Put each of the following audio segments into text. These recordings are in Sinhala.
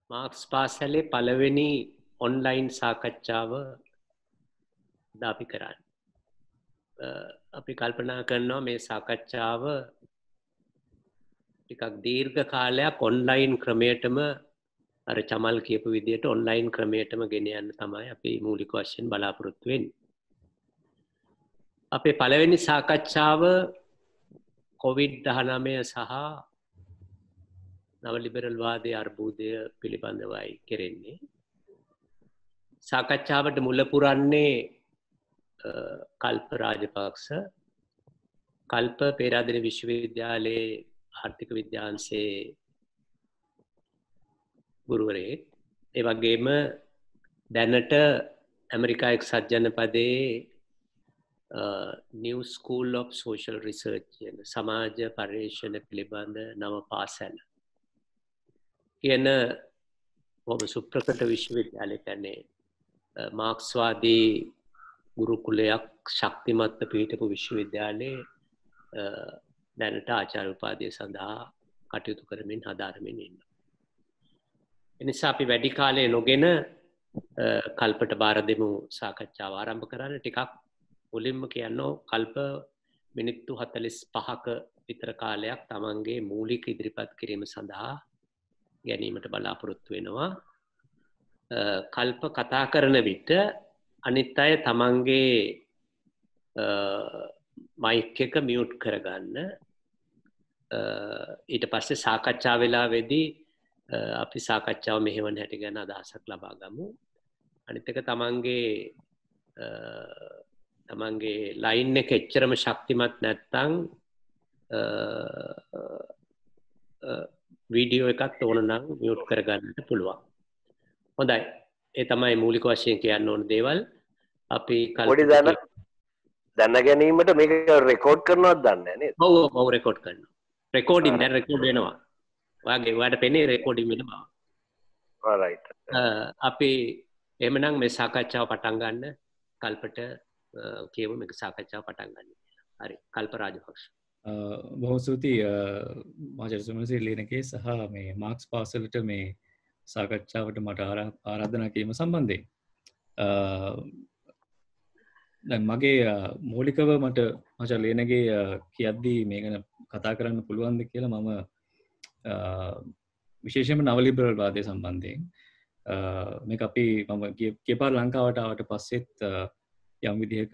මාක්ස් පාසලේ පළවෙනි ඔන්ලයින් සාකච්ඡාව අපි කරන්නේ. අපි කල්පනා කරනවා මේ සාකච්ඡාව ටිකක් දීර්ඝ කාලයක් ඔන්ලයින් ක්‍රමයටම අර චමල් කියපු විදිහට ඔන්ලයින් ක්‍රමයටම ගෙන යන්න තමයි අපි මූලික වශයෙන් බලාපොරොත්තු වෙන්නේ. අපේ පළවෙනි සාකච්ඡාව COVID-19 සහ නව ලිබරල් වාදයේ අර්බුදය පිළිබඳවයි කෙරෙන්නේ. සාකච්ඡාවට මුල පුරන්නේ කල්ප රාජපක්ෂ කල්ප පේරාදෙණි විශ්වවිද්‍යාලයේ ආර්ථික විද්‍යාංශයේ ගුරුවරයෙක්. ඒ වගේම දැනට ඇමරිකා එක්සත් ජනපදයේ New School of Social Research සමාජ පර්යේෂණ පිළිබඳ නව පාසල කියන බොහොම සුප්‍රකට විශ්වවිද්‍යාලයක් කියන්නේ මාක්ස්වාදී ගුරුකුලයක් ශක්තිමත්ව පිහිටපු විශ්වවිද්‍යාලයේ දැනට ආචාර්ය උපාධිය සඳහා කටයුතු කරමින් හදාරමින් ඉන්නවා. එනිසා අපි වැඩි කාලය නොගෙන කල්පට බාර දෙමු සාකච්ඡාව ආරම්භ කරන්න. ටිකක් මුලින්ම කියන්නෝ කල්ප මිනිත්තු 45ක විතර කාලයක් තමන්ගේ මූලික ඉදිරිපත් කිරීම සඳහා ගැනීමට බලාපොරොත්තු වෙනවා. කල්ප කතා කරන විට අනිත් අය තමන්ගේ මයික් එක මියුට් කරගන්න. ඊට පස්සේ සාකච්ඡා වෙලාවේදී අපි සාකච්ඡාව මෙහෙවන හැටි ගැන අදහසක් ලබා ගමු. අනිත් එක තමන්ගේ ලයින් එක එච්චරම ශක්තිමත් නැත්නම් වීඩියෝ එකක් ඕන නම් මියුට් කරගන්නට පුළුවන්. හොඳයි. ඒ තමයි මූලික වශයෙන් කියන්න ඕන දේවල්. අපි පොඩි දැන ගැනීමට මේක රෙකෝඩ් කරනවද දන්නේ නේද? ඔව් රෙකෝඩ් කරනවා. රෙකෝඩින් දැන් රෙකෝඩ් වෙනවා. ඔයාට පෙනේ රෙකෝඩින් වෙන බව. alright. අපි එහෙමනම් මේ සාකච්ඡාව පටන් ගන්න. කල්පට කියමු මේක සාකච්ඡාව පටන් ගන්න. හරි. කල්ප රාජපක්ෂ. බොහොම ස්තුතියි මහාචාර්ය සුමනසිරි ලියනකේ සහ මේ මාක්ස් පාසලට මේ සාකච්ඡාවට මට ආරාධනා කිරීම සම්බන්ධයෙන්. දැන් මගේ මූලිකව මට මහාචාර්ය ලියනගේ කියද්දී මේ ගැන කතා කරන්න පුළුවන්ද කියලා මම විශේෂයෙන්ම නව ලිබරල් වාදය සම්බන්ධයෙන් මේක අපි මම කීපාර ලංකාවට ආවට පස්සෙත් යම් විදිහක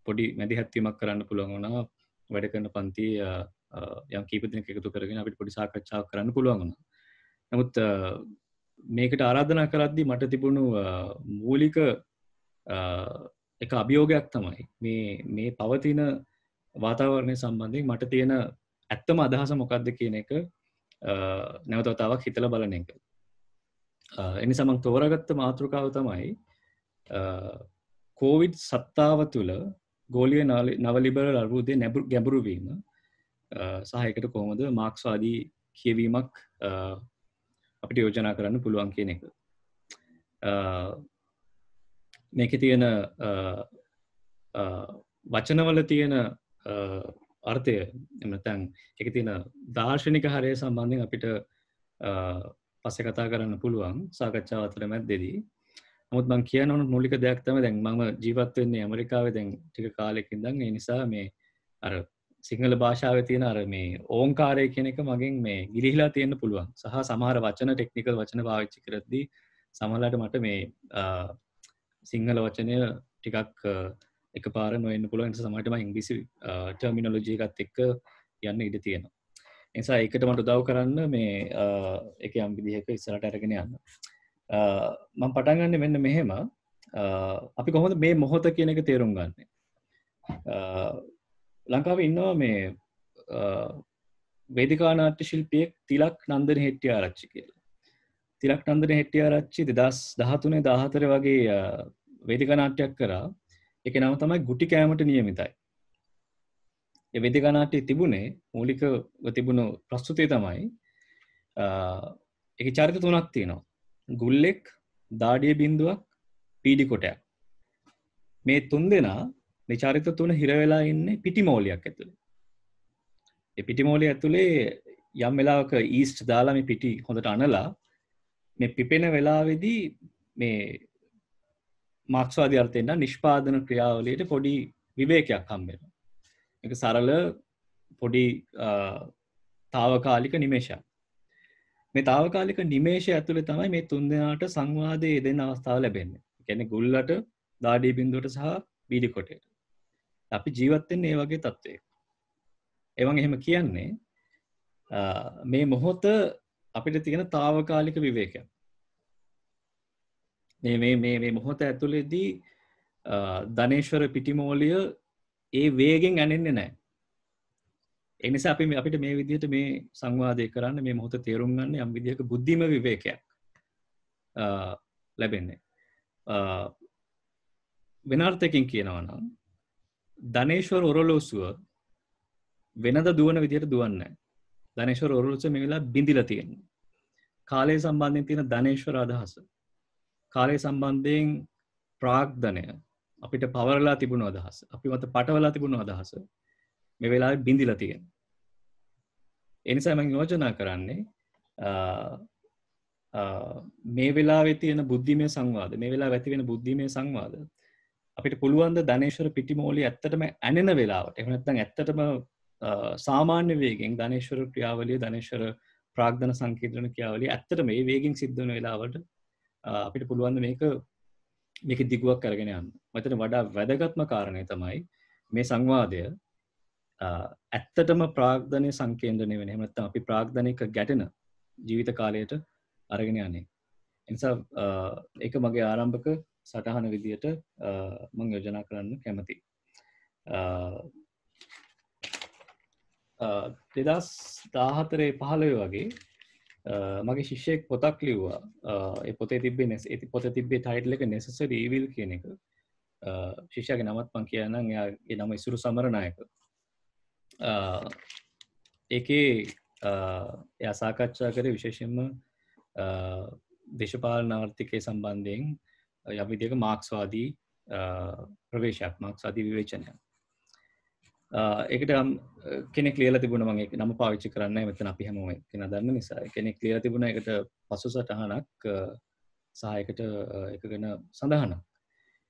පොඩි මැදිහත්වීමක් කරන්න පුළුවන් වුණා. වැඩ කරන පන්ති යම් කීප දෙනෙක් එකතු කරගෙන අපිට පොඩි සාකච්ඡාවක් කරන්න පුළුවන් වුණා. නමුත් මේකට ආරාධනා කරද්දී මට තිබුණු මූලික එක අභියෝගයක් තමයි මේ පවතින වාතාවරණය සම්බන්ධයෙන් මට තියෙන ඇත්තම අදහස මොකක්ද කියන එක නැවත වතාවක් හිතලා බලන එක. එනිසා මම තෝරාගත්ත මාතෘකාව තමයි කොවිඩ් සත්තාව තුළ ගෝලීය නව ලිබරල් අර්බුදයේ ගැඹුරු වීම සහ ඒකට කොහොමද මාක්ස්වාදී කියවීමක් අපිට යෝජනා කරන්න පුළුවන් කියන එක. මේකේ තියෙන වචනවල තියෙන අර්ථය එහෙම නැත්නම් ඒකේ තියෙන දාර්ශනික හරය සම්බන්ධයෙන් අපිට පස්සේ කතා කරන්න පුළුවන් සාකච්ඡාව අතරමැදදී. නමුත් මම කියන්න ඕන මූලික දෙයක් තමයි දැන් මම ජීවත් වෙන්නේ ඇමරිකාවේ දැන් ටික කාලෙක ඉඳන්. ඒ නිසා මේ අර සිංහල භාෂාවේ තියෙන අර මේ ඕංකාරය කියන එක මගෙන් මේ ගිලිහිලා තියෙන්න පුළුවන්. සහ සමහර වචන ටෙක්නිකල් වචන පාවිච්චි කරද්දී සමහරවිට මට මේ සිංහල වචනය ටිකක් එකපාර නොවෙන්න පුළුවන්. ඒ නිසා සමහරවිට මම ඉංග්‍රීසි ටර්මිනොලොජි එකත් එක්ක යන්න ඉඩ තියෙනවා. ඒ නිසා ඒකට මට උදව් කරන්න මේ ඒක යම් විදිහක ඉස්සරහට අරගෙන යන්න. මම පටන් ගන්න මෙන්න මෙහෙම. අපි කොහොමද මේ මොහොත කියන එක තේරුම් ගන්න? ලංකාවේ ඉන්නවා මේ වේදිකා නාට්‍ය ශිල්පියෙක් තිලක් නන්දන හෙට්ටිආරච්චි කියලා. තිලක් නන්දන හෙට්ටිආරච්චි 2013 14 වගේ වේදිකා නාට්‍යයක් කරා. ඒකේ නම තමයි ගුටි කෑමට නියමිතයි. ඒ වේදිකා නාට්‍යයේ තිබුණේ මූලිකව තිබුණු ප්‍රස්තුතිය තමයි ඒකේ චරිත තුනක් තියෙනවා. ගුල්ලෙක්, දාඩිය බින්දුවක්, පීඩි කොටයක්. මේ තුන් දෙනා මේ චරිත තුන හිර වෙලා ඉන්නේ පිටිමෝලියක් ඇතුලේ. ඒ පිටිමෝලිය ඇතුලේ යම් වෙලාවක ඊස්ට් දාලා මේ පිටි හොඳට අනලා මේ පිපෙන වෙලාවේදී මේ මාක්ස්වාදී අර්ථයෙන් නම් නිෂ්පාදන ක්‍රියාවලියට පොඩි විවේකයක් හම්බ වෙනවා. ඒක සරල පොඩි తాවකාලික නිමේෂයක්. මේ తాවකාලික නිමේෂය ඇතුලේ තමයි මේ තුන් දෙනාට සංවාදයේ යෙදෙන අවස්ථාව ලැබෙන්නේ. ඒ කියන්නේ ගුල්ලට, දාඩිය බින්දුවට සහ බීඩි කොටේට. අපි ජීවත් වෙන්නේ මේ වගේ තත්ත්වයක. ඒ වගේ එහෙම කියන්නේ මේ මොහොත අපිට තියෙන తాවකාලික විවේකයක්. මේ මොහොත ඇතුළේදී ධනේශ්වර පිටිමෝලිය ඒ වේගෙන් ඇනෙන්නේ නැහැ. ඒ නිසා අපිට මේ විදිහට මේ සංවාදය කරන්න මේ මොහොත තේරුම් ගන්න යම් විදිහක බුද්ධිම විවේකයක් ලැබෙන්නේ. වෙන අර්ථයකින් කියනවා නම් ධනේශ්වර ඔරලෝසුව වෙනද දුවන විදිහට දුවන්නේ නැහැ. ධනේශ්වර ඔරලෝසුව මේ වෙලාව බිඳිලා තියෙනවා. කාලය සම්බන්ධයෙන් තියෙන ධනේශ්වර අදහස, කාලය සම්බන්ධයෙන් ප්‍රාග්ධනය, අපිට පවරලා තිබුණු අදහස, අපි මත පටවලා තිබුණු අදහස මේ වෙලාවේ බිඳිලා තියෙනවා. ඒ නිසා මම යෝජනා කරන්නේ මේ වෙලාවේ තියෙන බුද්ධිමය සංවාද, මේ වෙලාවේ ඇති වෙන බුද්ධිමය සංවාද අපිට පුළුවන් ද ධනේශ්වර පිටිමෝලිය ඇත්තටම ඇනෙන වෙලාවට, එහෙම නැත්නම් ඇත්තටම සාමාන්‍ය වේගෙන් ධනේශ්වර ක්‍රියාවලිය, ධනේශ්වර ප්‍රාග්ධන සංකීර්ණ ක්‍රියාවලිය ඇත්තටම මේ වේගෙන් සිද්ධ වෙන වෙලාවට අපිට පුළුවන් මේක දිගුවක් කරගෙන යන්න. මෙතන වඩා වැදගත්ම කාරණය තමයි මේ සංවාදය ඇත්තටම ප්‍රාග්ධනයේ සංකේන්ද්‍රණය වෙන. එහෙම නැත්නම් අපි ප්‍රාග්ධනික ගැටෙන ජීවිත කාලයට අරගෙන යන්නේ. ඒ නිසා ඒක මගේ ආරම්භක සටහන විදියට මම යෝජනා කරන්න කැමතියි. 2014-15 වගේ මගේ ශිෂ්‍යයෙක් පොතක් ලිව්වා. ඒ පොතේ තිබ්බේ ටයිටල් එක Necessary Evil කියන එක. ශිෂ්‍යයාගේ නමත් මම කියන්නම්. එයාගේ නම ඉසුරු සමරනායක. ඒකේ එයා සාකච්ඡා කරේ විශේෂයෙන්ම දේශපාලන ආර්ථිකය සම්බන්ධයෙන් යම් විදිහක මාක්ස්වාදී ප්‍රවේශයක්, මාක්ස්වාදී විවේචනයක්. ඒකට කෙනෙක් ලියලා තිබුණා. මම ඒක නම පාවිච්චි කරන්නේ නැහැ. මෙතන අපි හැමෝම කෙනා දන්න නිසා. කෙනෙක් ලියලා තිබුණා ඒකට පසුසටහනක් සහ ඒකට එක ගැන සඳහනක්.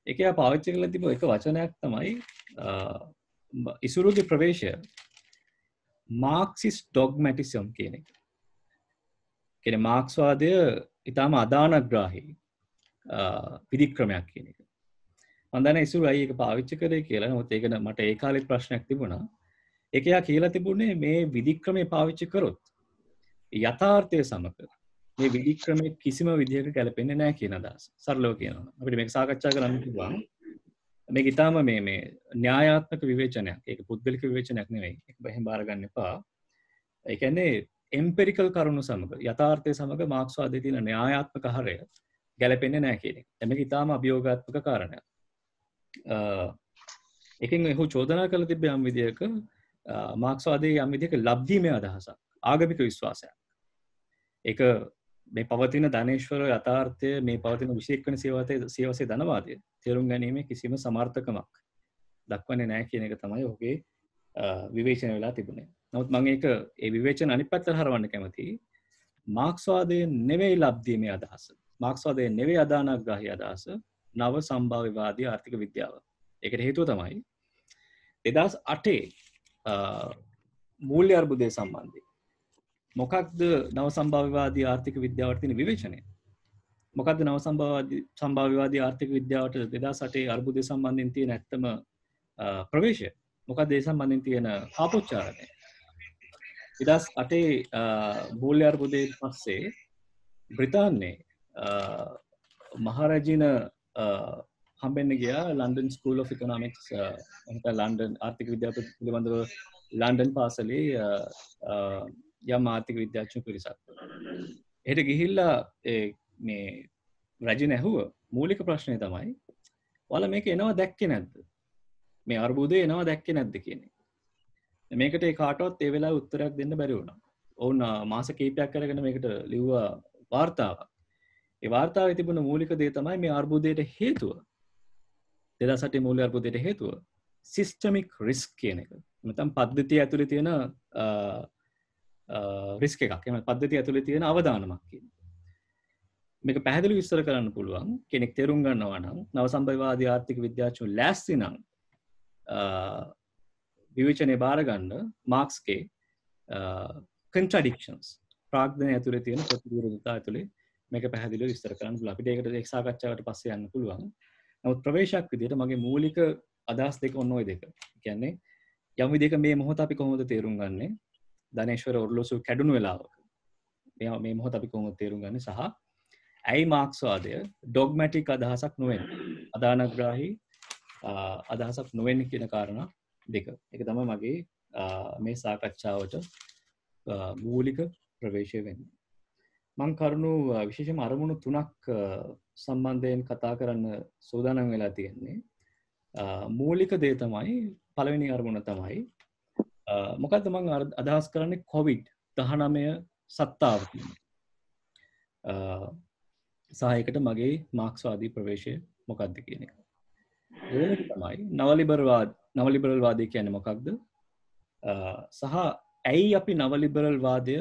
ඒක එයා පාවිච්චි කරලා තිබු එක වචනයක් තමයි ඉසුරුගේ ප්‍රවේශය මාක්සිස්ට් ඩොග්මැටිසම් කියන එක. කියන්නේ මාක්ස්වාදය ඊටාම අදානග්‍රාහී විධික්‍රමයක් කියන එක. මම දන්නේ ඉසුරු අය ඒක පාවිච්චි කරේ කියලා. නමුත් ඒක මට ඒ කාලේ ප්‍රශ්නයක් තිබුණා. ඒක යා කියලා තිබුණේ මේ විධික්‍රමයේ පාවිච්චි කරොත් යථාර්ථය සමග මේ විධික්‍රමයේ කිසිම විදිහක ගැලපෙන්නේ නැහැ කියන අදහස. සරලව කියනවා. අපිට මේක සාකච්ඡා කරන්න පුළුවන්. මේක ඊටාම මේ න්‍යායාත්මක විවේචනයක්. ඒක පුද්ගලික විවේචනයක් නෙවෙයි. ඒක බහෙන් බාර ගන්න එපා. ඒ කියන්නේ එම්පිරිකල් කරුණු සමග යථාර්ථය සමග මාක්ස්වාදයේ තියෙන න්‍යායාත්මක හරය ගැලපෙන්නේ නැහැ කියන එක. මේක ඊටාම අභියෝගාත්මක කාරණයක්. එකෙන් එහු චෝදනා කළ තිබ්බේ යම් විදියක මාක්ස්වාදයේ යම් විදියක ලබ්ධීමය අදහසක්, ආගමික විශ්වාසයක්. ඒක මේ පවතින ධනේශ්වර යථාර්ථය, මේ පවතින විශේෂණ සියවසේ ධනවාදය තේරුම් ගැනීමේ කිසිම සමර්ථකමක් දක්වන්නේ නැහැ කියන එක තමයි ඔහුගේ විවේචන වෙලා තිබුණේ. නමුත් මම ඒක ඒ විවේචන අනිත් පැත්තට හරවන්න කැමතියි. මාක්ස්වාදයේ නෙවෙයි ලබ්ධීමේ අදහස, මාක්ස්වාදයේ නෙවෙයි අදානග්‍රාහී අදහස, නව සම්භාව්‍යවාදී ආර්ථික විද්‍යාව. ඒකට හේතුව තමයි 2008 මූල්‍ය අර්බුදය සම්බන්ධයෙන් මොකක්ද නව සම්භාව්‍යවාදී ආර්ථික විද්‍යාවට තියෙන විවේචනය? මොකක්ද නව සම්භාව්‍යවාදී ආර්ථික විද්‍යාවට 2008 අර්බුදය සම්බන්ධයෙන් තියෙන ඇත්තම ප්‍රවේශය? මොකක්ද ඒ සම්බන්ධයෙන් තියෙන ආපෝච්චාරණය? 2008 මූල්‍ය අර්බුදයෙන් පස්සේ බ්‍රිතාන්‍යයේ මහරජින හම්බෙන්න ගියා London School of Economics, London ආර්ථික විද්‍යාව පිළිබඳව ලන්ඩන් පාසලේ යම් ආර්ථික විද්‍යාඥ පිරිසක්. එහෙට ගිහිල්ලා මේ රජින ඇහුව මූලික ප්‍රශ්නය තමයි, ඔයාලා මේක එනවා දැක්කේ නැද්ද? මේ අර්බුදේ එනවා දැක්කේ නැද්ද කියන එක. මේකට ඒ කාටවත් ඒ වෙලාවේ උත්තරයක් දෙන්න බැරි වුණා. ඔවුන් මාස කිහිපයක් කරගෙන මේකට ලිව්වා වාර්තාවක්. ඒ වාර්තාවේ තිබුණ මූලික දේ තමයි මේ අර්බුදයට හේතුව, 2008 මූල්‍ය අර්බුදයට හේතුව සිස්ටමික් රිස්ක් කියන එක. නැත්නම් පද්ධතිය ඇතුලේ තියෙන රිස්ක් එකක්. එහෙනම් පද්ධතිය ඇතුලේ තියෙන අවදානමක් කියන එක. මේක පැහැදිලි විස්තර කරන්න පුළුවන් කෙනෙක් තේරුම් ගන්නවා නම් නව සම්භවවාදී ආර්ථික විද්‍යාඥයෝ ලෑස්ති නම් විවේචනය බාර ගන්න මාක්ස්ගේ contradictions ප්‍රාග්ධනය ඇතුලේ තියෙන ප්‍රතිවිරුද්ධතා ඇතුලේ මේක පැහැදිලිව විස්තර කරන්න පුළුවන්. අපිට ඒකට ඒක සාකච්ඡාවට පස්සේ යන්න පුළුවන්. නමුත් ප්‍රවේශයක් විදිහට මගේ මූලික අදහස් දෙක ඔන්න ඔය දෙක. කියන්නේ යම් විදිහක මේ මොහොත අපි කොහොමද තේරුම් ගන්නෙ? ධනේශ්වර ඔර්ලෝසුව කැඩුණු වෙලාවක. මේ මොහොත අපි කොහොමද තේරුම් ගන්නෙ සහ ඇයි මාක්ස්වාදය ඩොග්මැටික් අදහසක් නොවෙන්නේ? අදානග්‍රාහී අදහසක් නොවෙන්නේ කියන කාරණා දෙක. ඒක තමයි මගේ මේ සාකච්ඡාවට මූලික ප්‍රවේශය වෙන්නේ. මං කරුණු විශේෂයෙන්ම අරමුණු තුනක් සම්බන්ධයෙන් කතා කරන්න සූදානම් වෙලා තියෙන්නේ. මූලික දේ තමයි පළවෙනි අරමුණ තමයි මොකද්ද මං අදහස් කරන්නේ COVID-19 සත්තාව සහයකට මගේ මාක්ස්වාදී ප්‍රවේශය මොකක්ද කියන එක. දෙවෙනි තමයි නවලිබරල් වාදය කියන්නේ මොකක්ද? සහ ඇයි අපි නවලිබරල් වාදය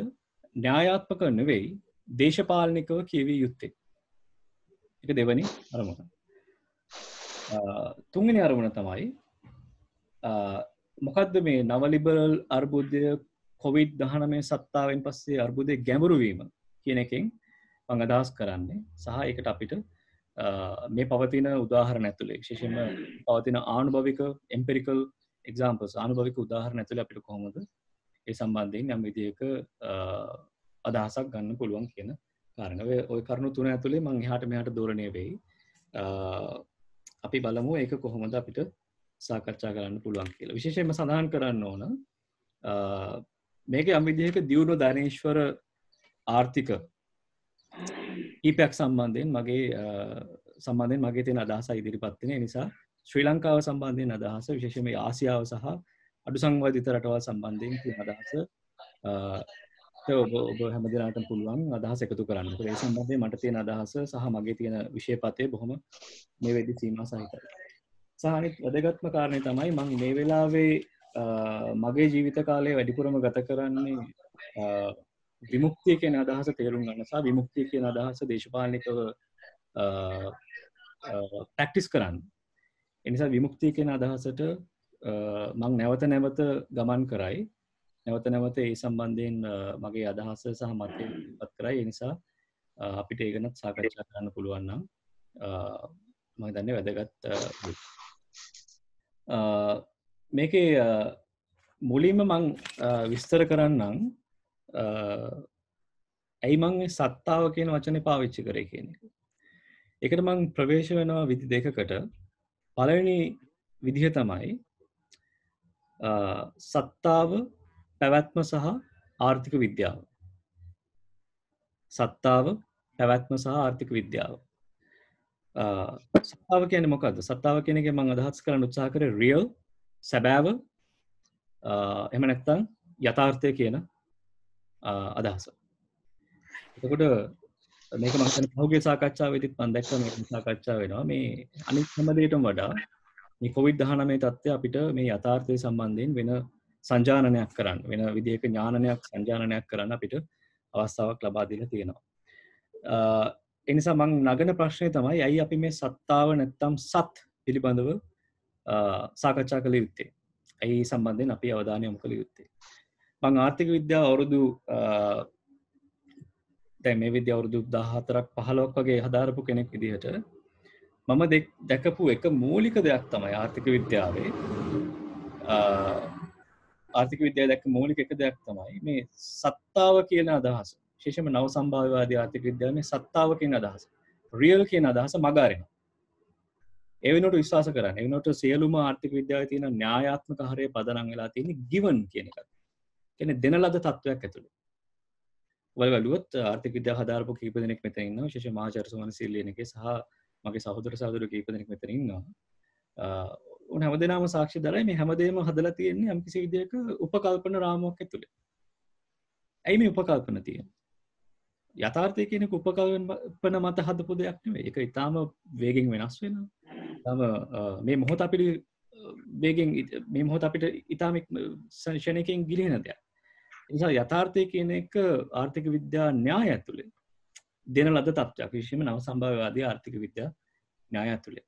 න්‍යායාත්මක නෙවෙයි දේශපාලනිකව කියවිය යුත්තේ? ඒක දෙවෙනි අරමුණ. තුන්වෙනි අරමුණ තමයි මොකද්ද මේ නවලිබරල් අර්බුදය COVID-19 සත්තාවෙන් පස්සේ අර්බුදයේ ගැඹුරු වීම කියන එකෙන් මම අදහස් කරන්නේ. සහ ඒකට අපිට මේ පවතින උදාහරණ ඇතුලේ විශේෂයෙන්ම පවතින ආනුභවික empirical examples ආනුභවික උදාහරණ ඇතුලේ අපිට කොහොමද ඒ සම්බන්ධයෙන් යම් විදියක අදහසක් ගන්න පුළුවන් කියන කාරණා. ඔය කරුණු තුන ඇතුලේ මම එහාට මෙහාට දෝරණය වෙයි. අපි බලමු ඒක කොහොමද අපිට සාකච්ඡා කරන්න පුළුවන් කියලා. විශේෂයෙන්ම සඳහන් කරන්න ඕන මේක යම් විදිහක දියුණු ධනේශ්වර ආර්ථික කීපයක් සම්බන්ධයෙන් මගේ තියෙන අදහස ඉදිරිපත් වෙන නිසා ශ්‍රී ලංකාව සම්බන්ධයෙන් අදහස විශේෂයෙන්ම ආසියාව සහ අඩු සංවාදිත රටවල් සම්බන්ධයෙන් තියෙන අදහස ඔබ හැමදෙනාටම පුළුවන් අදහස් එකතු කරන්න. ඒ සම්බන්ධයෙන් මට තියෙන අදහස සහ මගේ තියෙන විෂයපතේ බොහොම මේ වෙද්දි සීමා සහිතයි. සහ අනිත් වැදගත්ම කාරණේ තමයි මම මේ වෙලාවේ මගේ ජීවිත කාලය වැඩිපුරම ගත කරන්නේ විමුක්තිය කියන අදහස තේරුම් ගන්න සහ විමුක්තිය කියන අදහස දේශපාලනිකව ප්‍රැක්ටිස් කරන්න. ඒ නිසා විමුක්තිය කියන අදහසට මම නැවත ගමන් කරයි. නැවත ඒ සම්බන්ධයෙන් මගේ අදහස සහ මතය ඉදිරිපත් කරයි. ඒ නිසා අපිට ඒක ගැනත් සාකච්ඡා කරන්න පුළුවන් නම් මම දන්නේ වැදගත් මේකේ මුලින්ම මම විස්තර කරන්නම් ඇයි මං සත්තාව කියන වචනේ පාවිච්චි කරේ කියන එක. ඒකට මං ප්‍රවේශ වෙනවා විදි දෙකකට. පළවෙනි විදිහ තමයි සත්තාව පැවැත්ම සහ ආර්ථික විද්‍යාව. සත්තාව පැවැත්ම සහ ආර්ථික විද්‍යාව. සත්තාව කියන්නේ මොකද්ද? සත්තාව කියන එකෙන් මම අදහස් කරන්න උත්සාහ කරේ රියල් සැබෑව එහෙම නැත්නම් යථාර්ථය කියන අදහස. එතකොට මේක මම හිතන්නේ පහුගිය සාකච්ඡාවේදීත් මම දැක්කා මේක සාකච්ඡා වෙනවා. මේ අනිත් හැම දෙයකටම වඩා මේ COVID-19 තත්ත්වය අපිට මේ යථාර්ථය සම්බන්ධයෙන් වෙන සංජානනයක් කරන්න වෙන විදිහක සංජානනයක් කරන්න අපිට අවස්ථාවක් ලබා දීලා තියෙනවා. ඒ නිසා මම නගන ප්‍රශ්නේ තමයි ඇයි අපි මේ සත්තාව නැත්තම් සත් පිළිබඳව සාකච්ඡා කළ යුත්තේ? ඇයි සම්බන්ධයෙන් අපි අවධානය යොමු කළ යුත්තේ? මම ආර්ථික විද්‍යාව අවුරුදු දැන් මේ විද්‍යාව අවුරුදු 14ක් 15ක් වගේ හදාරපු කෙනෙක් විදිහට මම දැකපු එක මූලික දෙයක් තමයි ආර්ථික විද්‍යාවේ දැක්ක මූලික එක දෙයක් තමයි මේ සත්තාව කියන අදහස. විශේෂයෙන්ම නව සම්භාව්‍යවාදී ආර්ථික විද්‍යාවේ මේ සත්තාව කියන අදහස, රියල් කියන අදහස මගහරිනවා. ඒ වෙනුවට විශ්වාස කරන්නේ. ඒ වෙනුවට සියලුම ආර්ථික විද්‍යාවේ තියෙන න්‍යායාත්මක හරය පදනම් වෙලා තියෙන්නේ given කියන එක. කියන්නේ දෙන ලද තත්වයක් ඇතුළේ. ඔය බලුවොත් ආර්ථික විද්‍යාව හදාරපු කීප දෙනෙක් මෙතන ඉන්නවා. විශේෂයෙන් මහාචාර්ය සුමන සිල්ලියනගේ සහ මගේ සහෝදර කීප දෙනෙක් මෙතන ඉන්නවා. උන් හැමදේනම සාක්ෂි දරයි මේ හැමදේම හදලා තියෙන්නේ යම් කිසි විදිහක උපකල්පන රාමුවක් ඇතුළේ. ඇයි මේ උපකල්පන තියෙන්නේ? යථාර්ථය කියන එක උපකල්පන මත හදපු දෙයක් නෙවෙයි. ඒක ඊටාම වේගෙන් වෙනස් වෙනවා. මේ මොහොත අපිට වේගෙන් මේ මොහොත අපිට ඊටාම ශනිකයෙන් ගිලින දෙයක්. ඒ නිසා යථාර්ථය කියන එක ආර්ථික විද්‍යා න්‍යාය ඇතුළේ දෙන ලද තත්ත්වයක් විශේෂයෙන්ම නව සම්භාව්‍යවාදී ආර්ථික විද්‍යා න්‍යාය ඇතුළේ.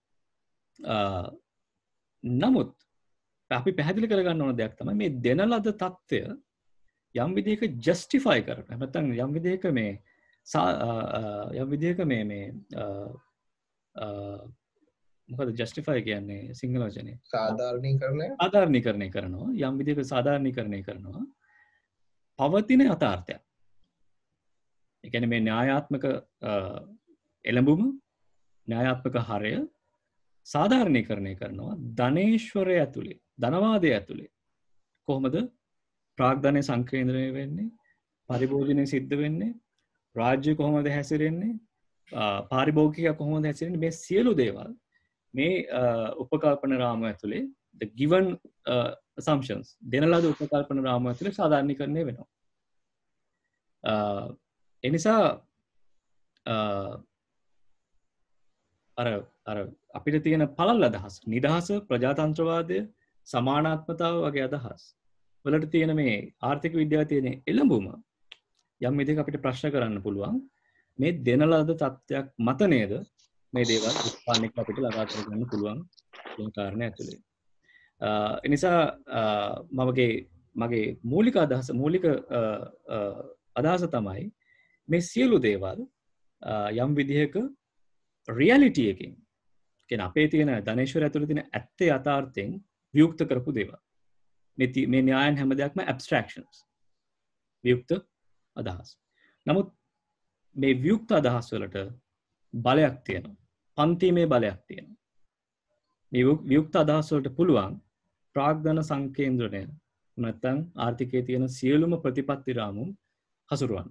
නමුත් අපි පැහැදිලි කරගන්න ඕන දෙයක් තමයි මේ දෙන ලද තත්ත්වය යම් විදිහක ජස්ටිෆයි කරනවා. එහෙම නැත්නම් යම් විදිහක මේ මොකද ජස්ටිෆයි කියන්නේ සිංහල වචනේ? සාධාරණීකරණය කරනවා. යම් විදිහක සාධාරණීකරණය කරනවා. පවතින යථාර්ථයක්. ඒ කියන්නේ මේ න්‍යායාත්මක එළඹුම න්‍යායාත්මක හරය සාධාරණීකරණය කරනවා ධනේශ්වරය ඇතුලේ ධනවාදය ඇතුලේ කොහොමද ප්‍රාග්ධනය සංකේන්ද්‍රණය වෙන්නේ පරිභෝජනය සිද්ධ වෙන්නේ රාජ්‍ය කොහොමද හැසිරෙන්නේ පාරිභෝගිකය කොහොමද හැසිරෙන්නේ මේ සියලු දේවල් මේ උපකල්පන රාමුව ඇතුලේ the given assumptions දෙන ලද උපකල්පන රාමුව ඇතුලේ සාධාරණීකරණය වෙනවා. එනිසා අර අපිට තියෙන පළල් අදහස් නිදහස ප්‍රජාතන්ත්‍රවාදය සමානාත්මතාව වගේ අදහස් වලට තියෙන මේ ආර්ථික විද්‍යාව තියෙන එළඹුම යම් විදිහක අපිට ප්‍රශ්න කරන්න පුළුවන් මේ දෙන ලද තත්ත්වයක් මත නේද මේ දේවල් උත්පාදනයක් අපිට ළඟා කරගන්න පුළුවන් කියන කාරණය ඇතුලේ. එනිසා මගේ මූලික අදහස තමයි මේ සියලු දේවල් යම් විදිහක රියැලිටි එකකින් කියන අපේ තියෙන ධනේශ්වරය ඇතුළේ තියෙන ඇත්ත යථාර්ථයෙන් වියුක්ත කරපු දේවල්. මේ න්‍යායන් හැම දෙයක්ම ඇබ්ස්ට්‍රැක්ෂන්ස්. වියුක්ත අදහස්. නමුත් මේ වියුක්ත අදහස් වලට බලයක් තියෙනවා. පන්තිමේ බලයක් තියෙනවා. මේ වියුක්ත අදහස් වලට පුළුවන් ප්‍රාග්ධන සංකේන්ද්‍රණය නැත්නම් ආර්ථිකයේ තියෙන සියලුම ප්‍රතිපත්ති රාමුන් හසුරුවන්න.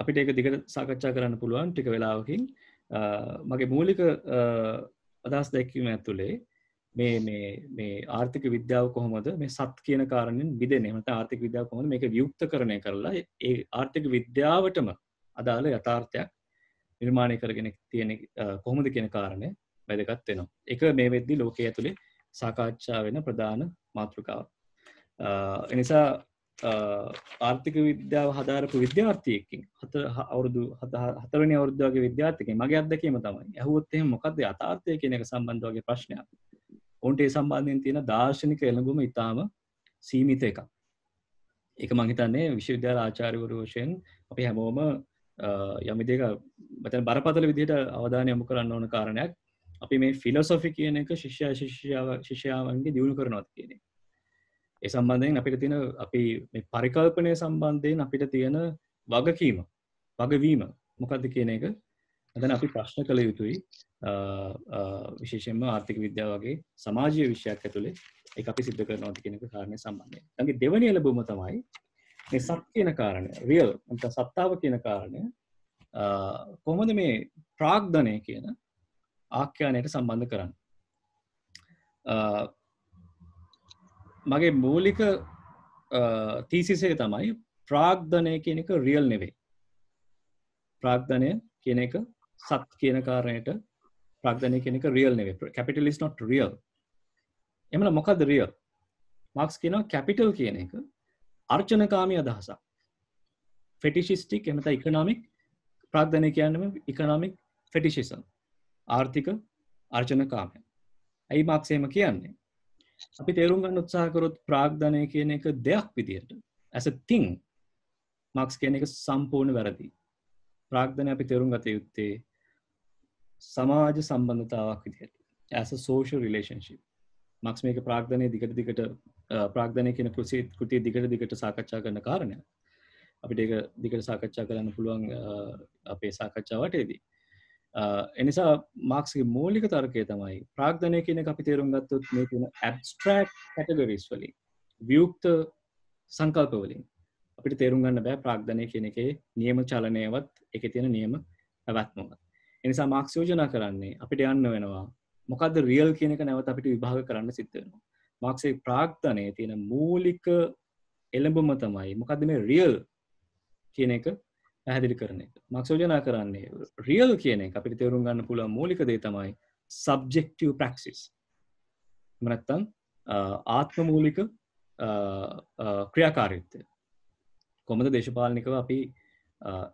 අපිට ඒක දිගට සාකච්ඡා කරන්න පුළුවන් ටික වෙලාවකින්. මගේ මූලික අදහස් දැක්වීම ඇතුලේ මේ ආර්ථික විද්‍යාව කොහොමද මේ සත් කියන කාරණෙන් බෙදෙන්නේ නැත්නම් ආර්ථික විද්‍යාව කොහොමද මේක වියුක්තකරණය කරලා ඒ ආර්ථික විද්‍යාවටම අදාළ යථාර්ථයක් නිර්මාණය කරගෙන තියෙන කොහොමද කියන කාරණය වැදගත් වෙනවා. ඒක මේ වෙද්දී ලෝකයේ ඇතුලේ සාකච්ඡා වෙන ප්‍රධාන මාතෘකාවක්. එනිසා ආර්ථික විද්‍යාව හදාරපු විද්‍යාර්ථියෙක්ගෙන් හතරවෙනි අවුරුද්ද වගේ විද්‍යාර්ථියෙක්ගෙන් මගේ අත්දැකීම තමයි ඇහුවොත් එහෙනම් මොකද්ද යථාර්ථය කියන එක සම්බන්ධ වගේ ප්‍රශ්නයක්. උන්ට ඒ සම්බන්ධයෙන් තියෙන දාර්ශනික එළඹුම ඉතාම සීමිත එකක්. ඒක මම හිතන්නේ විශ්වවිද්‍යාල ආචාර්යවරු වශයෙන් අපි හැමෝම යම් විදිහක මතන බරපතල විදිහට අවධානය යොමු කරන්න ඕන කාරණයක්. අපි මේ ෆිලොසොෆි කියන එක ශිෂ්‍යයාවන්ගේ දියුණු කරනවාද කියන එක. ඒ සම්බන්ධයෙන් අපිට තියෙන අපි මේ පරිකල්පනය සම්බන්ධයෙන් අපිට තියෙන වගවීම මොකක්ද කියන එක අදන අපි ප්‍රශ්න කළ යුතුයි. විශේෂයෙන්ම ආර්ථික විද්‍යාව වගේ සමාජීය විෂයක් ඇතුලේ ඒක අපි සිද්ධ කරනවාද කියන එක කාරණේ සම්බන්ධයෙන්. ඊළඟ දෙවෙනි එළඹුම තමයි මේ සත් කියන කාරණය, රියල් නැත්නම් සත්තාව කියන කාරණය කොහොමද මේ ප්‍රාග්ධනය කියන ආඛ්‍යානයට සම්බන්ධ කරන්නේ. මගේ මූලික තීසිස් එක තමයි ප්‍රාග්ධනය කියන එක රියල් නෙවෙයි. ප්‍රාග්ධනය කියන එක සත් කියන කාරණයට ප්‍රාග්ධනය කියන එක රියල් නෙවෙයි. capital is not real. එමනම් මොකද්ද රියල්? මාක්ස් කියනවා capital කියන එක අර්චනකාමී අදහසක්. fetishistic එහෙම නැත්නම් economic ප්‍රාග්ධනය කියන්නේ economic fetishism. ආර්ථික අර්චනකාමී. ඇයි මාක්ස් එහෙම කියන්නේ? අපි තේරුම් ගන්න උත්සාහ කරොත් ප්‍රාග්ධනය කියන එක දෙයක් විදියට as a thing මාක්ස් කියන එක සම්පූර්ණ වැරදි. ප්‍රාග්ධනය අපි තේරුම් ගත යුත්තේ සමාජ සම්බන්ධතාවක් විදියට as a social relationship. Marx මේක ප්‍රාග්ධනය දිගට ප්‍රාග්ධනය කියන කෘතිය දිගට සාකච්ඡා කරන කාරණයක්. අපිට ඒක දිගට සාකච්ඡා කරන්න පුළුවන් අපේ සාකච්ඡා වටේදී. එනිසා මාක්ස්ගේ මූලික තර්කය තමයි ප්‍රාග්ධනය කියන එක අපි තේරුම් ගත්තොත් මේ තියෙන abstract categories වලින් වියුක්ත සංකල්ප වලින් අපිට තේරුම් ගන්න බෑ ප්‍රාග්ධනය කියන එකේ නියම චලනයවත් ඒකේ තියෙන නියම පැවැත්මවත්. එනිසා මාක්ස් යෝජනා කරන්නේ අපිට යන්න වෙනවා මොකද්ද රියල් කියන එක නැවත අපිට විභාග කරන්න සිද්ධ වෙනවා. මාක්ස්ගේ ප්‍රාග්ධනයේ තියෙන මූලික එළඹුම තමයි මොකද්ද මේ රියල් කියන එක පැහැදිලි කරන එක. මාක්ස් යෝජනා කරන්නේ රියල් කියන එක අපිට තේරුම් ගන්න පුළුවන් මූලික දේ තමයි subjective praxis. නැත්නම් ආත්ම මූලික ක්‍රියාකාරීත්වය. කොහොමද දේශපාලනිකව අපි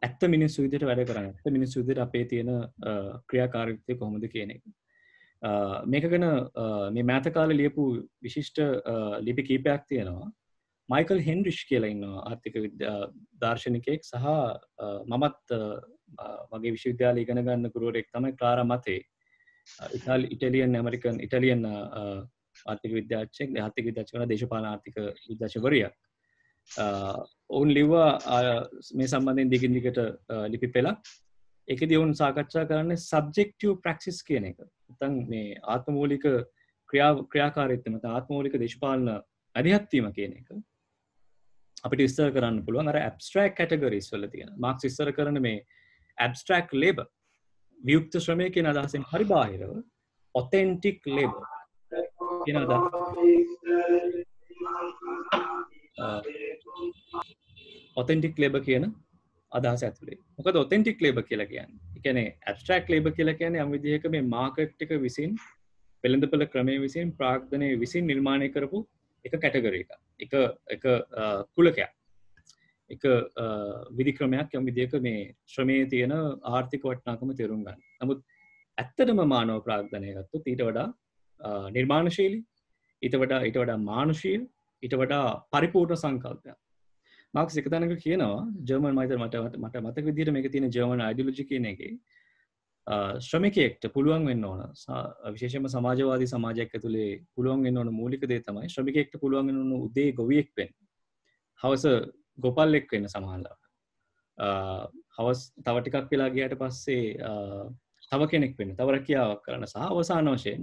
ඇත්ත මිනිස්සු විදිහට වැඩ කරන්නේ. ඇත්ත මිනිස්සු විදිහට අපේ තියෙන ක්‍රියාකාරීත්වය කොහොමද කියන එක. මේක ගැන මේ මෑත කාලේ ලියපු විශිෂ්ට ලිපි කීපයක් තියෙනවා. මයිකල් හෙන්රිෂ් කියලා ඉන්නවා ආර්ථික දාර්ශනිකයෙක් සහ මමත් මගේ විශ්වවිද්‍යාලයේ ඉගෙන ගන්න ගුරුවරයෙක් තමයි ක්ලාරා මතේ. ඉටලියන් ආර්ථික විද්‍යාඥයෙක්, ආර්ථික විද්‍යාඥයෙක් දේශපාලන ආර්ථික විද්‍යාඥවරියක්. ඔවුන් ලිව්වා මේ සම්බන්ධයෙන් දිගින් දිගට ලිපි පෙළක්. ඒකදී ඔවුන් සාකච්ඡා කරන්නේ සබ්ජෙක්ටිව් ප්‍රැක්ටිස් කියන එක. නැත්නම් මේ ආත්මමූලික ක්‍රියාකාරීත්වය නැත්නම් ආත්මමූලික දේශපාලන අධ්‍යයනය කියන එක අපිට විස්තර කරන්න පුළුවන් අර ඇබ්ස්ට්‍රැක්ට් කැටගරිස් වල තියෙන. මාක්ස් විස්තර කරන මේ ඇබ්ස්ට්‍රැක්ට් ලේබර් වියුක්ත ශ්‍රමය කියන අදහසෙන් පරිබාහිරව ඔතෙන්ටික් ලේබර් කියන අදහස. ඔතෙන්ටික් ලේබර් කියන අදහස ඇතුලේ. මොකද ඔතෙන්ටික් ලේබර් කියලා කියන්නේ? ඒ කියන්නේ ඇබ්ස්ට්‍රැක්ට් ලේබර් කියලා කියන්නේ යම් විදිහක මේ මාකට් එක විසින් වෙළඳපොළ ක්‍රමයේ විසින් ප්‍රාග්ධනයේ විසින් නිර්මාණය කරපු එක කැටගරි එකක්. එක කුලකයක්. එක විධි ක්‍රමයක් යම් විදිහක මේ ශ්‍රමයේ තියෙන ආර්ථික වටිනාකම තේරුම් ගන්න. නමුත් ඇත්තටම මානව ප්‍රාග්ධනය ගත්තොත් ඊට වඩා නිර්මාණශීලී, ඊට වඩා මානුෂීය, ඊට වඩා පරිපූර්ණ සංකල්පයක්. මාක්ස් එක තැනක කියනවා ජර්මන් මට මතක විදිහට මේක තියෙන ජර්මන් අයිඩියොලොජි කියන එකේ ශ්‍රමිකයෙක්ට පුළුවන් වෙන්න ඕන විශේෂයෙන්ම සමාජවාදී සමාජයක් ඇතුලේ පුළුවන් වෙන්න ඕන මූලික දේ තමයි ශ්‍රමිකයෙක්ට පුළුවන් වෙන්න ඕන උදේ ගොවියෙක් වෙන්න. හවස ගොපල්ලෙක් වෙන්න සමහරවිට. හවස් තව ටිකක් වෙලා ගියාට පස්සේ තව කෙනෙක් වෙන්න, තව රැකියාවක් කරන්න සහ අවසාන වශයෙන්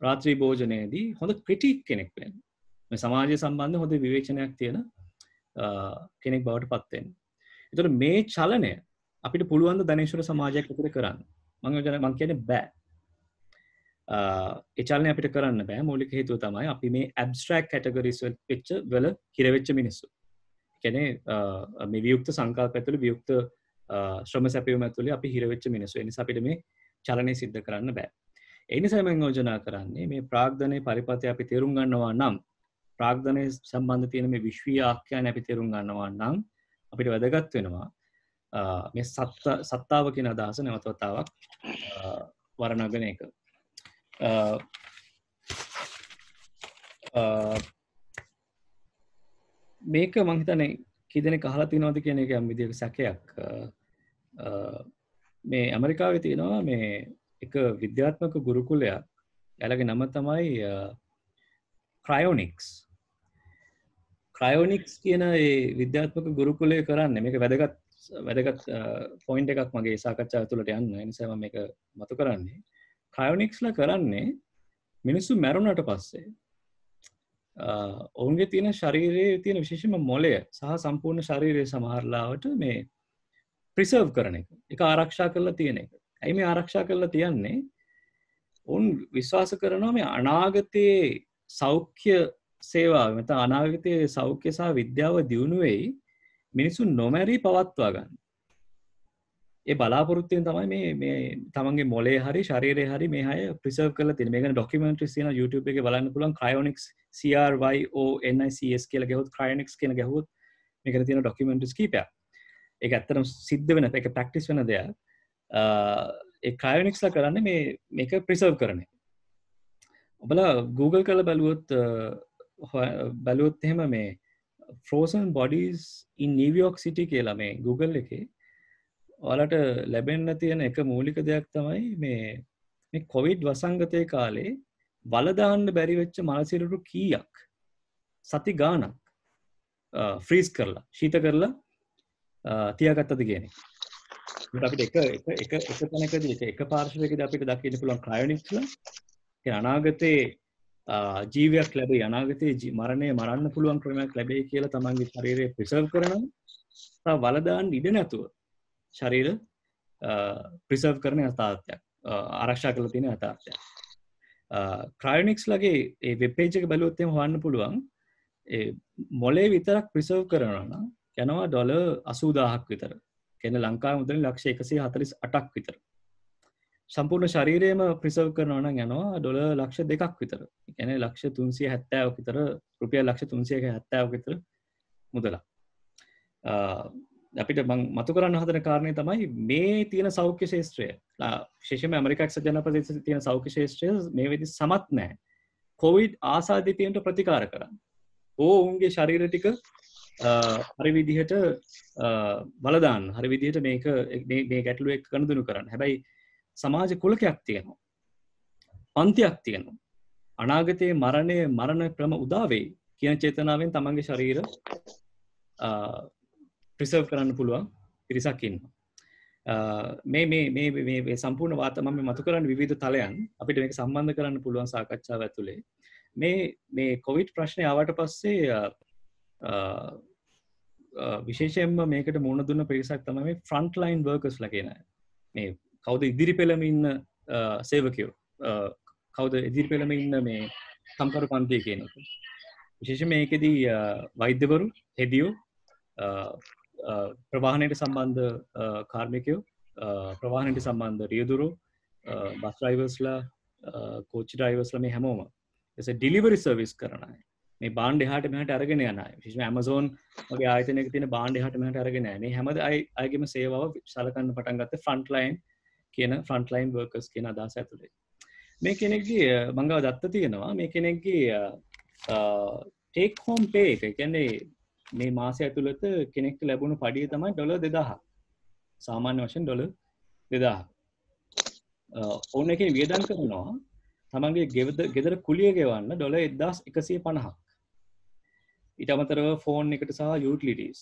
රාත්‍රී භෝජනයේදී හොඳ ක්‍රිටික් කෙනෙක් වෙන්න. මේ සමාජය සම්බන්ධ හොඳ විවේචනයක් තියෙන කෙනෙක් බවට පත් වෙන්න. ඒතකොට මේ චලනය අපිට පුළුවන් ද ධනේශ්වර සමාජයක් ඇතුලේ කරන්න? මම කියන්නේ බෑ. ඒ චලනය අපිට කරන්න බෑ. මූලික හේතුව තමයි අපි මේ ඇබ්ස්ට්‍රැක්ට් කැටගරිස් වල හිරවෙච්ච මිනිස්සු. කියන්නේ මේ වියුක්ත සංකල්ප ඇතුලේ වියුක්ත ශ්‍රම සැපයීම ඇතුලේ අපි හිරවෙච්ච මිනිස්සු. ඒ නිසා අපිට මේ චලනය සිද්ධ කරන්න බෑ. ඒ නිසා මම යෝජනා කරන්නේ මේ ප්‍රාග්ධනයේ පරිපථය අපි තේරුම් ගන්නවා නම්, ප්‍රාග්ධනයේ සම්බන්ධ තියෙන මේ විශ්වීය ආඛ්‍යාන අපි තේරුම් ගන්නවා නම් අපිට වැදගත් වෙනවා මේ සත්තාව කියන අදහස නැවත වතාවක් වර්ණගෙන එක. මේක මම හිතන්නේ කී දෙනෙක් අහලා තියෙනවද කියන එක යම් විදිහක සැකයක්. මේ ඇමරිකාවේ තියෙනවා මේ එක විද්‍යාත්මක ගුරුකුලයක්. එයාලගේ නම තමයි ක්‍රයොනික්ස්. ක්‍රයොනික්ස් කියන ඒ විද්‍යාත්මක ගුරුකුලය කරන්නේ මේක වැදගත් පොයින්ට් එකක් මගේ සාකච්ඡාව තුළට යන්න. ඒ නිසා මම මේක මතු කරන්නේ. ක්‍රයොනික්ස්ලා කරන්නේ මිනිස්සු මැරුණාට පස්සේ ඔවුන්ගේ තියෙන ශරීරයේ තියෙන විශේෂම මොළය සහ සම්පූර්ණ ශරීරය සමහරලාවට මේ ප්‍රිසර්ව් කරන එක. ඒක ආරක්ෂා කරලා තියෙන එක. ඇයි මේ ආරක්ෂා කරලා තියන්නේ? ඔවුන් විශ්වාස කරනවා මේ අනාගතයේ සෞඛ්‍ය සේවාව නැත්නම් අනාගතයේ සෞඛ්‍ය සහ විද්‍යාව දියුණු වෙයි මිනිසුන් නොමැරී පවත්වා ගන්න. ඒ බලාපොරොත්තුෙන් තමයි මේ තමන්ගේ මොළේ හරි ශරීරයේ හරි මේ අය ප්‍රිසර්ව් කරලා තියෙන්නේ. මේක ඩොකියුමන්ටරිස් තියෙනවා YouTube එකේ බලන්න පුළුවන්. ක්‍රයොනික්ස් CRYONICS කියලා ගහුවොත් ක්‍රයොනික්ස් කියන ගහුවොත් මේකට තියෙන ඩොකියුමන්ටරිස් කීපයක්. ඒක ඇත්තටම සිද්ධ වෙන එක ප්‍රැක්ටිස් වෙන දෙයක්. ඒ ක්‍රයොනික්ස්ලා කරන්නේ මේක ප්‍රිසර්ව් කරන එක. ඔබලා Google කරලා බලුවොත් එහෙම මේ frozen bodies in New York City කියලා මේ Google එකේ ඔයාලට ලැබෙන්න තියෙන එක මූලික දෙයක් තමයි මේ කොවිඩ් වසංගතයේ කාලේ වල දාන්න බැරි වෙච්ච මලසිරුරු කීයක් සති ගාණක් ෆ්‍රීස් කරලා ශීත කරලා තියාගත්තද කියන එක. අපිට එක තැනකදී එක පාර්ශවයකදී අපිට දකින්න පුළුවන් ක්‍රයොනික්ස්ලා ඒ අනාගතේ ජීවයක් ලැබෙයි, අනාගතයේ මරණය මරන්න පුළුවන් ක්‍රමයක් ලැබෙයි කියලා තමන්ගේ ශරීරය ප්‍රිසර්ව් කරනවා. තා වල දාන්න ඉඩ නැතුව ශරීර ප්‍රිසර්ව් කරන යථාර්ථයක්, ආරක්ෂා කරලා තියෙන යථාර්ථයක්. ක්‍රයොනික්ස්ලාගේ ඒ වෙබ් පේජ් එක බලුවොත් එහෙම හොයන්න පුළුවන්. ඒ මොලේ විතරක් ප්‍රිසර්ව් කරනවා නම් යනවා $80000ක් විතර. කියන්නේ ලංකාවේ මුදලින් $148ක් විතර. සම්පූර්ණ ශරීරයම ප්‍රිසර්ව් කරනවා නම් යනවා $200,00,000ක් විතර. ඒ කියන්නේ $370,000ක් විතර, රුපියල් $370,000ක් විතර මුදලක්. අපිට මං මතු කරන්න හදන කාරණය තමයි මේ තියෙන සෞඛ්‍ය ශේෂත්‍රය විශේෂයෙන්ම ඇමරිකා එක්සත් ජනපදයේ තියෙන සෞඛ්‍ය ශේෂ්ත්‍රය මේ වෙදි සමත් නැහැ. කොවිඩ් ආසාදිතයන්ට ප්‍රතිකාර කරන්න. ඔවුන්ගේ ශරීර ටික හරි විදිහට බලදාන්න හරි විදිහට මේක මේ ගැටලුව එක්ක ගනුදෙනු කරන්න. හැබැයි සමාජ කුලකයක් තියෙනවා. පන්තියක් තියෙනවා. අනාගතයේ මරණ ක්‍රම උදා වෙයි කියන චේතනාවෙන් තමන්ගේ ශරීර ප්‍රිසර්ව් කරන්න පුළුවන් පිරිසක් ඉන්නවා. මේ සම්පූර්ණ වාත මම මතු කරන්න විවිධ තලයන් අපිට මේක සම්බන්ධ කරන්න පුළුවන් සාකච්ඡාව ඇතුලේ මේ කොවිඩ් ප්‍රශ්නය ආවට පස්සේ විශේෂයෙන්ම මේකට මුහුණ දුන්න පිරිසක් තමයි මේ ෆ්‍රන්ට් ලයින් වර්කර්ස්ලා කියන අය. මේ කවුද ඉදිරි පෙළම ඉන්න සේවකයෝ කවුද ඉදිරි පෙළම ඉන්න මේ සම්කරු පන්තිය කියන එක. විශේෂයෙන් මේකෙදී වෛද්‍යවරු, හෙදියෝ, ප්‍රවාහනයට සම්බන්ධ කාර්මිකයෝ, ප්‍රවාහනයට සම්බන්ධ රියදුරෝ, බස් ඩ්‍රයිවර්ස්ලා, කෝච් ඩ්‍රයිවර්ස්ලා මේ හැමෝම එසේ ඩිලිවරි සර්විස් කරන අය. මේ බාණ්ඩ එහාට මෙහාට අරගෙන යන අය. විශේෂයෙන්ම Amazon වගේ ආයතනයක තියෙන බාණ්ඩ එහාට මෙහාට අරගෙන යන. මේ හැම අයගේම සේවාව සලකන්න පටන් ගත්තේ ෆ්‍රන්ට් ලයින් වර්කර්ස් කියන අදහස ඇතුලේ. මේ කෙනෙක්ගේ මං ගාව දත්ත තියෙනවා. මේ කෙනෙක්ගේ ටේක් හෝම් පේ එක කියන්නේ මේ මාසය ඇතුළත කෙනෙක්ට ලැබුණු පඩිය තමයි $2000. සාමාන්‍ය වශයෙන් $2000. ඕන එකේ වියදම් කරනවා තමන්ගේ ගෙදර කුලිය ගෙවන්න $1150. ඊට අමතරව ෆෝන් එකට සහ යූටිලිටිස්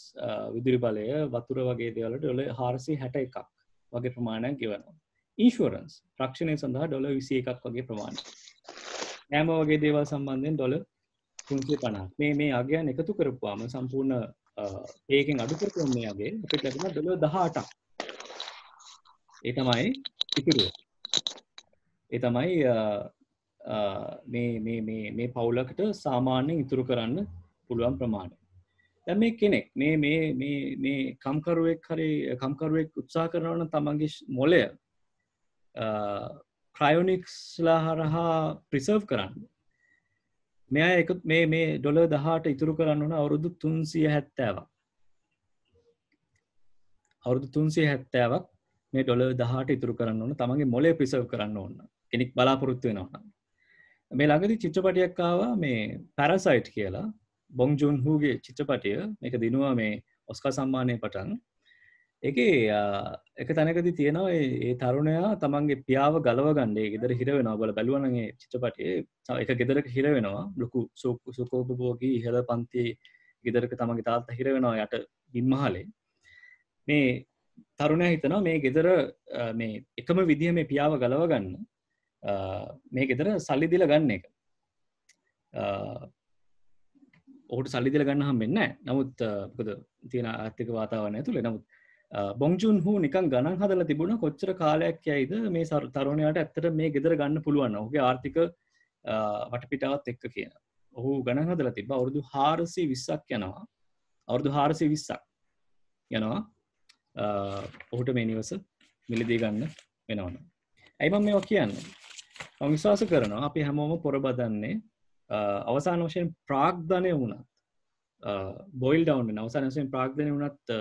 විදුලි බලය වතුර වගේ දේවල්ට $461ක් වගේ ප්‍රමාණයක් ගෙවනවා. ඉන්ෂුරන්ස් රක්ෂණය සඳහා $21ක් වගේ ප්‍රමාණයක්. කෑම වගේ දේවල් සම්බන්ධයෙන් $350. මේ අගයන් එකතු කරපුවාම සම්පූර්ණ ඒකෙන් අඩු කරපුවම මේ අගේ අපිට ලැබෙනවා $18ක්. ඒ තමයි ඉතිරිය. ඒ තමයි මේ පවුලකට සාමාන්‍යයෙන් ඉතුරු කරන්න පුළුවන් ප්‍රමාණය. දැන් මේ කෙනෙක් මේ කම්කරුවෙක් උත්සාහ කරනවා නම් තමන්ගේ මොළය ක්‍රයොනික්ස්ලා හරහා ප්‍රිසර්ව් කරන්න. මේ $18 ඉතුරු කරන්න ඕන අවුරුදු 370ක්. අවුරුදු 370ක් මේ $18 ඉතුරු කරන්න ඕන තමන්ගේ මොළය ප්‍රිසර්ව් කරන්න ඕන. කෙනෙක් බලාපොරොත්තු වෙනවා. මේ ළඟදී චිත්‍රපටයක් ආවා මේ පැරසයිට් කියලා බොං ජුන් හූගේ චිත්‍රපටය. මේක දිනුවා මේ ඔස්කර් සම්මානයේ පටන්. ඒකේ එක තැනකදී තියෙනවා ඒ තරුණයා තමන්ගේ පියාව ගලව ගන්න ඒ ගෙදර හිර වෙනවා. ඔයාලා බැලුවා නම් ඒ චිත්‍රපටයේ එක ගෙදරක හිර වෙනවා. ලොකු සුඛෝපභෝගී ඉහළ පන්තියේ ගෙදරක තමන්ගේ තාත්තා හිර වෙනවා යට බිම්මහලේ. මේ තරුණයා හිතනවා මේ ගෙදර මේ එකම විදිහ මේ පියාව ගලව ගන්න මේ ගෙදර සල්ලි දීලා ගන්න එක. ඔහුට සල්ලි දීලා ගන්න හම්බෙන්නේ නැහැ. නමුත් මොකද තියෙන ආර්ථික වාතාවරණය ඇතුලේ නමුත් බොං ජුන් හූ නිකන් ගණන් හදලා තිබුණා කොච්චර කාලයක් යයිද මේ තරුණයාට ඇත්තට මේ ගෙදර ගන්න පුළුවන්. ඔහුගේ ආර්ථික වටපිටාවත් එක්ක කියන. ඔහු ගණන් හදලා තිබ්බා අවුරුදු 420ක් යනවා. අවුරුදු 420ක් යනවා. ඔහුට මේ නිවස මිලදී ගන්න වෙනවා. ඇයි මම මේවා කියන්නේ? මම විශ්වාස කරනවා අපි හැමෝම පොරබදන්නේ අවසාන වශයෙන් ප්‍රාග්ධනය වුණත් බොයිල් ඩවුන් වෙන අවසාන වශයෙන් ප්‍රාග්ධනය වුණත්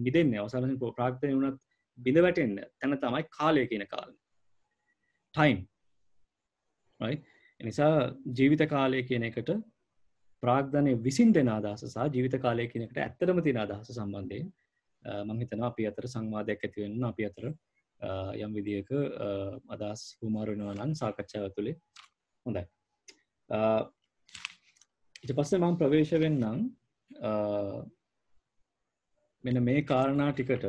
මිදෙන්නේ අවසාන වශයෙන් ප්‍රාග්ධනය වුණත් බිඳ වැටෙන්න තැන තමයි කාලය කියන කාලය. ටයිම්. right? එනිසා ජීවිත කාලය කියන එකට ප්‍රාග්ධනය විසින් දෙන අදහස සහ ජීවිත කාලය කියන එකට ඇත්තටම තියෙන අදහස සම්බන්ධයෙන් මම හිතනවා අපි අතර සංවාදයක් ඇති වෙන්න අපි අතර යම් විදියක අදහස් හුමාරු වෙනවා නම් සාකච්ඡාව ඇතුලේ හොඳයි. ඊට පස්සේ මම ප්‍රවේශ වෙන්නම් මෙන්න මේ කාරණා ටිකට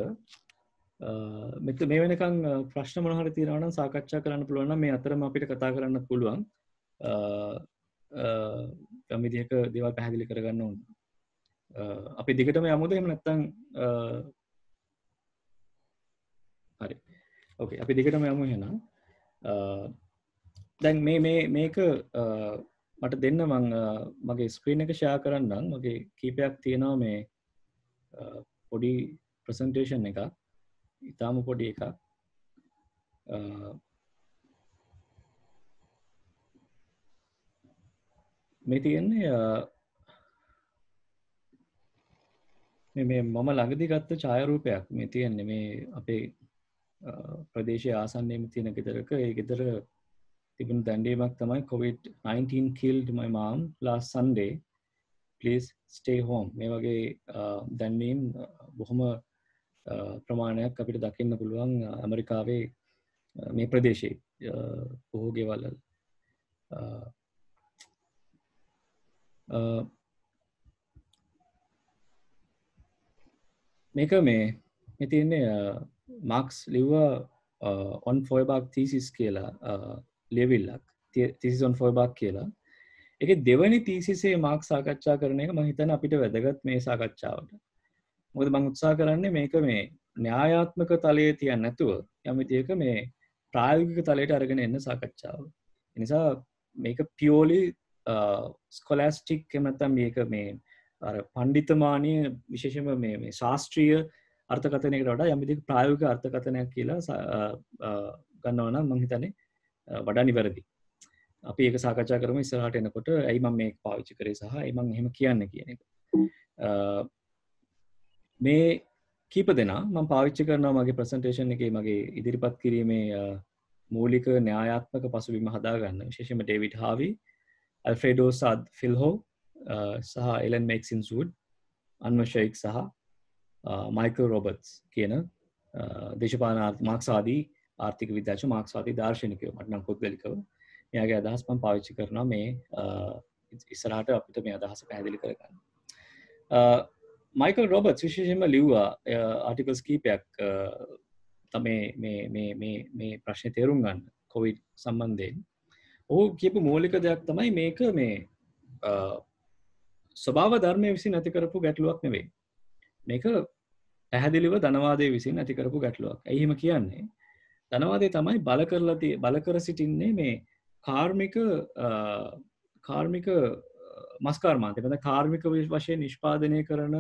මේ වෙනකන් ප්‍රශ්න මොන හරි තියෙනවා නම් සාකච්ඡා කරන්න පුළුවන් නම් මේ අතරම අපිට කතා කරන්න පුළුවන් යම් විදියක දේවල් පැහැදිලි කරගන්න ඕන. අපි දිගටම යමුද එහෙම නැත්නම් හරි. ඕකේ අපි දිගටම යමු එහෙනම්. දැන් මේක මට දෙන්න මම මගේ ස්ක්‍රීන් එක ෂෙයා කරන්නම්. මගේ කීපයක් තියෙනවා මේ පොඩි ප්‍රසන්ටේෂන් එකක්. ඊටාම පොඩි එකක්. මේ තියෙන්නේ මේ මම ළඟදී ගත්ත ඡායාරූපයක් මේ තියෙන්නේ මේ අපේ ප්‍රදේශයේ ආසන්නයේම තියෙන ගෙදරක. ඒ ගෙදර තිබුණු දැන්වීමක් තමයි COVID-19 killed my mom last Sunday, please stay home. මේ වගේ දැන්වීම් බොහොම ප්‍රමාණයක් අපිට දකින්න පුළුවන් ඇමරිකාවේ මේ ප්‍රදේශයේ බොහෝ ගෙවල් වල. මේක මේ තියෙන්නේ මාක්ස් ලිව්වා on Feuerbach thesis කියලා ලියවිල්ලක් thesis on Feuerbach කියලා. ඒකේ දෙවෙනි thesis එකේ මාක්ස් සාකච්ඡා කරන එක මම හිතන්නේ අපිට වැදගත් මේ සාකච්ඡාවට. මොකද මම උත්සාහ කරන්නේ මේක මේ න්‍යායාත්මක තලයේ තියන්න නැතුව යම් විදියක මේ ප්‍රායෝගික තලයට අරගෙන එන්න සාකච්ඡාව. ඒ නිසා මේක purely scholastic එහෙම නැත්නම් මේක මේ අර පඬිතුමාණී විශේෂයෙන්ම මේ ශාස්ත්‍රීය අර්ථකථනයකට වඩා යම් විදිහක ප්‍රායෝගික අර්ථකථනයක් කියලා ගන්නවා නම් මම හිතන්නේ වඩා නිවැරදි. අපි ඒක සාකච්ඡා කරමු ඉස්සරහට එනකොට ඇයි මම මේක පාවිච්චි කරේ සහ ඇයි මම එහෙම කියන්නේ කියන එක. මේ කීප දෙනා මම පාවිච්චි කරනවා මගේ ප්‍රසන්ටේෂන් එකේ මගේ ඉදිරිපත් කිරීමේ මූලික න්‍යායාත්මක පසුබිම හදාගන්න. විශේෂයෙන්ම ඩේවිඩ් හාවි, අල්ෆ්‍රෙඩෝ සාද් ෆිල්හෝ සහ එලන් මේක්සින්ස් වුඩ්, අන්වර් ෂෙයික් සහ මයිකල් රොබර්ට්ස් කියන දේශපාලන මාක්ස්වාදී ආර්ථික විද්‍යාඥ මාක්ස්වාදී දාර්ශනිකයෝ. මට නම් පුද්ගලිකව මෙයාගේ අදහස් මම පාවිච්චි කරනවා මේ ඉස්සරහට අපිට මේ අදහස පැහැදිලි කරගන්න. මයිකල් රොබර්ට්ස් විශේෂයෙන්ම ලිව්වා ආටිකල්ස් කීපයක් තමයි මේ ප්‍රශ්නේ තේරුම් ගන්න කොවිඩ් සම්බන්ධයෙන්. ඔහු කියපු මූලික දෙයක් තමයි මේක මේ ස්වභාව ධර්මයේ විසින් ඇති කරපු ගැටලුවක් නෙවෙයි. මේක පැහැදිලිව ධනවාදයේ විසින් ඇති කරපු ගැටලුවක්. ඇයි එහෙම කියන්නේ? ධනවාදය තමයි බල කර සිටින්නේ මේ කාර්මික මස්කර්මාන්තය. නැත්නම් කාර්මික වශයෙන් නිෂ්පාදනය කරන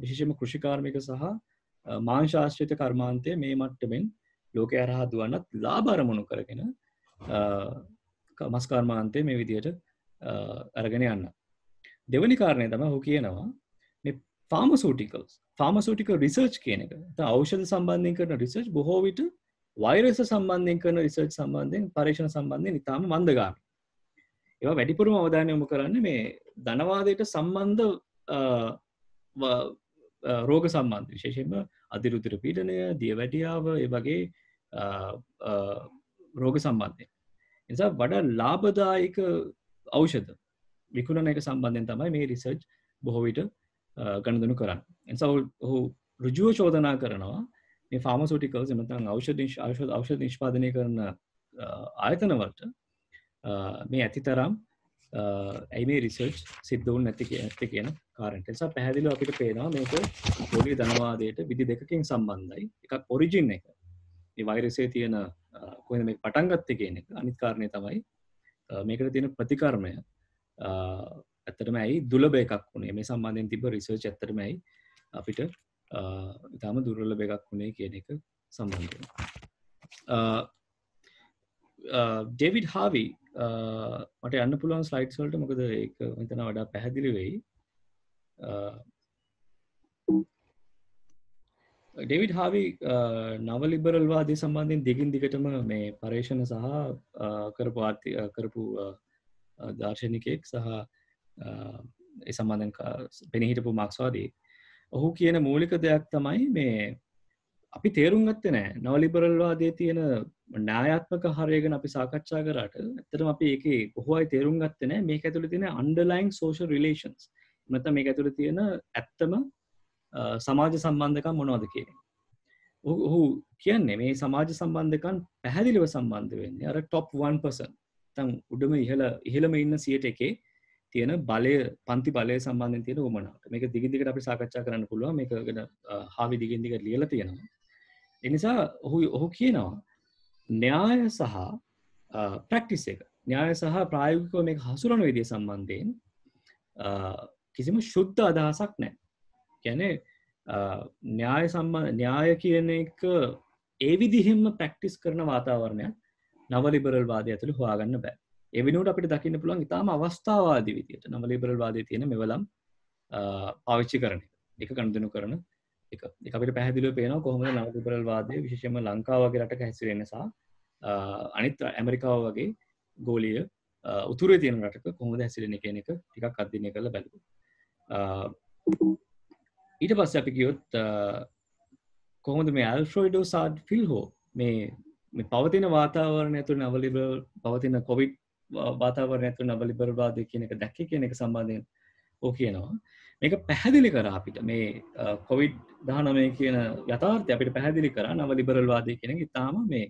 විශේෂයෙන්ම කෘෂි කාර්මික සහ මාංශ ආශ්‍රිත කර්මාන්තය මේ මට්ටමින් ලෝකය හරහා දුවන්නත් ලාභ අරමුණු කරගෙන මස්කර්මාන්තය මේ විදිහට අරගෙන යන්න. දෙවෙනි කාරණය තමයි ඔහු කියනවා මේ ෆාමසූටිකල් රිසර්ච් කියන එක. නැත්නම් ඖෂධ සම්බන්ධයෙන් කරන රිසර්ච් බොහෝ විට වෛරස් සම්බන්ධයෙන් කරන රිසර්ච් සම්බන්ධයෙන් පරීක්ෂණ සම්බන්ධයෙන් ඉතාම මන්දගාමී. ඒවා වැඩිපුරම අවධානය යොමු කරන්නේ මේ ධනවාදයට සම්බන්ධ රෝග සම්බන්ධ විශේෂයෙන්ම අධිරුධිර පීඩනය, දියවැඩියාව, ඒ වගේ රෝග සම්බන්ධයෙන්. ඒ නිසා වඩා ලාභදායක ඖෂධ විකුණන එක සම්බන්ධයෙන් තමයි මේ රිසර්ච් බොහෝ විට ගණදනු කරන්නේ. ඒ නිසා ඔහු ඍජුව චෝදනා කරනවා මේ ෆාමසූටිකල්ස් නැත්නම් ඖෂධ නිෂ්පාදනය කරන ආයතන වලට මේ ඇතිතරම් ඇයි මේ රිසර්ච් සිද්ධ වුනේ නැති කියන කාරණේ. ඒ නිසා පැහැදිලිව අපිට පේනවා මේක පොලි ධනවාදයට විදි දෙකකින් සම්බන්ධයි. එකක් ඔරිජින් එක. මේ වෛරසයේ තියෙන කොහෙන්ද මේක පටන් ගත්තේ කියන එක. අනිත් කාරණේ තමයි මේකට තියෙන ප්‍රතිකර්මය. ඇත්තටම ඇයි දුර්ලභ එකක් වුණේ. මේ සම්බන්ධයෙන් තිබ්බ රිසර්ච් ඇත්තටම ඇයි අපිට ඉතාම දුර්ලභ එකක් වුණේ කියන එක සම්බන්ධයෙන්. ඩේවිඩ් හාවි මට යන්න පුළුවන් ස්ලයිඩ්ස් වලට මොකද ඒක මම හිතනවා වඩා පැහැදිලි වෙයි. ඩේවිඩ් හාවි නව ලිබරල් වාදය සම්බන්ධයෙන් දිගින් දිගටම මේ පරීක්ෂණ සහ කරපු දාර්ශනිකයෙක් සහ ඒ සම්බන්ධයෙන් පෙනී හිටපු මාක්ස්වාදී. ඔහු කියන මූලික දෙයක් තමයි මේ අපි තේරුම් ගත්තේ නැහැ නව ලිබරල් වාදයේ තියෙන න්‍යායාත්මක හරය ගැන අපි සාකච්ඡා කරාට ඇත්තටම අපි ඒකේ බොහෝ අය තේරුම් ගත්තේ නැහැ මේක ඇතුළේ තියෙන underlying social relations. නැත්නම් මේක ඇතුළේ තියෙන ඇත්තම සමාජ සම්බන්ධකම් මොනවද කියන්නේ. ඔහු කියන්නේ මේ සමාජ සම්බන්ධකම් පැහැදිලිව සම්බන්ධ වෙන්නේ අර top 1%. නැත්නම් උඩම ඉහළම ඉන්න 100%කේ තියෙන බලය පන්ති බලය සම්බන්ධයෙන් තියෙන උමනාවට. මේක දිගින් දිගට අපි සාකච්ඡා කරන්න පුළුවන්. මේක ගැන හාවි දිගින් දිගට ලියලා තියෙනවා. ඒ නිසා ඔහු කියනවා න්‍යාය සහ ප්‍රැක්ටිස් එක. න්‍යාය සහ ප්‍රායෝගිකව මේක හසුරවන විදිය සම්බන්ධයෙන් කිසිම ශුද්ධ අදහසක් නැහැ. කියන්නේ න්‍යාය කියන එක ඒ විදිහින්ම ප්‍රැක්ටිස් කරන වාතාවරණයක් නව ලිබරල් වාදය ඇතුළේ හොයාගන්න බෑ. ඒ වෙනුවට අපිට දකින්න පුළුවන් ඉතාම අවස්ථාවාදී විදියට නව ලිබරල් වාදයේ තියෙන මෙවලම් පාවිච්චි කරන එක ගනුදෙනු කරන එක. ඒක අපිට පැහැදිලිව පේනවා කොහොමද නව ලිබරල් වාදය විශේෂයෙන්ම ලංකාව වගේ රටක හැසිරෙන්න සහ අනිත් ඇමරිකාව වගේ ගෝලීය උතුරේ තියෙන රටක කොහොමද හැසිරෙන්නේ කියන එක ටිකක් අධ්‍යයනය කරලා බලමු. ඊට පස්සේ අපි කියොත් කොහොමද මේ ඇල්ෆ්‍රෙඩෝ සාඩ්ෆිල්හෝ මේ පවතින වාතාවරණය තුළ නව ලිබරල් පවතින කොවිඩ් වාතාවරණය තුළ නව ලිබරල් වාදය කියන එක දැක්කේ කියන එක සම්බන්ධයෙන් ඔව් කියනවා. මේක පැහැදිලි කරා අපිට මේ COVID-19 කියන යථාර්ථය අපිට පැහැදිලි කරා නව ලිබරල් වාදය කියන එක ඉතාලම මේ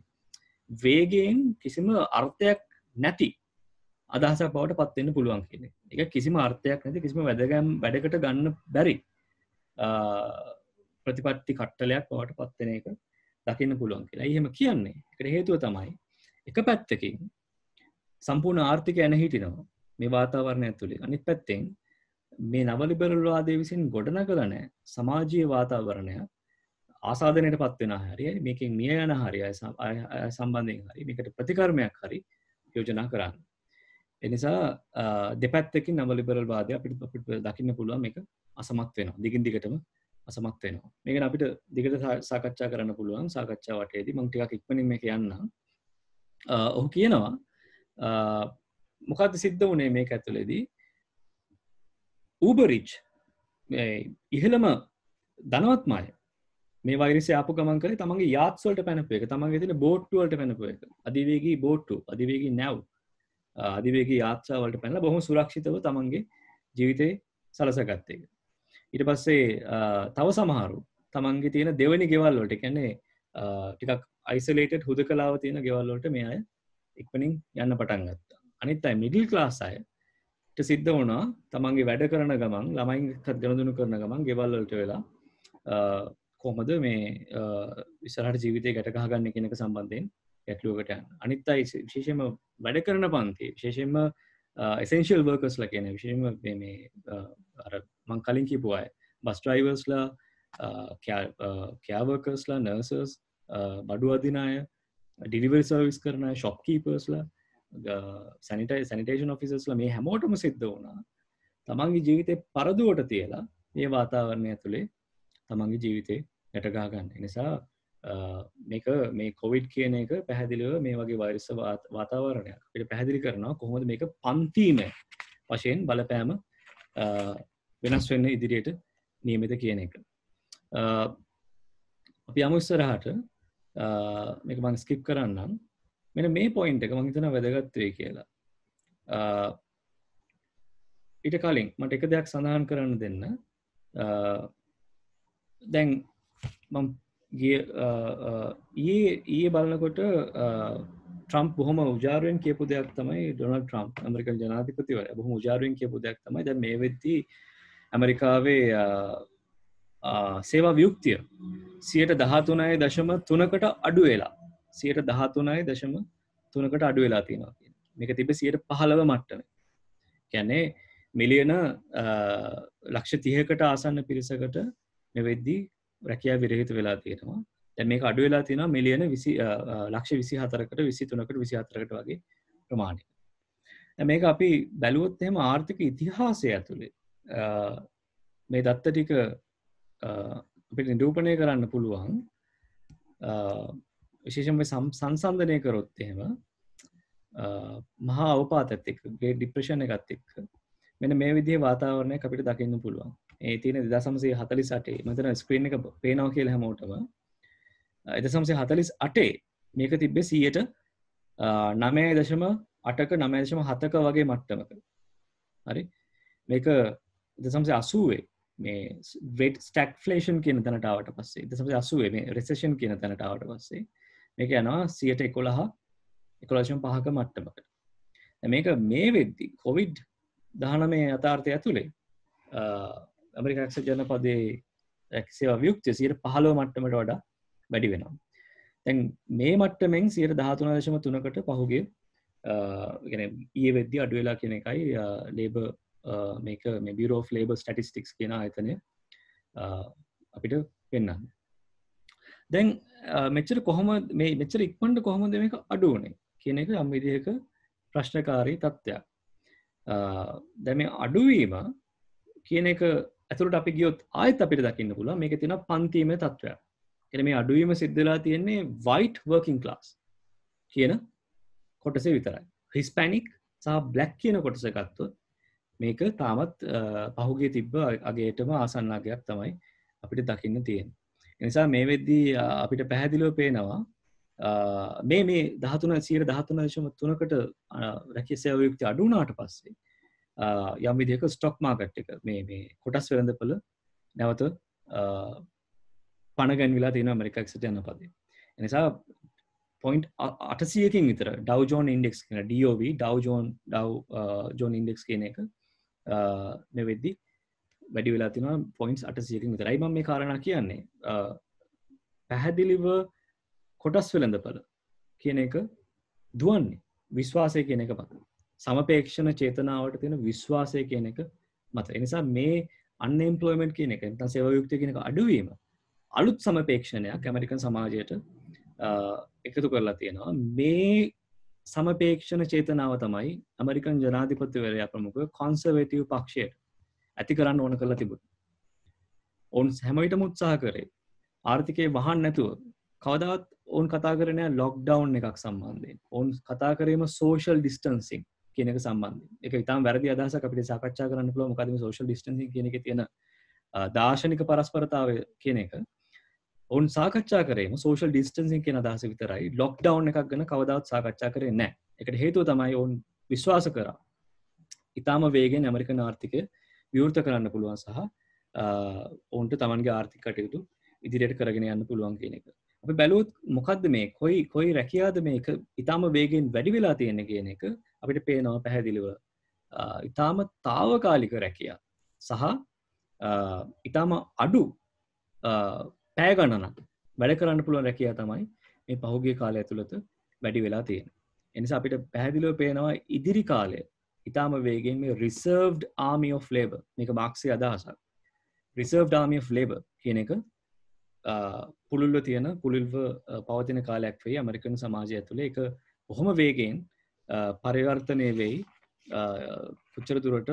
වේගයෙන් කිසිම අර්ථයක් නැති අදහසක් බවට පත් වෙන්න පුළුවන් කියන එක. ඒක කිසිම අර්ථයක් නැති කිසිම වැඩකට ගන්න බැරි ප්‍රතිපත්ති කට්ටලයක් බවට පත් වෙන එක දකින්න පුළුවන් කියලා. එහෙම කියන්නේ ඒකට හේතුව තමයි එක පැත්තකින් සම්පූර්ණ ආර්ථිකය නැහිටිනවා මේ වාතාවරණය ඇතුලේ. අනිත් පැත්තෙන් මේ නව ලිබරල් වාදයේ විසින් ගොඩනගලා නැහැ සමාජීය වාතාවරණය ආසාදනයට පත් වෙන හරියයි මේකෙන් මිය යන හරියයි සම්බන්ධයෙන් හරි මේකට ප්‍රතිකර්මයක් හරි යෝජනා කරන්න. ඒ නිසා දෙපැත්තකින් නව ලිබරල් වාදය අපිට දකින්න පුළුවන් මේක අසමත් වෙනවා. දිගින් දිගටම අසමත් වෙනවා. මේක අපිට දිගට සාකච්ඡා කරන්න පුළුවන්. සාකච්ඡා වටේදී මම ටිකක් ඉක්මනින් මේක යන්නම්. ඔහු කියනවා මොකද්ද සිද්ධ වුණේ මේක ඇතුලේදී Uber Rich ඉහළම ධනවත්ම අය මේ වෛරසය ආපු ගමන් කරේ තමන්ගේ යාත්ස් වලට පැනපු එක, තමන්ගේ තියෙන බෝට්ටු වලට පැනපු එක. අධිවේගී බෝට්ටු, අධිවේගී නැව්, අධිවේගී යාත්‍රා වලට පැනලා බොහොම සුරක්ෂිතව තමන්ගේ ජීවිතේ සලසගත්ත එක. ඊට පස්සේ තව සමහරු තමන්ගේ තියෙන දෙවෙනි ගෙවල් වලට, කියන්නේ ටිකක් අයිසොලේටඩ් හුදකලාව තියෙන ගෙවල් වලට මේ අය ඉක්මනින් යන්න පටන් ගත්තා. අනිත් අය මිඩල් ක්ලාස් අය සිද්ධ වුණා තමන්ගේ වැඩ කරන ගමන් ළමයින්ට ගනුදෙනු කරන ගමන් ගෙවල් වලට වෙලා කොහොමද මේ ඉස්සරහට ජීවිතේ ගැට ගහගන්නේ කියන එක සම්බන්ධයෙන් ගැටලුවකට යන. අනිත් අය විශේෂයෙන්ම වැඩ කරන පන්ති විශේෂයෙන්ම essential workers ලා කියන විශේෂයෙන්ම මේ අර මම කලින් කියපු අය බස් ඩ්‍රයිවර්ස්ලා, care workersලා, nurses, බඩු අදින අය, delivery service කරන අය, shopkeepersලා, සැනිටේෂන් ඔෆිසර්ස්ලා මේ හැමෝටම සිද්ධ වුණා තමන්ගේ ජීවිතේ පරදුවට තියලා මේ වාතාවරණය ඇතුලේ තමන්ගේ ජීවිතේ ගැට ගහ ගන්න. ඒ නිසා මේක මේ කොවිඩ් කියන එක පැහැදිලිව මේ වගේ වෛරස් වාතාවරණයක් අපිට පැහැදිලි කරනවා කොහොමද මේක පන්තිම වශයෙන් බලපෑම වෙනස් වෙන්න ඉදිරියට නියමිත කියන එක. අපි යමු ඉස්සරහට. මේක මම ස්කිප් කරන්නම්. මෙන්න මේ පොයින්ට් එක මම හිතනවා වැදගත් වෙයි කියලා. ඊට කලින් මට එක දෙයක් සඳහන් කරන්න දෙන්න. දැන් මම ඊයේ බලනකොට ට්‍රම්ප් බොහොම උජාරුවෙන් කියපු දෙයක් තමයි, ඩොනල්ඩ් ට්‍රම්ප් ඇමරිකන් ජනාධිපතිවරයා බොහොම උජාරුවෙන් කියපු දෙයක් තමයි දැන් මේ වෙද්දී ඇමරිකාවේ සේවා වියුක්තිය 13.3කට අඩු වෙලා 13.3කට අඩු වෙලා තියෙනවා කියන්නේ. මේක තිබ්බේ 15 මට්ටමේ. කියන්නේ මිලියන ලක්ෂ 30කට ආසන්න පිරිසකට මේ වෙද්දී රැකියාව විරහිත වෙලා තියෙනවා. දැන් මේක අඩු වෙලා තියෙනවා මිලියන ලක්ෂ 24කට 23කට 24කට වගේ ප්‍රමාණයක. දැන් මේක අපි බැලුවොත් එහෙම ආර්ථික ඉතිහාසය ඇතුලේ මේ දත්ත ටික අපිට නිරූපණය කරන්න පුළුවන්. විශේෂයෙන්ම සංසන්දනය කරොත් එහෙම මහා අවපාතත් එක්ක ග්‍රේට් ඩිප්‍රෙෂන් එකත් එක්ක මෙන්න මේ විදිහේ වාතාවරණයක් අපිට දකින්න පුළුවන්. ඒ තියෙන 1948 මම හිතනවා ස්ක්‍රීන් එක පේනවා කියලා හැමෝටම. 1948 මේක තිබ්බේ 9.8ක 9.7ක වගේ මට්ටමක. හරි. මේක 1980 මේ great stagflation කියන තැනට ආවට පස්සේ 1980 මේ recession කියන තැනට ආවට පස්සේ මේක යනවා 11.5ක මට්ටමකට. මේක මේ වෙද්දි COVID-19 යථාර්ථය ඇතුලේ ඇමරිකා එක්සත් ජනපදයේ සේවා වියුක්තිය 15 මට්ටමට වඩා වැඩි වෙනවා. දැන් මේ මට්ටමෙන් 13.3කට පහුගිය يعني ඊයේ වෙද්දි අඩු වෙලා කියන එකයි ලේබර් මේක මේ Bureau of Labor Statistics කියන ආයතනය අපිට පෙන්වන්නේ. දැන් මෙච්චර කොහොමද මෙච්චර ඉක්මනට කොහොමද මේක අඩු වුනේ කියන එක යම් විදිහක ප්‍රශ්නකාරී තත්ත්වයක්. දැන් මේ අඩුවීම කියන එක ඇතුළට අපි ගියොත් ආයෙත් අපිට දකින්න පුළුවන් මේකේ තියෙන පන්තිමය තත්ත්වයක්. එන මේ අඩුවීම සිද්ධ වෙලා තියෙන්නේ white working class කියන කොටසේ විතරයි. හිස්පැනික් සහ බ්ලැක් කියන කොටස ගත්තොත් මේක තාමත් පහුගිය තිබ්බ අගේටම ආසන්න අගයක් තමයි අපිට දකින්න තියෙන්නේ. ඒ නිසා මේ වෙද්දී අපිට පැහැදිලිව පේනවා මේ 13.3%කට රැකියා සේවා යුක්තිය අඩු වුණාට පස්සේ යම් විදිහක ස්ටොක් මාකට් එක මේ කොටස් වෙළඳපොළ නැවත පණ ගැන්විලා තියෙනවා ඇමරිකා එක්සත් ජනපදයේ. ඒ නිසා point 800කින් විතර Dow Jones Index කියන DOV Dow Jones Index කියන එක මේ වෙද්දී වැඩි වෙලා තියෙනවා points 800කින් විතරයි. මම මේ කාරණා කියන්නේ පැහැදිලිව කොටස් වෙළඳපොළ කියන එක දුවන්නේ විශ්වාසය කියන එක මත. සමපේක්ෂණ චේතනාවට තියෙන විශ්වාසය කියන එක මත. ඒ නිසා මේ unemployment කියන එක නැත්නම් සේවා යුක්තිය කියන එක අඩුවීම අලුත් සමපේක්ෂණයක් ඇමරිකන් සමාජයට එකතු කරලා තියෙනවා. මේ සමපේක්ෂණ චේතනාව තමයි ඇමරිකන් ජනාධිපතිවරයා ප්‍රමුඛ කොන්සර්වේටිව් පක්ෂයට ඇති කරන්න ඕන කරලා තිබුණේ. ඔවුන් හැම විටම උත්සාහ කරේ ආර්ථිකය වහන්න නැතුව කවදාවත් ඔවුන් කතා කරේ නෑ ලොක්ඩවුන් එකක් සම්බන්ධයෙන්. ඔවුන් කතා කරේම සෝෂල් ඩිස්ටන්සින් කියන එක සම්බන්ධයෙන්. ඒක ඉතාම වැරදි අදහසක් අපිට සාකච්ඡා කරන්න පුළුවන්. මොකද මේ සෝෂල් ඩිස්ටන්සින් කියන එකේ තියෙන දාර්ශනික පරස්පරතාවය කියන එක ඔවුන් සාකච්ඡා කරේම සෝෂල් ඩිස්ටන්සින් කියන අදහස විතරයි. ලොක්ඩවුන් එකක් ගැන කවදාවත් සාකච්ඡා කරේ නැහැ. ඒකට හේතුව තමයි ඔවුන් විශ්වාස කරා ඉතාම වේගෙන් ඇමරිකන් ආර්ථිකය විවෘත කරන්න පුළුවන් සහ ඔවුන්ට තමන්ගේ ආර්ථික කටයුතු ඉදිරියට කරගෙන යන්න පුළුවන් කියන එක. අපි බැලුවොත් මොකද්ද මේ කොයි රැකියාවද මේක ඉතාම වේගෙන් වැඩි වෙලා තියෙන්නේ කියන එක අපිට පේනවා පැහැදිලිව. ඉතාම తాවකාලික රැකියාව සහ ඉතාම අඩු පැය ගණනක් වැඩ කරන්න පුළුවන් රැකියාව තමයි මේ පහුගිය කාලය ඇතුළත වැඩි වෙලා තියෙන්නේ. ඒ නිසා අපිට පැහැදිලිව පේනවා ඉදිරි කාලය ඉතාම වේගෙන් මේ reserved army of labor මේක මාක්ස්ගේ අදහසක්. reserved army of labor කියන එක පුළුල්ව පවතින කාලයක් වෙයි ඇමරිකන් සමාජය ඇතුලේ. ඒක බොහොම වේගෙන් පරිවර්තනය වෙයි. කොච්චර දුරට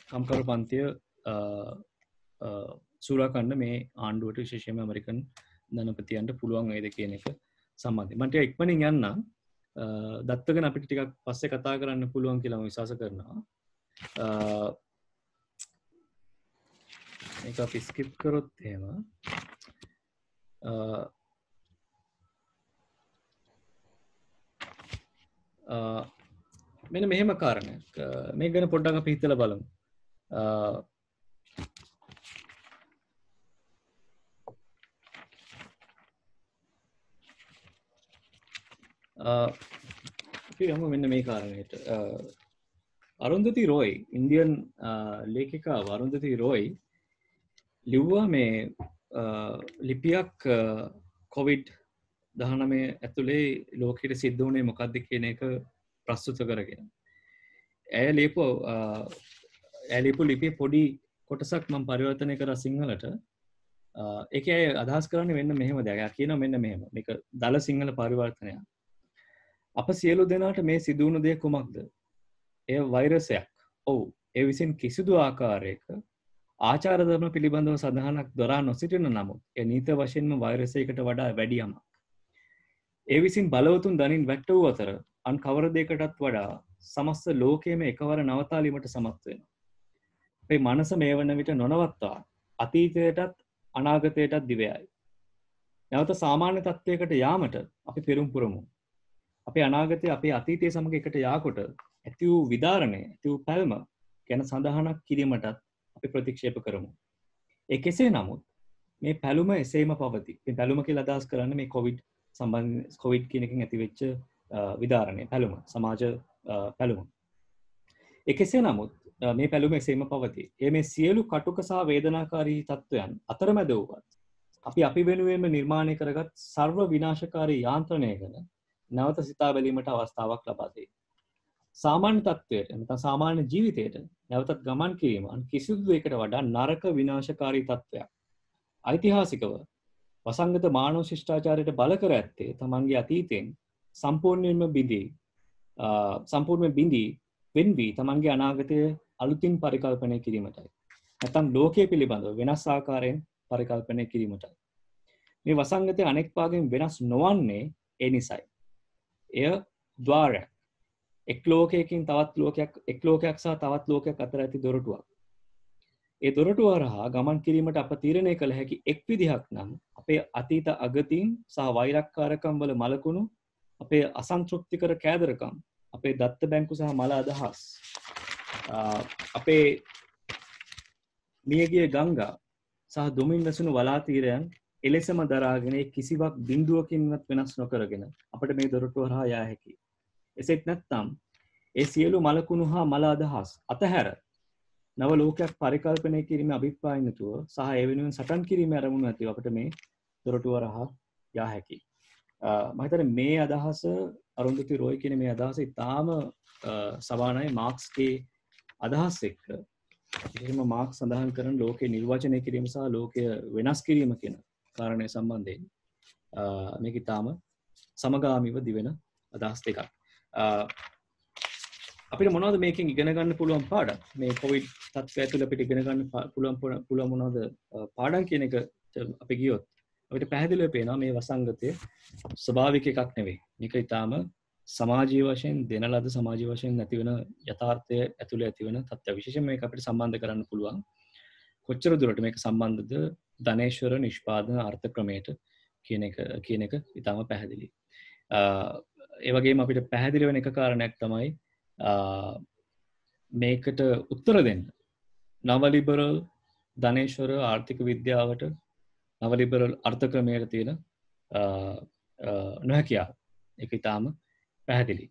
කම්කරු පන්තිය සූරාකන්න මේ ආණ්ඩුවට විශේෂයෙන්ම ඇමරිකන් ධනපතියන්ට පුළුවන් වේද කියන එක සම්බන්ධයෙන් මම ටිකක් ඉක්මනින් යන්නම්. දත්තගෙන අපිට ටිකක් පස්සේ කතා කරන්න පුළුවන් කියලා මම විශ්වාස කරනවා. මේක අපි ස්කිප් කරොත් එහෙම මෙන්න මෙහෙම කාරණයක්. මේක ගැන පොඩ්ඩක් අපි හිතලා බලමු. අපි යමු මෙන්න මේ කාරණයට. අරුන්දති රොයි ඉන්දියන් ලේඛිකාව අරුන්දති රොයි ලිව්වා මේ ලිපියක් COVID-19 ඇතුලේ ලෝකෙට සිද්ධ වුණේ මොකක්ද කියන එක ප්‍රස්තුත කරගෙන. ඇය ලියපු ලිපියේ පොඩි කොටසක් මම පරිවර්තනය කරා සිංහලට. ඒකේ අදහස් කරන්නේ වෙන්න මෙහෙම දෙයක්. කියනවා මෙන්න මෙහෙම. මේක දල සිංහල පරිවර්තනයක්. අප සියලු දෙනාට මේ සිදුවුණු දේ කුමක්ද? එය වෛරසයක්. ඔව්. ඒ විසින් කිසිදු ආකාරයක ආචාර ධර්ම පිළිබඳව සඳහනක් දරා නොසිටින නමුත් ඒ නීත වශයෙන්ම වෛරසයකට වඩා වැඩි යමක්. ඒ විසින් බලවතුන් දනින් වැට් වූ අතර අන් කවර දෙයකටත් වඩා සමස්ත ලෝකයේම එකවර නවතාලීමට සමත් වෙනවා. අපේ මනස මේ වන විට නොනවත්වා අතීතයටත් අනාගතයටත් දිවයයි. නැවත සාමාන්‍ය තත්ත්වයකට යාමට අපි පෙරම් පුරමු. අපේ අනාගතය අපේ අතීතය සමග එකට යාකොට ඇති වූ විදාරණය, ඇති වූ පැල්ම ගැන සඳහනක් කිරීමටත් අපි ප්‍රතික්ෂේප කරමු. ඒ කෙසේ නමුත් මේ පැළුම එසේම පවතී. මේ පැළුම කියලා අදහස් කරන්නේ මේ කොවිඩ් කියන එකෙන් ඇතිවෙච්ච විදාරණය, පැළුම, සමාජ පැළුම. ඒ කෙසේ නමුත් මේ පැළුම එසේම පවතී. මේ සියලු කටුක සහ වේදනාකාරී තත්ත්වයන් අතරමැද වුවත් අපි වෙනුවෙන්ම නිර්මාණය කරගත් සර්ව විනාශකාරී යාන්ත්‍රණය ගැන නැවත සිතා බැලීමට අවස්ථාවක් ලබා දෙයි. සාමාන්‍ය තත්ත්වයට නැත්නම් සාමාන්‍ය ජීවිතයට නැවතත් ගමන් කිරීම කිසිදු දෙයකට වඩා නරක විනාශකාරී තත්ත්වයක්. ඓතිහාසිකව වසංගත මානව ශිෂ්ටාචාරයට බල කර ඇත්තේ තමන්ගේ අතීතයෙන් සම්පූර්ණයෙන්ම බිඳී වෙන් වී තමන්ගේ අනාගතය අලුතින් පරිකල්පනය කිරීමටයි. නැත්නම් ලෝකයේ පිළිබඳව වෙනස් ආකාරයෙන් පරිකල්පනය කිරීමටයි. මේ වසංගතය අනෙක් පාගෙන් වෙනස් නොවන්නේ ඒ නිසයි. එය ద్వාරයක්. එක් ලෝකයකින් තවත් ලෝකයක්, එක් ලෝකයක් සහ තවත් ලෝකයක් අතර ඇති දොරටුවක්. ඒ දොරටුව හරහා ගමන් කිරීමට අප තීරණය කළ හැකි එක් විදිහක් නම් අපේ අතීත අගතීන් සහ වෛරක්කාරකම් වල මලකුණු, අපේ අසන්තෘප්තිකර කෑදරකම්, අපේ දත්ත බැංකු සහ මල අදහස්, අපේ මියගිය ගංගා සහ දුමින් වැසුණු වලාතීරයන් එලෙසම දරාගෙන කිසිවක් බිඳුවකින්වත් වෙනස් නොකරගෙන අපට මේ දොරටුව හරහා යා හැකියි. එසේත් නැත්නම් ඒ සියලු මලකුණු හා මල අදහස් අතහැර නව ලෝකයක් පරිකල්පනය කිරීමේ අභිප්‍රාය නැතුව සහ ඒ වෙනුවෙන් සටන් කිරීමේ අරමුණු ඇතිව අපිට මේ දොරටුව හරහා යා හැකියි. මම හිතන්නේ මේ අදහස අරුන්දති රොයි කියන මේ අදහස ඉතාම සමානයි මාක්ස්ගේ අදහස් එක්ක. විශේෂයෙන්ම මාක්ස් සඳහන් කරන ලෝකේ නිර්වචනය කිරීම සහ ලෝකය වෙනස් කිරීම කියන කාරණය සම්බන්ධයෙන් මේක ඉතාම සමගාමීව දිවෙන අදහස් දෙකක්. අපිට මොනවද මේකෙන් ඉගෙන ගන්න පුළුවන් පාඩම්? මේ කොවිඩ් තත්ත්වය ඇතුළේ අපිට ඉගෙන ගන්න පුළුවන් මොනවද පාඩම් කියන එක අපි ගියොත් අපිට පැහැදිලිව පේනවා මේ වසංගතය ස්වභාවික එකක් නෙවෙයි. මේක ඊටාම සමාජීය වශයෙන් දෙන ලද සමාජීය වශයෙන් නැති වෙන යථාර්ථය ඇතුළේ ඇති වෙන තත්ත්වය. විශේෂයෙන් මේක අපිට සම්බන්ධ කරන්න පුළුවන් කොච්චර දුරට මේක සම්බන්ධද ධනේශ්වර නිෂ්පාදන අර්ථ ක්‍රමයට කියන එක ඊටාම පැහැදිලි. ඒ වගේම අපිට පැහැදිලි වෙන එක කාරණයක් තමයි මේකට උත්තර දෙන්න නව ලිබරල් ධනේශ්වර ආර්ථික විද්‍යාවට නව ලිබරල් අර්ථ ක්‍රමයට තියෙන නොහැකියාව. ඒක ඊටාම පැහැදිලි.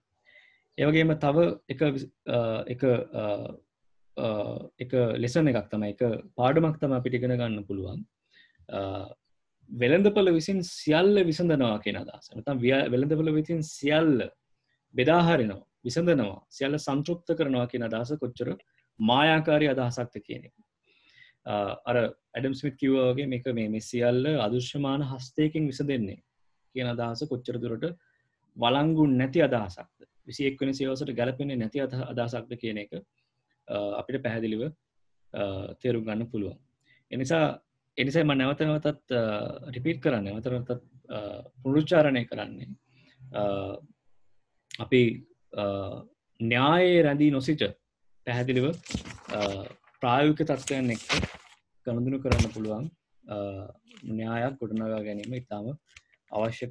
ඒ වගේම තව එක ලෙසන් එකක් තමයි එක පාඩමක් තමයි අපිට ඉගෙන ගන්න පුළුවන්. වෙළඳපොළ විසින් සියල්ල විසඳනවා කියන අදහස. නැත්නම් වෙළඳපොළ විසින් සියල්ල බෙදා හරිනවා, විසඳනවා, සියල්ල සන්තුෂ්ත කරනවා කියන අදහස කොච්චර මායාකාරී අදහසක්ද කියන එක. අර ඇඩම් ස්මිත් කිව්වා වගේ මේක මේ සියල්ල අදෘශ්‍යමාන හස්තයකින් විසඳෙන්නේ කියන අදහස කොච්චර දුරට වළංගු නැති අදහසක්ද, 21 වෙනි සියවසට ගැලපෙන්නේ නැති අදහසක්ද කියන එක අපිට පැහැදිලිව තේරුම් ගන්න පුළුවන්. එනිසා මම නැවත නැවතත් රිපීට් කරන්නේ, නැවත නැවතත් පුනරුච්චාරණය කරන්නේ අපි න්‍යායයේ රැඳී නොසිට පැහැදිලිව ප්‍රායෝගික තත්ත්වයන් එක්ක ගනුදෙනු කරන්න පුළුවන් න්‍යායක් ගොඩනගා ගැනීම ඉතාම අවශ්‍ය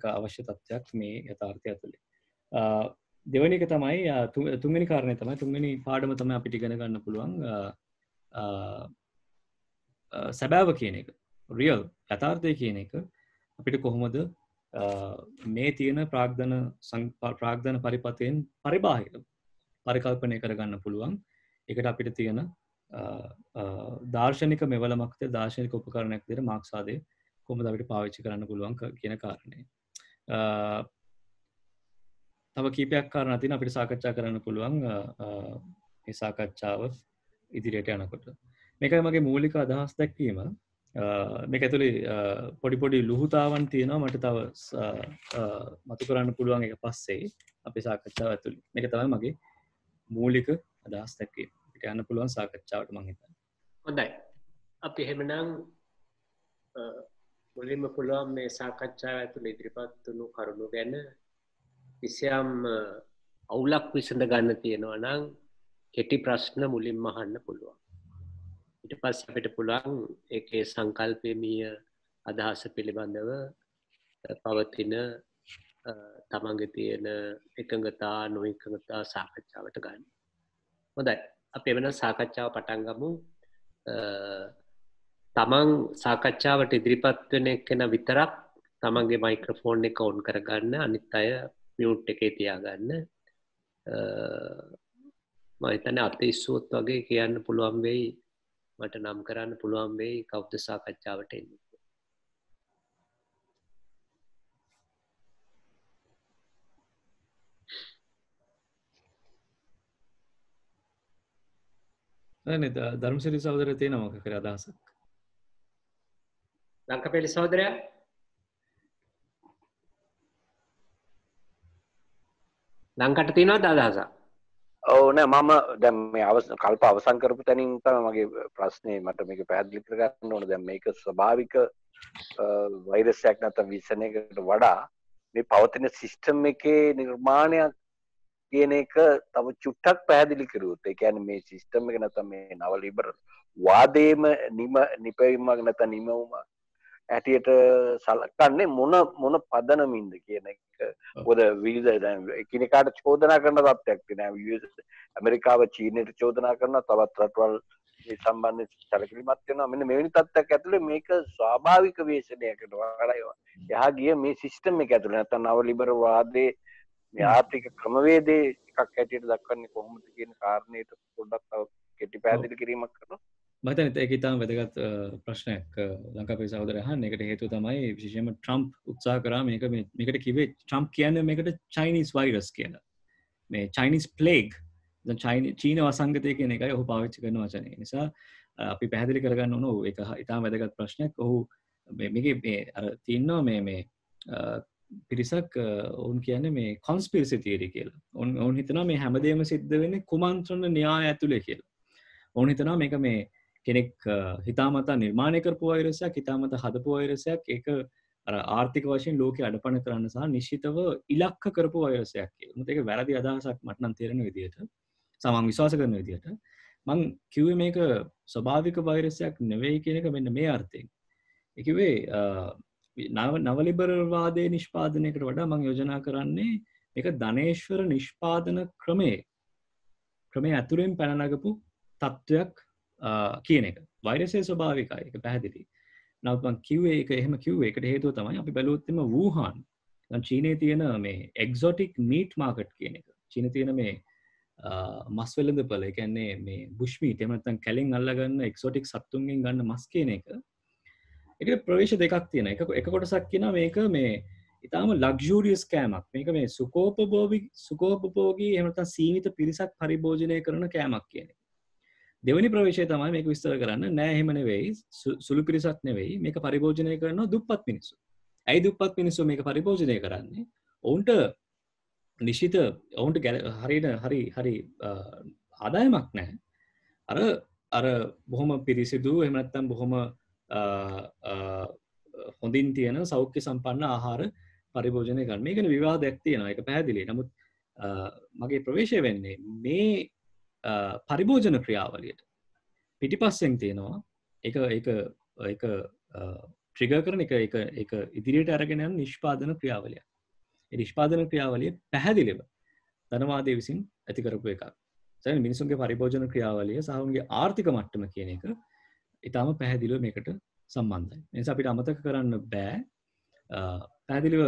තත්ත්වයක් මේ යථාර්ථය ඇතුළේ. දෙවෙනි එක තමයි තුන්වෙනි කාරණය තමයි තුන්වෙනි පාඩම තමයි අපිට ඉගෙන ගන්න පුළුවන් සැබෑව කියන එක, රියල් යථාර්ථය කියන එක අපිට කොහොමද මේ තියෙන ප්‍රාග්ධන පරිපතයෙන් පරිබාහිර පරිකල්පනය කරගන්න පුළුවන්. ඒකට අපිට තියෙන දාර්ශනික මෙවලමක්ද දාර්ශනික උපකරණයක් විදිහට මාක්ස්වාදය කොහොමද අපිට පාවිච්චි කරන්න පුළුවන් කියන කාරණය. තව කීපයක් කාරණා තියෙනවා අපිට සාකච්ඡා කරන්න පුළුවන් මේ සාකච්ඡාව ඉදිරියට යනකොට. මේකයි මගේ මූලික අදහස් දැක්වීම. මේක ඇතුලේ පොඩි ලුහුතාවන් තියෙනවා මට තව මතු කරන්න පුළුවන් එක පස්සේ අපේ සාකච්ඡාව ඇතුලේ. මේක තමයි මගේ මූලික අදහස් දැක්වීම. අපිට යන්න පුළුවන් සාකච්ඡාවට මම හිතන්නේ. හොඳයි. අපි එහෙමනම් මුලින්ම පුළුවන් මේ සාකච්ඡාව ඇතුලේ ඉදිරිපත් වුණු කරුණු ගැන කිසියම් අවුලක් විසඳ ගන්න තියෙනවා නම් කෙටි ප්‍රශ්න මුලින්ම අහන්න පුළුවන්. ඊට පස්සේ අපිට පුළුවන් ඒකේ සංකල්පීය අදහස පිළිබඳව පවතින තමන්ගේ තියෙන එකඟතා නොඑකඟතා සාකච්ඡාවට ගන්න. හොඳයි. අපි එවන සාකච්ඡාව පටන් ගමු. තමන් සාකච්ඡාවට ඉදිරිපත් වෙන කෙනා විතරක් තමන්ගේ මයික්‍රොෆෝන් එක ඔන් කරගන්න, අනිත් අය මියුට් එකේ තියාගන්න. මම හිතන්නේ අතිස්සුවත් වගේ කියන්න පුළුවන් වෙයි, මට නම් කරන්න පුළුවන් වෙයි කවුද සාකච්ඡාවට එන්නේ. නේද ධර්මසිරි සහෝදරය තියෙනවා මොකක් හරි අදහසක්? ලංකපෙලි සහෝදරයා ලංකට තියෙනවද අදහසක්? ඔව් නෑ මම දැන් මේ කල්ප අවසන් කරපු තැනින් තමයි මගේ ප්‍රශ්නේ මට මේක පැහැදිලි කරගන්න ඕන. දැන් මේක ස්වභාවික වෛරස් එකක් නැත්නම් විෂණ එකකට වඩා මේ පවතින සිස්ටම් එකේ නිර්මාණයක් කියන එක තව චුට්ටක් පැහැදිලි කරුවොත් ඒ කියන්නේ මේ සිස්ටම් එක නැත්නම් මේ නව ලිබරල් වාදේම නිපැවීමක් නැත්නම් නිමවුම ඇටියට සලකන්නේ මොන පදනමින්ද කියන එක. මොකද විවිධ දැන් එකිනෙකාට චෝදනා කරන තත්ත්වයක් තියෙනවා. ඇමරිකාව චීනයට චෝදනා කරනවා, තවත් රටවල් මේ සම්බන්ධයෙන් සැලකිලිමත් වෙනවා. මෙන්න මෙවැනි තත්ත්වයක් ඇතුලේ මේක ස්වාභාවික වේශනයකට වඩා එහා ගිය මේ සිස්ටම් එක ඇතුලේ නැත්නම් නව ලිබරල් වාදයේ මේ ආර්ථික ක්‍රමවේදයේ එකක් ඇටියට දක්වන්නේ කොහොමද කියන කාරණේට පොඩ්ඩක් තව කෙටි පැහැදිලි කිරීමක් කරනවා. මම හිතන්නේ ඒක ඉතාම වැදගත් ප්‍රශ්නයක් ලංකාවේ සහෝදරය අහන්න. ඒකට හේතුව තමයි විශේෂයෙන්ම ට්‍රම්ප් උත්සාහ කරා මේකට කිව්වේ ට්‍රම්ප් කියන්නේ මේකට චයිනීස් වෛරස් කියලා. මේ චයිනීස් ප්ලේග් දැන් චීන වසංගතය කියන එකයි ඔහු පාවිච්චි කරන වචනේ. ඒ නිසා අපි පැහැදිලි කරගන්න ඕන ඒක ඉතාම වැදගත් ප්‍රශ්නයක්. ඔහු මේකේ මේ අර තියෙනවා මේ පිරිසක් ඔවුන් කියන්නේ මේ කොන්ස්පිරසි තියරි කියලා. ඔවුන් හිතනවා මේ හැමදේම සිද්ධ වෙන්නේ කුමන්ත්‍රණ න්‍යාය ඇතුලේ කියලා. ඔවුන් හිතනවා මේක මේ කෙනෙක් හිතාමතා නිර්මාණය කරපු වෛරසයක්, හිතාමතා හදපු වෛරසයක්, ඒක අර ආර්ථික වශයෙන් ලෝකෙ අඩපණ කරන්න සහ නිශ්චිතව ඉලක්ක කරපු වෛරසයක් කියලා. මොකද ඒක වැරදි අදහසක් මට නම් තේරෙන විදිහට, සමන් විශ්වාස කරන විදිහට මං කිව්වේ මේක ස්වභාවික වෛරසයක් නෙවෙයි කියන එක මෙන්න මේ අර්ථයෙන්. ඒ කිව්වේ නව ලිබරල් වාදයේ නිෂ්පාදනයකට වඩා මම යෝජනා කරන්නේ මේක ධනේශ්වර නිෂ්පාදන ක්‍රමයේ ඇතුළෙන් පැන නගපු තත්ත්වයක් කියන එක. වෛරසයේ ස්වභාවිකයි ඒක පැහැදිලි. නමුත් මම කිව්වේ ඒක එහෙම කිව්වේ ඒකට හේතුව තමයි අපි බැලුවොත් එimhe වූහාන් දැන් චීනයේ තියෙන මේ එක්සොටික් මීට් මාකට් කියන එක. චීනයේ තියෙන මේ මස් වෙළඳපොළ ඒ කියන්නේ මේ බුෂ් මීට් එහෙම නැත්නම් කැලෙන් අල්ලගන්න එක්සොටික් සත්තුන්ගෙන් ගන්න මස් කියන එක. ඒකට ප්‍රවේශ දෙකක් තියෙනවා. එක කොටසක් කියනවා මේක මේ ඊටාම ලක්ෂරියස් කෑමක්. මේක මේ සුකෝපභෝගී එහෙම නැත්නම් සීමිත පිරිසක් පරිභෝජනය කරන කෑමක් කියන එක. දෙවෙනි ප්‍රවේශය තමයි මේක විස්තර කරන්න නෑ එහෙම නෙවෙයි සුළු පිරිසක් නෙවෙයි මේක පරිභෝජනය කරනවා දුප්පත් මිනිස්සු. ඇයි දුප්පත් මිනිස්සු මේක පරිභෝජනය කරන්නේ? ඔවුන්ට නිශ්චිත ඔවුන්ට හරි ආදායමක් නැහැ. අර බොහොම පිරිසිදු එහෙම නැත්නම් බොහොම හොඳින් තියෙන සෞඛ්‍ය සම්පන්න ආහාර පරිභෝජනය කරන. මේකනේ විවාදයක් තියෙනවා. ඒක පැහැදිලි. නමුත් මගේ ප්‍රවේශය වෙන්නේ මේ පරිභෝජන ක්‍රියාවලියට පිටිපස්සෙන් තියෙනවා ඒක ට්‍රිගර් කරන එක ඉදිරියට අරගෙන යන නිෂ්පාදන ක්‍රියාවලිය. ඒ නිෂ්පාදන ක්‍රියාවලිය පැහැදිලිව ධනවාදයේ විසින් ඇති කරපු එකක්. සරි මිනිසුන්ගේ පරිභෝජන ක්‍රියාවලිය සහ උන්ගේ ආර්ථික මට්ටම කියන එක ඊටාම පැහැදිලිව මේකට සම්බන්ධයි. ඒ නිසා අපිට අමතක කරන්න බෑ පැහැදිලිව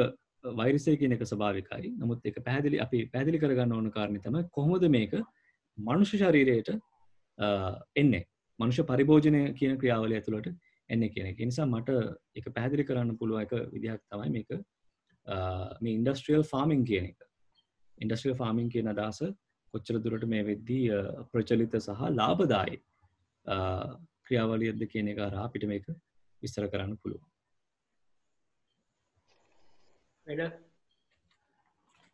වෛරසය කියන එක ස්වභාවිකයි. නමුත් ඒක අපි පැහැදිලි කරගන්න ඕන කාරණේ තමයි කොහොමද මේක මනුෂ්‍ය ශරීරයට එන්නේ මනුෂ්‍ය පරිභෝජනය කියන ක්‍රියාවලිය ඇතුළට එන්නේ කියන එක. ඒ නිසා මට ඒක පැහැදිලි කරන්න පුළුවන් එක විදිහක් තමයි මේක මේ ඉන්ඩස්ට්‍රියල් ෆාමින් කියන එක. ඉන්ඩස්ට්‍රියල් ෆාමින් කියන අදහස කොච්චර දුරට මේ වෙද්දී ප්‍රචලිත සහ ලාභදායී ක්‍රියාවලියක්ද කියන එක හරහා අපිට මේක විස්තර කරන්න පුළුවන්.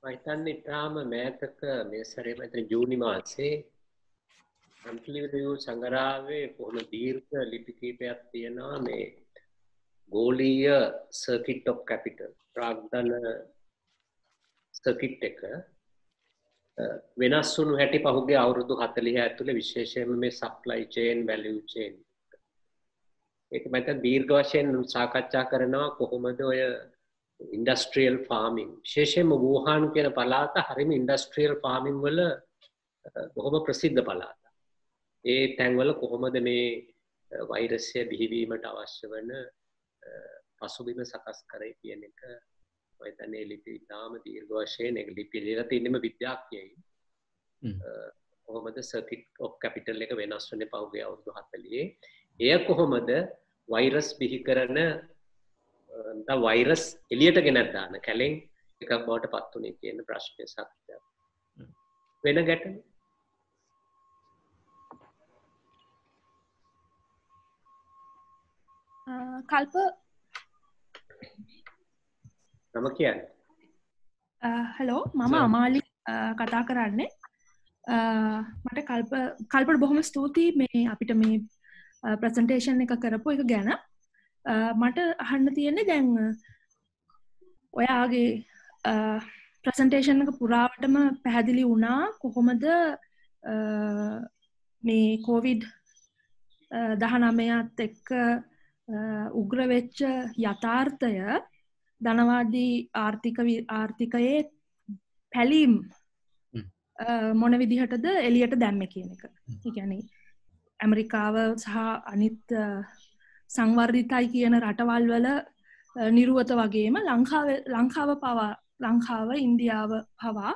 මම හිතන්නේ තාම මෑතක මේ සැරේ මම ජූනි මාසේ අන්තිලිවියු සංගරාවේ කොහොම දීර්ඝ ලිපි කීපයක් තියෙනවා මේ ගෝලීය සර්කිට් ඔෆ් කැපිටල් ප්‍රාග්ධන සර්කිට් එක වෙනස් වුණු හැටි පහුගිය අවුරුදු 40 ඇතුළේ විශේෂයෙන්ම මේ සප්ලයි චේන් වැලියු චේන් ඒක මම දීර්ඝ වශයෙන් සාකච්ඡා කරනවා කොහොමද ඔය ඉන්ඩස්ට්‍රියල් ෆාමින් විශේෂයෙන්ම වූහාන් කියන පළාත හරිම ඉන්ඩස්ට්‍රියල් ෆාමින් වල බොහොම ප්‍රසිද්ධ පළාත. ඒ තැන්වල කොහොමද මේ වෛරසය බිහිවීමට අවශ්‍ය වන පසුබිම සකස් කරේ කියන එක මම හිතන්නේ ලිපි ඉතාම දීර්ඝ වශයෙන් ඒක ලිපි ලියලා තියෙනම විද්‍යාඥයයි. කොහොමද සර්කිට් ඔෆ් කැපිටල් එක වෙනස් වෙන්නේ පහුගිය අවුරුදු 40. එය කොහොමද වෛරස් බිහි කරන වෛරස් එළියට ගෙනත් දාන කැලෙන් එකක් බවට පත් වුණේ කියන ප්‍රශ්නය සත්‍යය. වෙන ගැටලු? කල්ප නම කියන්නේ? හලෝ මම අමාලි කතා කරන්නේ. මට කල්පට බොහොම ස්තුතියි මේ අපිට මේ ප්‍රසන්ටේෂන් එක කරපු එක ගැන. මට අහන්න තියෙන්නේ දැන් ඔයාගේ ප්‍රසන්ටේෂන් එක පුරාවටම පැහැදිලි වුණා කොහොමද මේ COVID-19ත් එක්ක උග්‍ර වෙච්ච යථාර්ථය ධනවාදී ආර්ථිකයේ පැලීම් මොන විදිහටද එළියට දැම්මේ කියන එක. ඒ කියන්නේ ඇමරිකාව සහ අනිත් සංවර්ධිතයි කියන රටවල් වල නිර්වත වගේම ලංකාව ඉන්දියාව පවා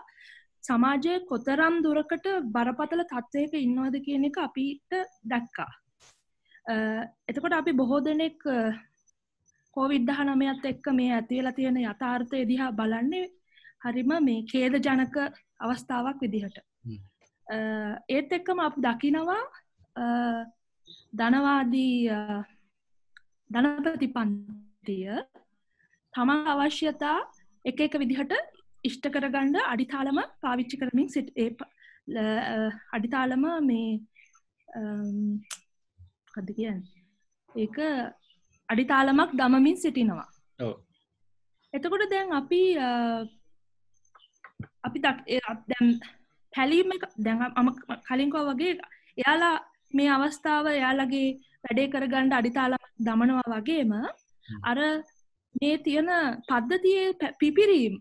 සමාජයේ කොතරම් දුරකට බරපතල තත්ත්වයක ඉන්නවද කියන එක අපිට දැක්කා. එතකොට අපි බොහෝ දෙනෙක් COVID-19ත් එක්ක මේ ඇති වෙලා තියෙන යථාර්ථය දිහා බලන්නේ හරිම මේ ඛේදජනක අවස්ථාවක් විදිහට. ඒත් එක්කම අපි දකිනවා ධනපති පන්තිය තමන් අවශ්‍යතා එක විදිහට ඉෂ්ට කරගන්න අඩිතාලම පාවිච්චි කරමින් අඩිතාලම මේ මොකද්ද කියන්නේ? ඒක අඩිතාලමක් දමමින් සිටිනවා. ඔව්. එතකොට දැන් අපි දැන් පැලීම් එක දැන් මම කලින් කිව්වා වගේ එයාලා මේ අවස්ථාව එයාලගේ වැඩේ කරගන්න අඩිතාලමක් දමනවා වගේම අර මේ තියෙන පද්ධතියේ පිපිරීම්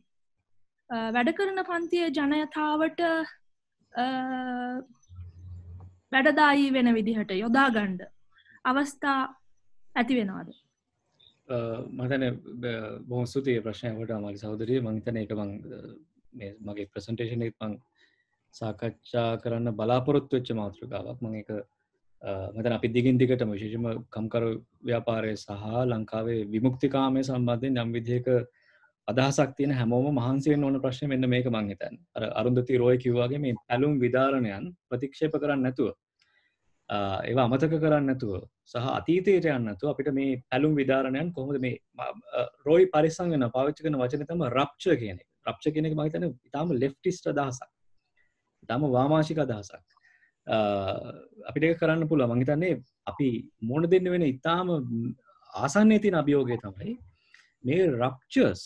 වැඩ කරන පන්තියේ ජනතාවට වැඩදායී වෙන විදිහට යොදා ගන්න අවස්ථා ඇති වෙනවද? මතන බොහොම ස්තුතියි ප්‍රශ්නයකට අමාලි සහෝදරිය. මම හිතන්නේ ඒක මේ මගේ ප්‍රසන්ටේෂන් එකත් මම සාකච්ඡා කරන්න බලාපොරොත්තු වෙච්ච මාතෘකාවක්. මම ඒක මතන අපි දිගින් දිගටම විශේෂයෙන්ම කම්කරු ව්‍යාපාරය සහ ලංකාවේ විමුක්තිකාමයේ සම්බන්ධයෙන් යම් විදිහක අදහසක් තියෙන හැමෝම මහන්සි වෙන්න ඕන ප්‍රශ්නේ මෙන්න මේක මම හිතන්නේ. අර අරුන්දති රෝයි කිව්වා වගේ මේ පැලුම් විදාරණයන් ප්‍රතික්ෂේප කරන්නේ නැතුව ඒවා අමතක කරන්නේ නැතුව සහ අතීතයට යන්නේ නැතුව අපිට මේ පැලුම් විදාරණයන් කොහොමද මේ රෝයි පරිස්සම් වෙන පාවිච්චි කරන වචනේ තමයි රප්චර් කියන එක. රප්චර් කියන එක මම හිතන්නේ ඊටාම ලෙෆ්ටිස්ට් අදහසක්. ඊටාම වාමාංශික අදහසක්. අපිට ඒක කරන්න පුළුවන්. මම හිතන්නේ අපි මොන දෙන්න වෙන ඊටාම ආසන්නයේ තියෙන අභියෝගය තමයි මේ රප්චර්ස්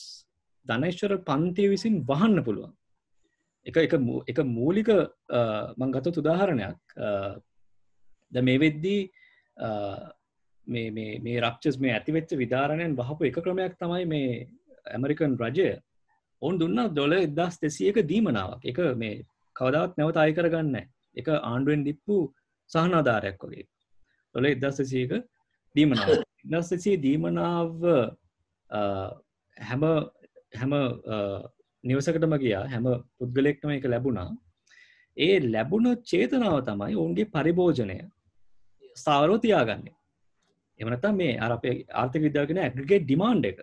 ධනේශ්වර පන්තිය විසින් වහන්න පුළුවන්. එක මූලික මම ගත්තොත් උදාහරණයක් දැන් මේ වෙද්දී මේ රප්චර්ස් මේ ඇතිවෙච්ච විදාරණයන් වහපු එක ක්‍රමයක් තමයි මේ ඇමරිකන් රජය ඕන් දුන්නා $1200ක දීමනාවක්. ඒක මේ කවදාවත් නැවත අය කරගන්නේ නැහැ. ඒක ආණ්ඩුවෙන් දීපු සහනාධාරයක් වගේ. $1200ක දීමනාව. 1200 දීමනාව හැම නිවසකටම ගියා. හැම පුද්ගලයෙක්ටම ඒක ලැබුණා. ඒ ලැබුණ චේතනාව තමයි ඔවුන්ගේ පරිභෝජනය ස්ථාවරව තියාගන්නේ. එහෙම නැත්නම් මේ අර අපේ ආර්ථික විද්‍යාව කියන ඇග්‍රිගේට් ඩිමාන්ඩ් එක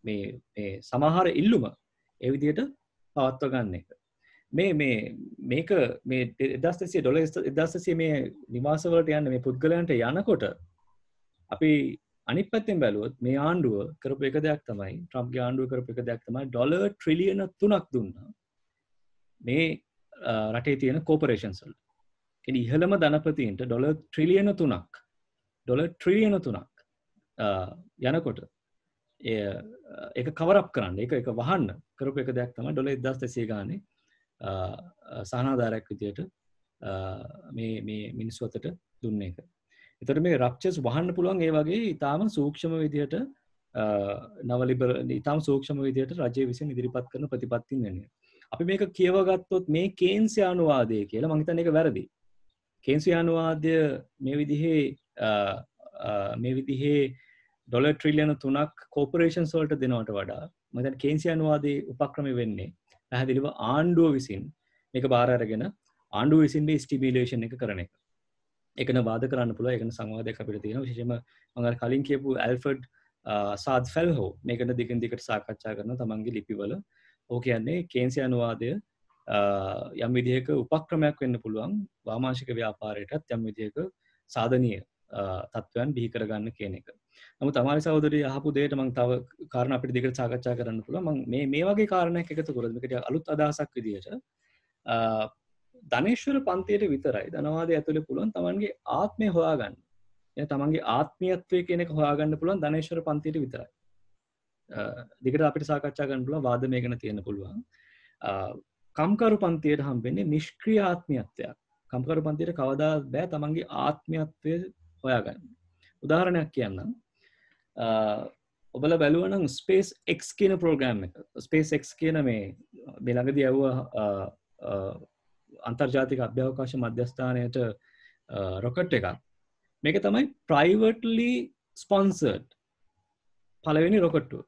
මේ සමහර ඉල්ලුම ඒ විදිහට පවත්ව ගන්න එක. මේක මේ $1200 මේ නිවාස වලට යන මේ පුද්ගලයන්ට යනකොට අපි අනිත් පැත්තෙන් බැලුවොත් මේ ආණ්ඩුව කරපු එක දෙයක් තමයි ට්‍රම්ප්ගේ ආණ්ඩුව කරපු එක දෙයක් තමයි $3 ට්‍රිලියන 3ක් දුන්නා මේ රටේ තියෙන කෝපරේෂන්ස් වලට. කියන්නේ ඉහළම ධනපතීන්ට $3 ට්‍රිලියන 3ක් යනකොට ඒක කවර් අප් කරන්න ඒක වහන්න කරපු එක දෙයක් තමයි $1200 ගානේ සහනාධාරයක් විදියට මේ මිනිස්සු අතට දුන්න එක. එතකොට මේ රප්චර්ස් වහන්න පුළුවන් ඒ වගේ ඊටාම සූක්ෂම විදියට ඊටාම සූක්ෂම විදියට රජය විසින් ඉදිරිපත් කරන ප්‍රතිපත්තින් වෙන්නේ. අපි මේක කියවගත්තොත් මේ කේන්සියානුවාදය කියලා මම හිතන්නේ ඒක වැරදි. කේන්සියානුවාදය මේ විදිහේ $3 ට්‍රිලියන 3ක් කෝපරේෂන්ස් වලට දෙනවට වඩා මම හිතන්නේ කේන්සියානුවාදයේ උපක්‍රම වෙන්නේ පැහැදිලිව ආණ්ඩුව විසින් මේක බාර අරගෙන ආණ්ඩුව විසින් මේ ස්ටිමියුලේෂන් එක කරන එක. ඒකන වාද කරන්න පුළුවන්. ඒකන සංවාදයක් අපිට තියෙනවා. විශේෂයෙන්ම මම අර කලින් කියපු ඇල්ෆර්ඩ් සාද් ෆෙල්හෝ මේකට දිගින් දිගට සාකච්ඡා කරන තමන්ගේ ලිපිවල ඔහු කියන්නේ කේන්සියානුවාදය යම් විදිහක උපක්‍රමයක් වෙන්න පුළුවන් වාමාංශික ව්‍යාපාරයටත් යම් විදිහක සාධනීය තත්ත්වයන් බිහි කරගන්න කියන එක. නමුත් අමාරි සහෝදරිය අහපු දෙයට මම තව කාරණා අපිට දිගට සාකච්ඡා කරන්න පුළුවන්. මම මේ වගේ කාරණයක් එකතු කරලා මේකට අලුත් අදහසක් විදිහට ධනේශ්වර පන්තියට විතරයි ධනවාදය ඇතුලේ පුළුවන් තමන්ගේ ආත්මය හොයාගන්න. එන තමන්ගේ ආත්මීයත්වය කියන එක හොයාගන්න පුළුවන් ධනේශ්වර පන්තියට විතරයි. දිගට අපිට සාකච්ඡා කරන්න පුළුවන් වාද මේ ගැන තියෙන්න පුළුවන්. කම්කරු පන්තියට හම්බෙන්නේ නිෂ්ක්‍රීය ආත්මීයත්වයක්. කම්කරු පන්තියට කවදාවත් බෑ තමන්ගේ ආත්මීයත්වය හොයාගන්න. උදාහරණයක් කියන්නම්. ඔබලා බැලුවා නම් ස්පේස් X කියන ප්‍රෝග්‍රෑම් එක. ස්පේස් X කියන මේ ළඟදී ආව අන්තර්ජාතික අභ්‍යවකාශ මධ්‍යස්ථානයට රොකට් එකක්. මේක තමයි ප්‍රයිවට්ලි ස්පොන්සර්ඩ් පළවෙනි රොකට්ටුව.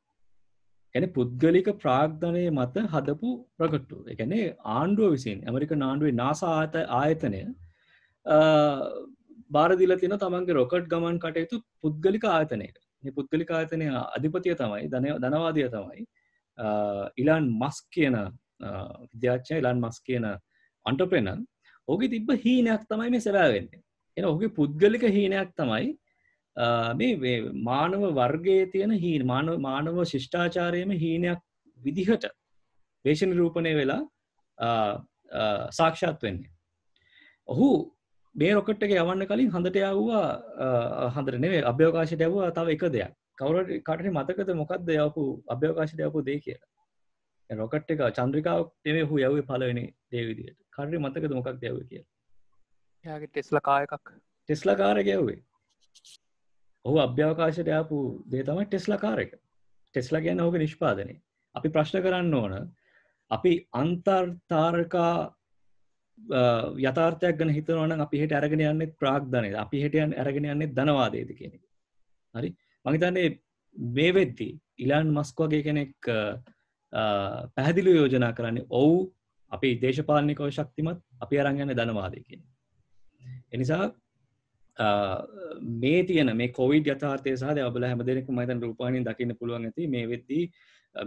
කියන්නේ පුද්ගලික ප්‍රාග්ධනය මත හදපු රොකට්ටුව. ඒ කියන්නේ ආණ්ඩුව විසින් ඇමරිකන් ආණ්ඩුවේ NASA ආයතනය බාර දීලා තියෙන තමන්ගේ රොකට් ගමන් කටයුතු පුද්ගලික ආයතනයකට. මේ පුද්ගලික ආයතනයේ අධිපතිය තමයි ධනවාදියා තමයි ඉලාන් මස්ක් කියන විද්‍යාඥයා ඉලාන් මස්ක් කියන entrepreneur. ඔහුගේ තිබ්බ හීනයක් තමයි මේ සැබෑ වෙන්නේ. එන ඔහුගේ පුද්ගලික හීනයක් තමයි මේ මානව වර්ගයේ තියෙන හීන මානව ශිෂ්ටාචාරයේම හීනයක් විදිහට වේශ නිරූපණය වෙලා සාක්ෂාත් වෙන්නේ. ඔහු මේ රොකට් එක යවන්න කලින් හඳට යවුවා හඳට නෙවෙයි අභ්‍යවකාශයට යවුවා තව එක දෙයක්. කවුරුහරි කාටරි මතකද මොකද්ද යවපු අභ්‍යවකාශයට යවපු දෙය කියලා? රොකට් එක චන්ද්‍රිකාවක් නෙවෙයි ඔහු යවුවේ පළවෙනි දේ විදිහට. කාටරි මතකද මොකක්ද යවුවේ කියලා? එයාගේ ටෙස්ලා කාර් එකක්. ටෙස්ලා කාර් එක යවුවේ. ඔහු අභ්‍යවකාශයට යවපු දේ තමයි ටෙස්ලා කාර් එක. ටෙස්ලා කියන්නේ ඔහුගේ නිෂ්පාදනය. අපි ප්‍රශ්න කරන්න ඕන අපි අන්තර්තාරකා යථාර්ථයක් ගැන හිතනවා නම් අපි හෙට අරගෙන යන්නේ ප්‍රාග්ධනයද? අපි හෙට අරගෙන යන්නේ ධනවාදයේද කියන එක. හරි? මම හිතන්නේ මේ වෙද්දී ඉලාන් මස්ක් වගේ කෙනෙක් පැහැදිලිව යෝජනා කරන්නේ ඔව් අපි දේශපාලනිකව ශක්තිමත් අපි අරන් යන්නේ ධනවාදය කියන. ඒ නිසා මේ තියෙන මේ කොවිඩ් යථාර්ථය සහ දැන් ඔබලා හැමදෙනෙක්ම මම හිතන්නේ රූපවාහිනියෙන් දකින්න පුළුවන් ඇති මේ වෙද්දී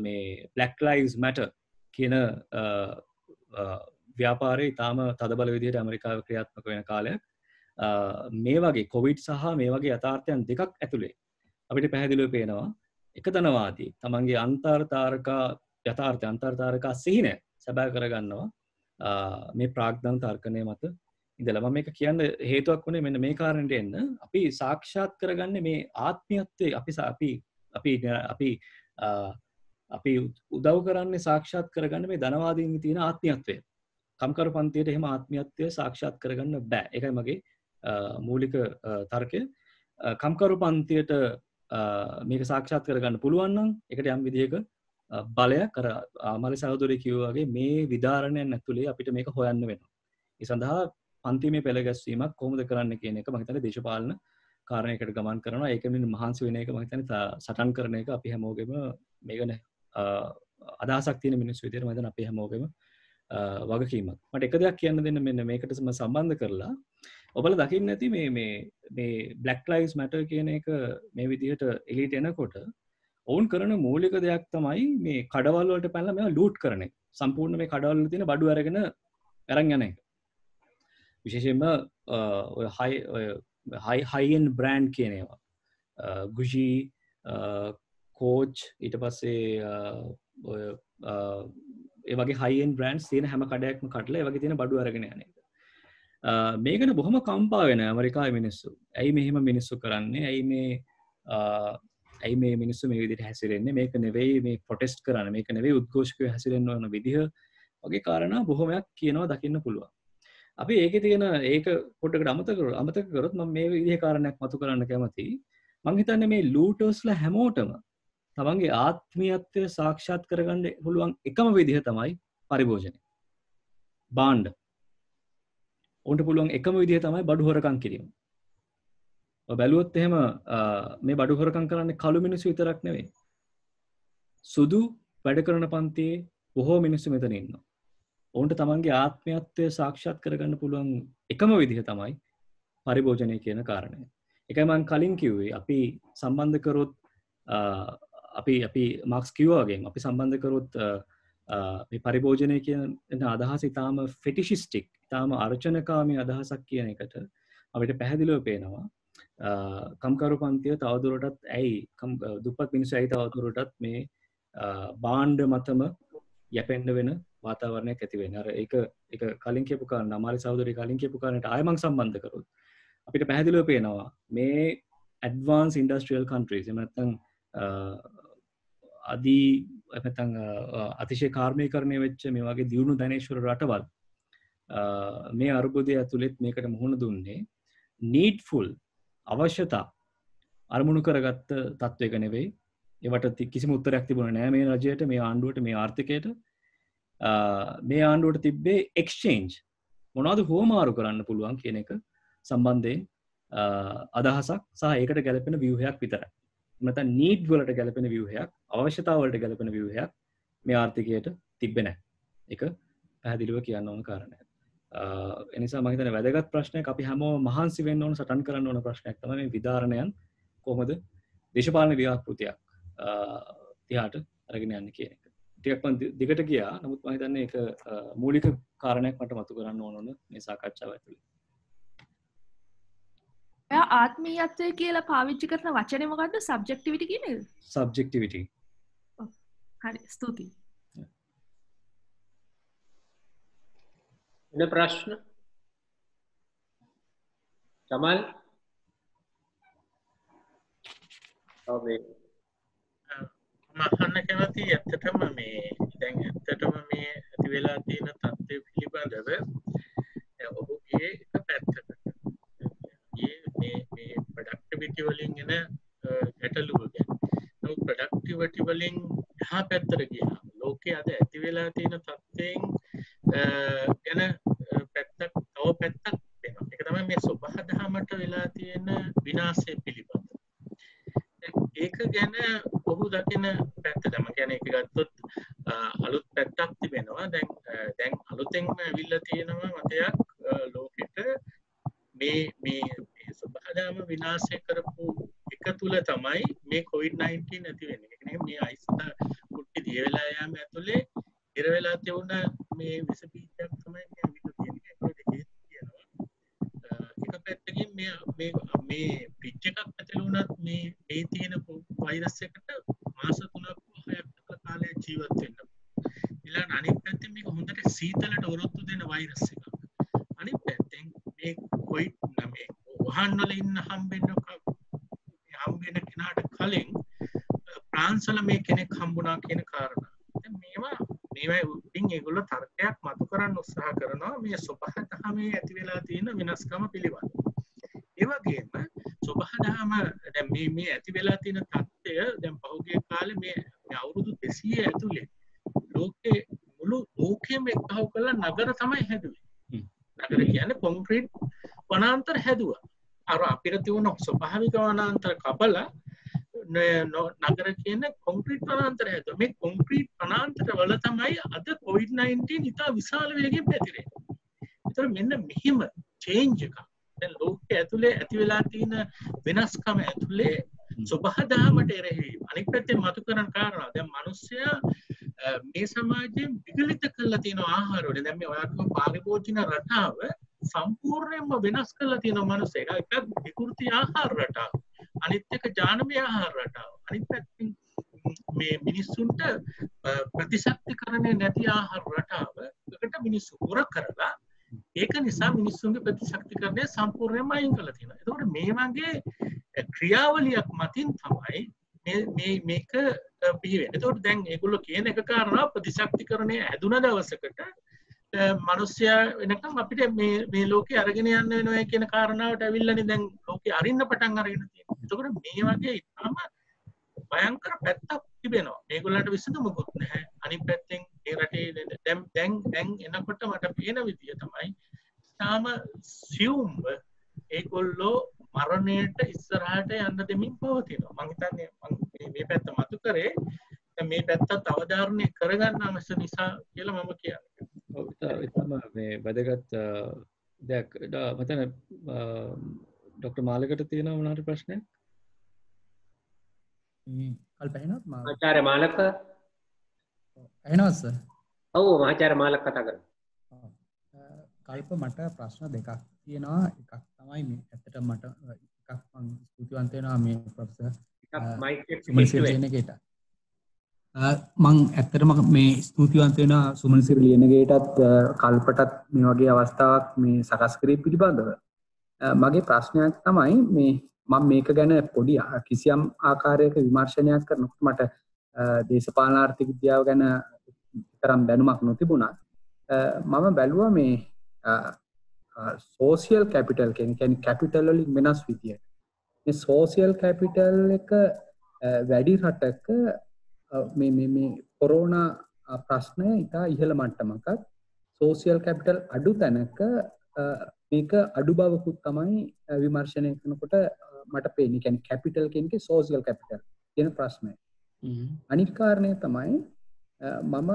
මේ Black Lives Matter කියන ව්‍යාපාරය ඉතාම තදබල විදිහට ඇමරිකාවේ ක්‍රියාත්මක වෙන කාලයක් මේ වගේ කොවිඩ් සහ මේ වගේ යථාර්ථයන් දෙකක් ඇතුලේ අපිට පැහැදිලිව පේනවා එක ධනවාදී තමන්ගේ අන්තර්තාරකා යථාර්ථය අන්තර්තාරකා සිහින සැබෑ කරගන්නවා මේ ප්‍රාග්ධන තර්කණය මත ඉඳලා මම මේක කියන්න හේතුවක් වුණේ මෙන්න මේ කාරණේට එන්න අපි සාක්ෂාත් කරගන්නේ මේ ආත්මීයත්වයේ අපි උදව් කරන්නේ සාක්ෂාත් කරගන්න මේ ධනවාදීන් තියෙන ආත්මීයත්වය. කම්කරු පන්තියට එහෙම ආත්මීයත්වය සාක්ෂාත් කරගන්න බෑ. ඒකයි මගේ මූලික තර්කය. කම්කරු පන්තියට මේක සාක්ෂාත් කරගන්න පුළුවන් නම් ඒකට යම් විදිහක බලයක් අර ආමලි සහෝදරය කිව්වා වගේ මේ විධාරණයන් ඇතුලේ අපිට මේක හොයන්න වෙනවා. ඒ සඳහා පන්තිමේ පෙළ ගැස්වීමක් කොහොමද කරන්න කියන එක මම හිතන්නේ දේශපාලන කාරණයකට ගමන් කරනවා. ඒකෙන් මහන්සි වෙන එක මම හිතන්නේ සටන් කරන එක අපි හැමෝගෙම මේකනේ අදහසක් තියෙන මිනිස්සු විදියට මම හිතන්නේ අපි හැමෝගෙම වගකීමක්. මට එක දෙයක් කියන්න දෙන්න මෙන්න මේකට සම්බන්ධ කරලා ඔබලා දකින්න ඇති මේ Black Lives Matter කියන එක මේ විදිහට එළියට එනකොට ඔවුන් කරන මූලික දෙයක් තමයි මේ කඩවල් වලට පැනලා මේවා ලූට් කරන එක. සම්පූර්ණ මේ කඩවල් වල තියෙන බඩු අරගෙන යන එක. විශේෂයෙන්ම ඔය high end brand කියන ඒවා. Gucci, Coach ඊට පස්සේ ඔය ඒ වගේ high end brands තියෙන හැම කඩයක්ම කඩලා ඒ වගේ තියෙන බඩු අරගෙන යන එක. මේකට බොහොම කම්පා වෙන ඇමරිකාවේ මිනිස්සු. ඇයි මෙහෙම මිනිස්සු කරන්නේ? ඇයි මේ මිනිස්සු මේ විදිහට හැසිරෙන්නේ? මේක නෙවෙයි මේ ප්‍රොටෙස්ට් කරන්නේ. මේක නෙවෙයි උද්ඝෝෂකයෝ හැසිරෙන්න ඕන විදිහ වගේ කාරණා බොහොමයක් කියනවා දකින්න පුළුවන්. අපි ඒකේ තියෙන ඒක පොඩ්ඩකට අමතක කරොත් මම මේ විදිහේ කාරණයක් මතු කරන්න කැමතියි. මම හිතන්නේ මේ ලූටර්ස්ලා හැමෝටම තමන්ගේ ආත්මීයත්වය සාක්ෂාත් කරගන්න පුළුවන් එකම විදිහ තමයි පරිභෝජනය. බාණ්ඩ. උන්ට පුළුවන් එකම විදිහ තමයි බඩු හොරකම් කිරීම. ඔබ බැලුවොත් එහෙම මේ බඩු හොරකම් කරන්නේ කළු මිනිස්සු විතරක් නෙවෙයි. සුදු වැඩ කරන පන්තියේ බොහෝ මිනිස්සු මෙතන ඉන්නවා. ඔවුන්ට තමන්ගේ ආත්මීයත්වය සාක්ෂාත් කරගන්න පුළුවන් එකම විදිහ තමයි පරිභෝජනය කියන කාරණය. ඒකයි මම කලින් කිව්වේ අපි සම්බන්ධ කරොත් අපි මාක්ස් කිව්වා වගේ අපි සම්බන්ධ කරොත් මේ පරිභෝජනය කියන අදහස ඉතාම ෆෙටිෂිස්ටික් ඉතාම අර්චනකාමී අදහසක් කියන එකට අපිට පැහැදිලිව පේනවා කම්කරු පන්තිය තවදුරටත් ඇයි දුප්පත් මිනිස්සු ඇයි තවදුරටත් මේ බාණ්ඩ මතම යැපෙන්න වෙන වාතාවරණයක් ඇති වෙන්නේ. අර ඒක කලින් කියපු කාරණා අමාරි සහෝදරි කලින් කියපු කාරණාට ආයෙ මම සම්බන්ධ කරොත් අපිට පැහැදිලිව පේනවා මේ ඇඩ්වාන්ස් ඉන්ඩස්ට්‍රියල් කන්ට්‍රීස් එහෙම නැත්නම් අතිශය කාර්මීකරණය වෙච්ච මේ වගේ දියුණු ධනේශ්වර රටවල් මේ අර්බුදය ඇතුළෙත් මේකට මුහුණ දුන්නේ නීඩ්ෆුල් අවශ්‍යතා අරමුණු කරගත්ත තත්ත්වයක නෙවෙයි. ඒවට කිසිම උත්තරයක් තිබුණේ නැහැ මේ රජයට, මේ ආණ්ඩුවට, මේ ආර්ථිකයට. මේ ආණ්ඩුවට තිබ්බේ එක්ස්චේන්ජ් මොනවද හුවමාරු කරන්න පුළුවන් කියන එක සම්බන්ධයෙන් අදහසක් සහ ඒකට ගැලපෙන ව්‍යුහයක් විතරයි. නැත්නම් නීඩ් වලට ගැලපෙන ව්‍යුහයක්, අවශ්‍යතාව වලට ගැලපෙන ව්‍යුහයක් මේ ආර්ථිකයට තිබ්බේ නැහැ. ඒක පැහැදිලිව කියන්න ඕන කාරණයක්. එනිසා මම හිතන්නේ වැදගත් ප්‍රශ්නයක් අපි හැමෝම මහන්සි වෙන්න ඕන සටන් කරන්න ඕන ප්‍රශ්නයක් තමයි මේ විධාරණයන් කොහොමද දේශපාලන ව්‍යාපෘතියක් තියාට අරගෙන යන්නේ කියන එක. ටිකක් මම දිගට ගියා. නමුත් මම හිතන්නේ ඒක මූලික කාරණයක් මට මතු කරන්න ඕන මේ සාකච්ඡාව ඇතුළේ. ඔයා ආත්මීයත්වය කියලා පාවිච්චි කරන වචනේ මොකද්ද? සබ්ජෙක්ටිවිටි කියන එක? සබ්ජෙක්ටිවිටි. හරි ස්තුතියි. වෙන ප්‍රශ්න? ජමල්? ඔබේ මම අහන්න කැමති ඇත්තටම මේ දැන් ඇත්තටම මේ ඇති වෙලා තියෙන තත්ත්වය පිළිබඳව ඔහුගේ එක පැත්තකට මේ ප්‍රොඩක්ටිවිටි වලින් එන ගැටලුව ගැන. නමුත් ප්‍රොඩක්ටිවිටි වලින් එහා පැත්තට ගියා ලෝකයේ අද ඇති වෙලා තියෙන තත්ත්වයෙන් ගැන පැත්තක් තව පැත්තක් වෙනවා. ඒක තමයි මේ සබහාදහමට වෙලා තියෙන විනාශය පිළිබඳ. ඒක ගැන ඔහු දකින පැත්ත තමයි. කියන්නේ ඒක ගත්තොත් අලුත් පැත්තක් තිබෙනවා. දැන් අලුතෙන්ම ඇවිල්ලා තියෙනවා මතයක් ලෝකෙට මේ සබහාදහම විනාශය කරපු එක තුල තමයි මේ COVID-19 ඇති වෙන්නේ. ඒ කියන්නේ මේ අයිස්ත කුට්ටි දිය වෙලා යාම ඇතුලේ ඉර වෙලා තියුණ මේ විස බීජයක් තමයි මේ අවිත තියෙන්නේ. ඒක කියනවා. එක පැත්තකින් මේ පිච් එකක් ඇතුළේ වුණත් මේ තියෙන වෛරස් එකට මාස 3ක් 6ක් විතර කාලයක් ජීවත් වෙන්න. ඊළඟ අනිත් පැත්තෙන් මේක හොඳට සීතලට ඔරොත්තු දෙන වෛරස් එකක්. අනිත් පැත්තෙන් මේ COVID-19 වුහාන් වල ඉන්න හම්බෙන්න කෙනාට කලින් ප්‍රාන්සල මේ කෙනෙක් හම්බුණා කියන කාරණා. දැන් මේවා උඩින් ඒගොල්ලෝ තර්කයක් මතු කරන්න උත්සාහ කරනවා මේ සබහාදහමේ ඇති වෙලා තියෙන වෙනස්කම පිළිබඳව. ඒ වගේම සබහාදහම දැන් මේ ඇති වෙලා තියෙන තත්ත්වය දැන් පහුගිය කාලේ මේ අවුරුදු 200 ඇතුලේ මුළු ලෝකෙම එක්කව කරලා නගර තමයි හැදුවේ. නගර කියන්නේ කොන්ක්‍රීට් වනාන්තර හැදුවා. අර අපිට තියුණ ස්වභාවික වනාන්තර කපලා නගර කියන කොන්ක්‍රීට් වනාන්තර හැදුවා. මේ කොන්ක්‍රීට් වනාන්තර වල තමයි අද COVID-19 ඉතා විශාල වේගයෙන් පැතිරෙන්නේ. ඒතර මෙන්න මෙහිම චේන්ජ් එකක්. දැන් ලෝකයේ ඇතුලේ ඇති වෙලා තියෙන වෙනස්කම ඇතුලේ සබහාදහමට එරෙහි අනිත් පැත්තෙන් මතු කරන කාරණා දැන් මිනිස්සයා මේ සමාජයෙන් විකලිත කරලා තියෙන ආහාර වල දැන් මේ ඔයාගේ පාරිභෝජන රටාව සම්පූර්ණයෙන්ම වෙනස් කරලා තියෙන මිනිස්සෙක් එකක් විකෘති ආහාර රටාව අනිත් එක ජානමය ආහාර රටාව අනිත් පැත්තෙන් මේ මිනිස්සුන්ට ප්‍රතිශක්තිකරණය නැති ආහාර රටාව එකට මිනිස්සු උර කරලා ඒක නිසා මිනිස්සුන්ගේ ප්‍රතිශක්තිකරණය සම්පූර්ණයෙන්ම අයින් කරලා තියෙනවා. ඒතකොට මේ වගේ ක්‍රියාවලියක් මතින් තමයි මේක පිළිවෙන්නේ. ඒතකොට දැන් ඒගොල්ලෝ කියන එක කාරණා ප්‍රතිශක්තිකරණය හැදුන දවසකට මිනිස්සයා වෙනකම් අපිට මේ ලෝකේ අරගෙන යන්න වෙනවා කියන කාරණාවට ඇවිල්ලානේ දැන් ලෝකේ අරින්න පටන් අරගෙන තියෙනවා. ඒතකොට මේ වගේ ඉතාම භයංකර පැත්තක් තිබෙනවා. මේගොල්ලන්ට විසඳුමකුත් නැහැ. අනිත් පැත්තෙන් ඒ රටේ දැන් එනකොට මට පේන විදිය තමයි තාම සියුම්ව ඒගොල්ලෝ මරණයට ඉස්සරහට යන්න දෙමින් පවතිනවා. මම හිතන්නේ මේ පැත්ත මතු කරේ මේ පැත්තත් අවධාරණය කරගන්න අවශ්‍ය නිසා කියලා මම කියන්නේ. ඔව් ඒතම මේ වැදගත් දෙයක් මතන ડોક્ટર මාලකට තියෙනවා මොනවාට ප්‍රශ්නයක්? කල්පහෙනවත් ආචාර්ය මාලක ඇහෙනවද සර්? ඔව් ආචාර්ය මාලක කතා කරනවා. කල්ප මට ප්‍රශ්න දෙකක් තියෙනවා. එකක් තමයි මේ ඇත්තට මට එකක් මම ස්තුතිවන්ත වෙනවා මේ ප්‍රොෆෙසර් මයික් එක සුමනසිරි කියන එකට. මං ඇත්තටම මේ ස්තුතිවන්ත වෙනවා සුමනසිරි ලියනගේටත් කල්පටත් මේ වගේ අවස්ථාවක් මේ සකස් කිරීම පිළිබඳව. මගේ ප්‍රශ්නයක් තමයි මේ මම මේක ගැන පොඩි කිසියම් ආකාරයක විමර්ශනයක් කරනකොට මට දේශපාලන ආර්ථික විද්‍යාව ගැන තරම් දැනුමක් නොතිබුණා. මම බැලුවා මේ සෝෂියල් කැපිටල් කියන්නේ කැපිටල් වලින් වෙනස් විදියට. මේ සෝෂියල් කැපිටල් එක වැඩි රටක මේ කොරෝනා ප්‍රශ්නය ඉතා ඉහළ මට්ටමක සෝෂියල් කැපිටල් අඩු තැනක මේක අඩු බවකුත් තමයි විමර්ශනය කරනකොට මට පේන්නේ. කියන්නේ කැපිටල් කියන එකේ සෝෂියල් කැපිටල් කියන ප්‍රශ්නය. අනිත් කාරණය තමයි මම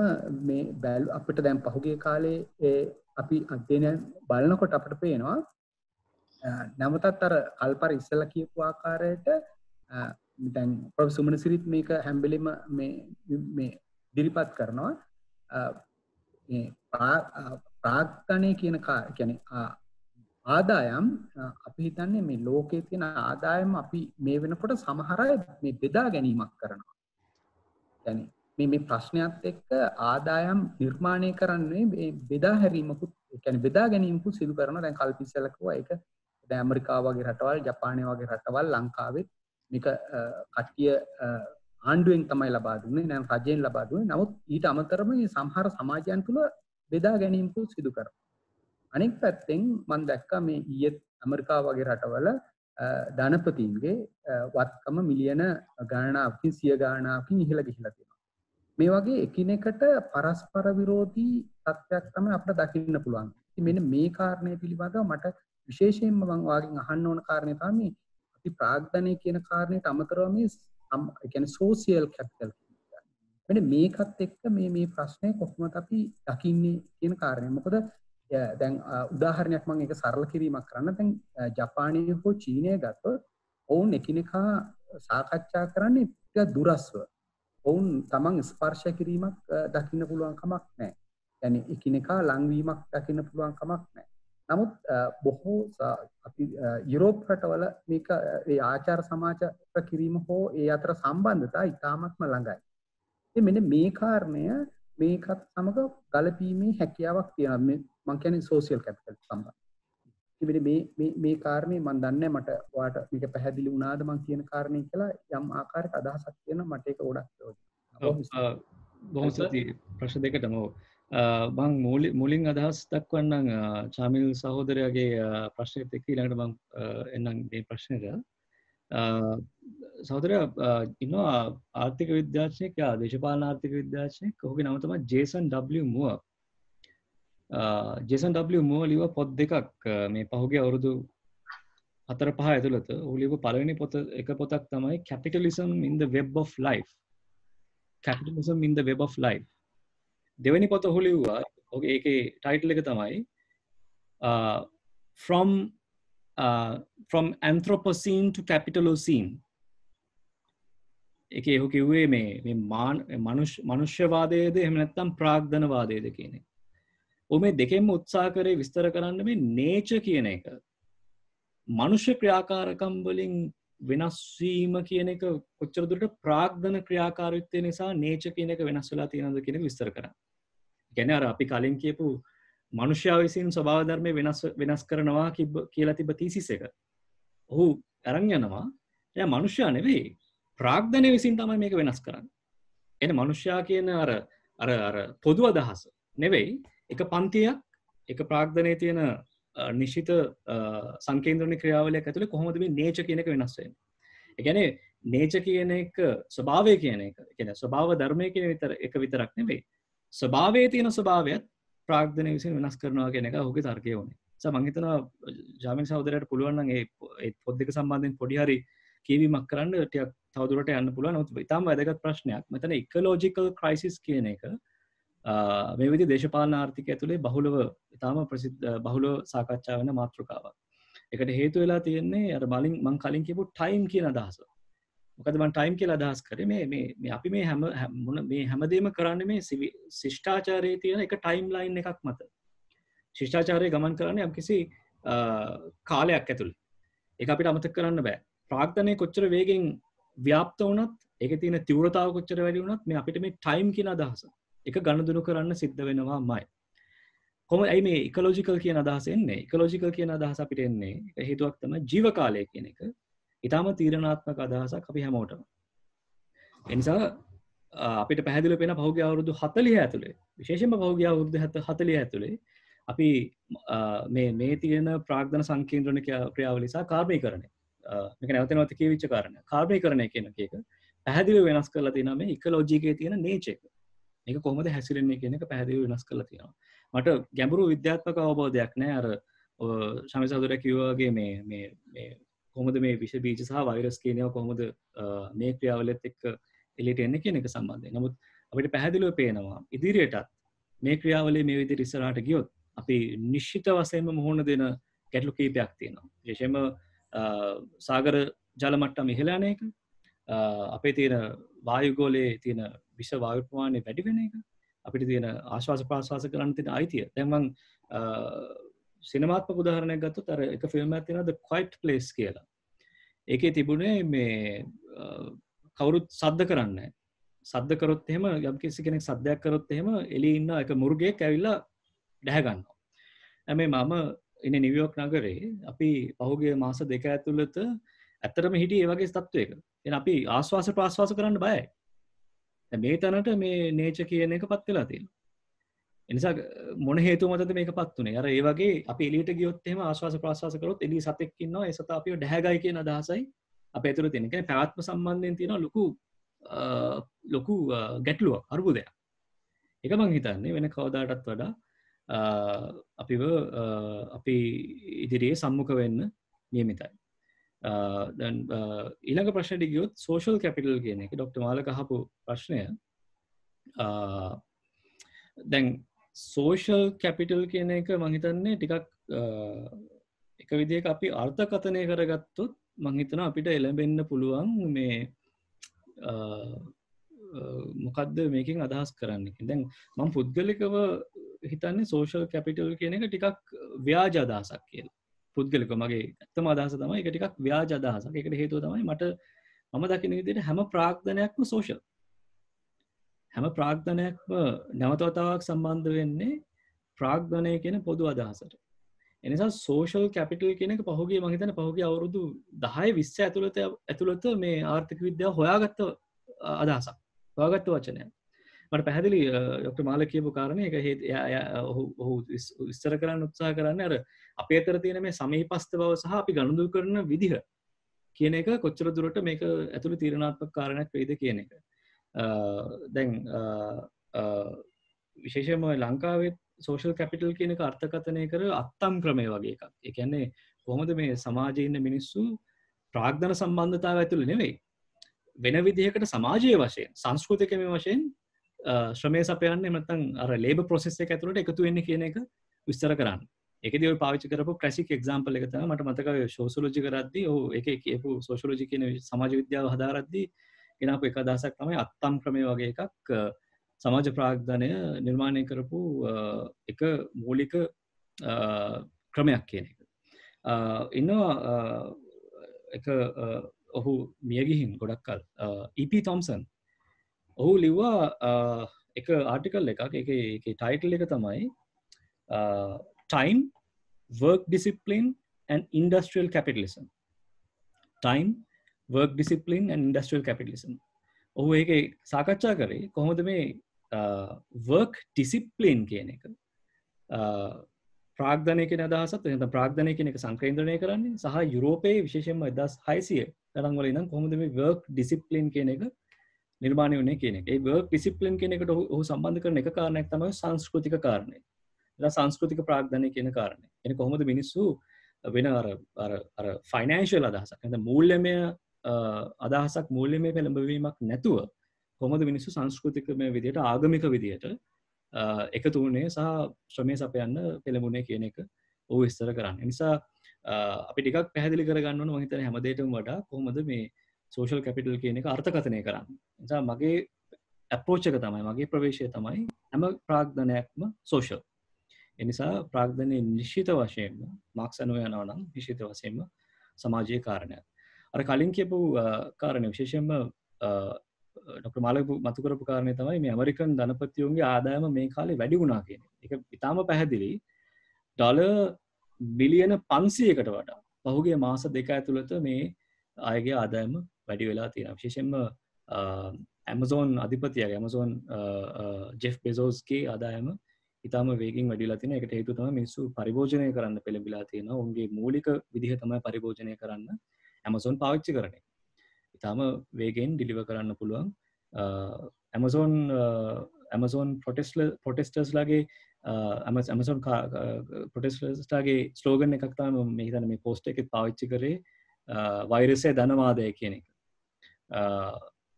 මේ අපිට දැන් පහුගිය කාලේ අපි අධ්‍යයනය බලනකොට අපිට පේනවා නැවතත් අර කල්පර ඉස්සලා කියපු ආකාරයට දැන් ප්‍රොෆෙසර් සුමනසිරිත් මේක හැම වෙලෙම මේ ඉදිරිපත් කරනවා මේ ප්‍රාග්ධනය කියන කියන්නේ ආදායම් අපි හිතන්නේ මේ ලෝකයේ තියෙන ආදායම් අපි මේ වෙනකොට සමහර අය මේ බෙදා ගැනීමක් කරනවා. කියන්නේ මේ ප්‍රශ්නයත් එක්ක ආදායම් නිර්මාණය කරන්නේ මේ බෙදා හැරීමකුත් කියන්නේ බෙදා ගැනීමකුත් සිදු කරනවා. දැන් කල්පිස්සලා කිව්වා ඒක දැන් ඇමරිකාව වගේ රටවල් ජපානය වගේ රටවල් ලංකාවේ මේක කට්ටිය ආණ්ඩුවෙන් තමයි ලබා දුන්නේ නැත්නම් රජයෙන් ලබා දුන්නේ. නමුත් ඊට අමතරව මේ සමහර සමාජයන් තුළ බෙදා ගැනීමකුත් සිදු කරනවා. අනෙක් පැත්තෙන් මම දැක්කා මේ ඊයේ ඇමරිකාව වගේ රටවල ධනපතින්ගේ වත්කම මිලියන ගණනාවකින් සිය ගණනාවකින් ඉහළ ගිහිලා තියෙනවා. මේ වගේ එකිනෙකට පරස්පර විරෝධී තත්ත්වයක් තමයි අපිට දකින්න පුළුවන්. ඉතින් මෙන්න මේ කාරණේ පිළිබඳව මට විශේෂයෙන්ම මම වාගෙන් අහන්න ඕන කාරණේ තමයි අපි ප්‍රාග්ධනය කියන කාරණේට අමතරව මේ කියන්නේ සෝෂියල් කැපිටල් මෙන්න මේකත් එක්ක මේ ප්‍රශ්නේ කොහොමද අපි දකින්නේ කියන කාරණේ. මොකද දැන් උදාහරණයක් මම ඒක සරල කිරීමක් කරන්න. දැන් ජපානයේ හෝ චීනයේ ගත්තොත් ඔවුන් එකිනෙකා සාකච්ඡා කරන්නේ ටික දුරස්ව. ඔවුන් තමන් ස්පර්ශ කිරීමක් දකින්න පුළුවන් කමක් නැහැ. يعني එකිනෙකා ලංවීමක් දකින්න පුළුවන් කමක් නැහැ. නමුත් බොහෝ අපි යුරෝප් රටවල මේක ඒ ආචාර සමාජ කිරීම හෝ ඒ අතර සම්බන්ධතා ඉතාමත්ම ළඟයි. ඉතින් මෙන්න මේ කාරණය මේකත් සමග ගලපීමේ හැකියාවක් තියෙනවා. මම කියන්නේ සෝෂියල් කැපිටල් සම්බන්ධ. ඉතින් මේ කාරණේ මම දන්නේ මට ඔයාලට මේක පැහැදිලි වුණාද මම කියන කාරණේ කියලා යම් ආකාරයක අදහසක් තියෙනවා මට ඒක ගොඩක් ප්‍රයෝජනයි. බොහොම ස්තුතියි ප්‍රශ්න දෙකටම මං මුලින් අදහස් දක්වන්නම් චාමිල් සහෝදරයාගේ ප්‍රශ්නෙත් එක්ක ඊළඟට මං එන්නම් මේ ප්‍රශ්නෙට. සහෝදරයා ඉන්නවා ආර්ථික විද්‍යාඥයෙක්, දේශපාලන ආර්ථික විද්‍යාඥයෙක්. ඔහුගේ නම තමයි ජේසන් W. මුවර්. ජේසන් W. මුවර් ලියුව පොත් දෙකක් මේ පහුගිය අවුරුදු 4-5 ඇතුළත. ඔහු ලියපු පළවෙනි එක පොතක් තමයි Capitalism in the Web of Life. Capitalism in the Web of Life. දෙවෙනි පොත ඔහු ලිව්වා. ඔහුගේ ඒකේ ටයිටල් එක තමයි From Anthropocene to Capitalocene. ඒකේ ඔහු කිව්වේ මේ මනුෂ්‍යවාදයේද එහෙම නැත්නම් ප්‍රාග්ධනවාදයේද කියන එක. ඔහු මේ දෙකෙන්ම උත්සාහ කරේ විස්තර කරන්න මේ nature කියන එක. මනුෂ්‍ය ක්‍රියාකාරකම් වලින් වෙනස් වීම කියන එක කොච්චර දුරට ප්‍රාග්ධන ක්‍රියාකාරීත්වය නිසා nature කියන එක වෙනස් වෙලා තියෙනවද කියන එක විස්තර කරන්න. කියන්නේ අර අපි කලින් කියපු මනුෂ්‍යයා විසින් ස්වභාව ධර්මය වෙනස් කරනවා කියලා තිබ්බ තීසිස් එක. ඔහු අරන් යනවා එයා මනුෂ්‍යයා නෙවෙයි ප්‍රාග්ධනය විසින් තමයි මේක වෙනස් කරන්නේ. එනේ මනුෂ්‍යයා කියන අර පොදු අදහස නෙවෙයි එක පන්තියක් එක ප්‍රාග්ධනයේ තියෙන නිශ්චිත සංකේන්ද්‍රණික ක්‍රියාවලියක් ඇතුලේ කොහොමද මේ nature කියන එක වෙනස් වෙන්නේ. ඒ කියන්නේ nature කියන එක ස්වභාවය කියන එක. ඒ කියන්නේ ස්වභාව ධර්මය කියන එක විතරක් නෙවෙයි. ස්වභාවයේ තියෙන ස්වභාවයත් ප්‍රාග්ධනය විසින් වෙනස් කරනවා කියන එක ඔහුගේ තර්කය වුණේ. මම හිතනවා ජාමිල් සහෝදරයාට පුළුවන් නම් ඒ පොත් දෙක සම්බන්ධයෙන් පොඩි හරි කියවීමක් කරන්න ටිකක් තවදුරට යන්න පුළුවන්. නමුත් ඊටම වැදගත් ප්‍රශ්නයක්. මෙතන ඉකොලොජිකල් ක්‍රයිසිස් කියන එක මේ විදිහේ දේශපාලන ආර්ථිකය ඇතුලේ ඊටම ප්‍රසිද්ධ බහුලව සාකච්ඡා වෙන මාතෘකාවක්. ඒකට හේතු වෙලා තියෙන්නේ අර මම කලින් කියපු ටයිම් කියන අදහස. මොකද මම ටයිම් කියලා අදහස් කරේ මේ අපි මේ හැමදේම කරන්නේ මේ ශිෂ්ටාචාරයේ තියෙන එක ටයිම් ලයින් එකක් මත. ශිෂ්ටාචාරයේ ගමන් කරන්නේ යම්කිසි කාලයක් ඇතුළේ. ඒක අපිට අමතක කරන්න බෑ. ප්‍රාග්ධනයේ කොච්චර වේගෙන් ව්‍යාප්ත වුණත් ඒකේ තියෙන තීව්‍රතාව කොච්චර වැඩි වුණත් මේ අපිට මේ ටයිම් කියන අදහස එක ගණදුණු කරන්න සිද්ධ වෙනවාමයි. කොහොමද ඇයි මේ ඉකොලොජිකල් කියන අදහස එන්නේ? ඉකොලොජිකල් කියන අදහස අපිට එන්නේ ඒක හේතුවක් තමයි ජීව කාලය කියන එක. ඊටාම තීරණාත්මක අදහසක් අපි හැමෝටම. ඒ නිසා අපිට පැහැදිලිව පේන පහුගිය අවුරුදු 40 ඇතුලේ විශේෂයෙන්ම පහුගිය අවුරුදු 40 ඇතුලේ අපි මේ තියෙන ප්‍රාග්ධන සංකේන්ද්‍රණ ක්‍රියාවලිය සහ කාර්බනීකරණය මේක නැවත නැවත කියවිච්ච කාරණා. කාර්බනීකරණය කියන එක පැහැදිලිව වෙනස් කරලා තියෙනවා මේ ඉකොලොජි එකේ තියෙන නේචර් එක. මේක කොහොමද හැසිරෙන්නේ කියන එක පැහැදිලිව වෙනස් කරලා තියෙනවා. මට ගැඹුරු විද්‍යාත්මක අවබෝධයක් නැහැ අර ශමී සහෝදරයා කිව්වා වගේ මේ කොහොමද මේ විෂ බීජ සහ වෛරස් කියන ඒවා කොහොමද මේ ක්‍රියාවලියත් එක්ක එළියට එන්නේ කියන එක සම්බන්ධයෙන්. නමුත් අපිට පැහැදිලිව පේනවා ඉදිරියටත් මේ ක්‍රියාවලිය මේ විදිහට ඉස්සරහට ගියොත් අපි නිශ්චිත වශයෙන්ම මුහුණ දෙන ගැටලු කීපයක් තියෙනවා. විශේෂයෙන්ම සාගර ජල මට්ටම ඉහළ යන එක, අපේ තියෙන වායුගෝලයේ තියෙන විෂ වායු ප්‍රමාණය වැඩි වෙන එක, අපිට තියෙන ආශ්වාස ප්‍රාශ්වාස කරන්න තියෙන අයිතිය. දැන් මම සිනමාත්මක උදාහරණයක් ගත්තොත් අර එක ෆිල්ම් එකක් තියෙනවා The Quiet Place කියලා. ඒකේ තිබුණේ මේ කවුරුත් සද්ද කරන්නේ නැහැ. සද්ද කරොත් එහෙම යම් කිසි කෙනෙක් සද්දයක් කරොත් එහෙම එළියේ ඉන්න එක මුර්ගෙක් ඇවිල්ලා දැහ ගන්නවා. හැබැයි මම ඉන්නේ නිව්යෝර්ක් නගරේ අපි පහුගිය මාස දෙක ඇතුළත ඇත්තටම හිටියේ ඒ වගේ තත්ත්වයක. එහෙනම් අපි ආශ්වාස ප්‍රාශ්වාස කරන්න බයයි. දැන් මේ තැනට මේ නේචර් කියන එකපත් වෙලා තියෙනවා. ඒ නිසා මොන හේතුව මතද මේකපත් උනේ? අර ඒ වගේ අපි එළියට ගියොත් එහෙම ආශ්වාස ප්‍රාශ්වාස කරොත් එළිය සතෙක් ඉන්නවා ඒ සතා අපිව දැහැගයි කියන අදහසයි අපේ ඇතුළේ තියෙන. ඒ කියන්නේ පැවැත්ම සම්බන්ධයෙන් තියෙන ලොකු ගැටලුවක් අරුබුදයක්. ඒක මම හිතන්නේ වෙන කවදාටත් වඩා අපි ඉදිරියේ සම්මුඛ වෙන්න නියමිතයි. දැන් ඊළඟ ප්‍රශ්නෙට ගියොත් සෝෂල් කැපිටල් කියන එක ඩොක්ටර් මාලක අහපු ප්‍රශ්නය. දැන් සෝෂල් කැපිටල් කියන එක මම හිතන්නේ ටිකක් එක විදිහක අපි අර්ථකථනය කරගත්තොත් මම හිතනවා අපිට එළඹෙන්න පුළුවන් මේ මොකද්ද මේකෙන් අදහස් කරන්නේ. දැන් මම පුද්ගලිකව හිතන්නේ සෝෂල් කැපිටල් කියන එක ටිකක් ව්‍යාජ අදහසක් කියලා. පුද්ගලිකව මගේ ඇත්තම අදහස තමයි ඒක ටිකක් ව්‍යාජ අදහසක්. ඒකට හේතුව තමයි මම දකින විදිහට හැම ප්‍රාග්ධනයක්ම සෝෂල්. හැම ප්‍රාග්ධනයක්ම නැවතවතාවක් සම්බන්ධ වෙන්නේ ප්‍රාග්ධනය කියන පොදු අදහසට. ඒ නිසා සෝෂල් කැපිටල් කියන එක පහුගිය මම හිතන්නේ පහුගිය අවුරුදු 10 20 ඇතුළත මේ ආර්ථික විද්‍යාව හොයාගත්ත අදහසක්. හොයාගත්ත වචනයක්. මට පැහැදිලි ඩොක්ටර් මාලක කියපු කාරණේ ඒක ඔහු විස්තර කරන්න උත්සාහ කරන්නේ අර අපේ අතර තියෙන මේ සමීපස්ත බව සහ අපි ගනුදෙනු කරන විදිහ කියන එක කොච්චර දුරට මේක ඇතුළේ තීරණාත්මක කාරණයක් වෙයිද කියන එක. දැන් විශේෂයෙන්ම ලංකාවේ සෝෂල් කැපිටල් කියන එක අර්ථකථනය කර අත්තම් ක්‍රමය වගේ එකක්. ඒ කියන්නේ කොහොමද මේ සමාජයේ ඉන්න මිනිස්සු ප්‍රාග්ධන සම්බන්ධතාවය ඇතුළේ නෙවෙයි වෙන විදිහකට සමාජීය වශයෙන් සංස්කෘතිකමය වශයෙන් ශ්‍රමය සපයන්නේ නැත්නම් අර ලේබර් ප්‍රොසෙස් එක ඇතුළට එකතු වෙන්නේ කියන එක විස්තර කරන්න. ඒකදී ඔය පාවිච්චි කරපු ක්ලාසික් එක්සැම්පල් එක තමයි මට මතකයි සෝෂියොලොජි කරද්දී ඒකේ කියපු සෝෂියොලොජි කියන සමාජ විද්‍යාව හදාරද්දී ගෙනාපු එක අදහසක් තමයි අත්තම් ක්‍රමය වගේ එකක් සමාජ ප්‍රාග්ධනය නිර්මාණය කරපු එක මූලික ක්‍රමයක් කියන එක. ඉන්නවා එක ඔහු මියගිහින් ගොඩක් කල් E.P. තොම්සන් ඔහු ලිව්වා එක ආර්ටිකල් එකක් ඒකේ ටයිටල් එක තමයි Time, Work Discipline and Industrial Capitalism. Time, Work Discipline and Industrial Capitalism. ඔහු ඒකේ සාකච්ඡා කරේ කොහොමද මේ work discipline කියන එක ප්‍රාග්ධනය කියන අදහසත් එහෙනම් ප්‍රාග්ධනය කියන එක සංකේන්ද්‍රණය කරන්නේ සහ යුරෝපයේ විශේෂයෙන්ම 1600 තරම් වල ඉඳන් කොහොමද මේ work discipline කියන එක නිර්මාණය වුණේ කියන එක. ඒ work discipline කියන එකට ඔහු සම්බන්ධ කරන එක කාරණයක් තමයි සංස්කෘතික කාරණය. එතන සංස්කෘතික ප්‍රාග්ධනය කියන කාරණය. එන්නේ කොහොමද මිනිස්සු වෙන අර ෆයිනෑන්ෂියල් අදහසක් නැත්නම් මූල්‍යමය අදහසක් මූල්‍යමය පෙළඹවීමක් නැතුව කොහොමද මිනිස්සු සංස්කෘතිකමය විදියට ආගමික විදියට එකතු වුණේ සහ ශ්‍රමය සපයන්න පෙළඹුණේ කියන එක ඔහු විස්තර කරන්නේ. ඒ නිසා අපි ටිකක් පැහැදිලි කරගන්න ඕන මම හිතන්නේ හැමදේටම වඩා කොහොමද මේ සෝෂල් කැපිටල් කියන එක අර්ථකථනය කරන්නේ. ඒ නිසා මගේ අප්‍රෝච් එක තමයි මගේ ප්‍රවේශය තමයි හැම ප්‍රාග්ධනයක්ම සෝෂල්. ඒ නිසා ප්‍රාග්ධනයේ නිශ්චිත වශයෙන්ම මාක්ස් අනුව යනවා නම් නිශ්චිත වශයෙන්ම සමාජීය කාරණයක්. අර කලින් කියපු කාරණේ විශේෂයෙන්ම ඩොක්ටර් මාලක මතු කරපු කාරණේ තමයි මේ ඇමරිකන් ධනපතියෝගේ ආදායම මේ කාලේ වැඩි වුණා කියන එක. ඒක ඉතාම පැහැදිලි. ඩොලර් බිලියන 500කට වඩා පහුගිය මාස දෙක ඇතුළත මේ අයගේ ආදායම වැඩි වෙලා තියෙනවා. විශේෂයෙන්ම Amazon අධිපතියගේ Amazon ජෙෆ් බෙසෝස්ගේ ආදායම ඉතාම වේගින් වැඩිලා තියෙනවා. ඒකට හේතුව තමයි මිනිස්සු පරිභෝජනය කරන්න පෙළඹිලා තියෙනවා. උන්ගේ මූලික විදිහ තමයි පරිභෝජනය කරන්න Amazon පාවිච්චි කරන්නේ. ඉතාම වේගෙන් ඩිලිවර් කරන්න පුළුවන්. Amazon protesters ලාගේ Amazon protesters ලාගේ ස්ලෝගන් එකක් තමයි මම හිතන්නේ මේ පෝස්ට් එකේ පාවිච්චි කරේ වෛරසය ධනවාදය කියන එක.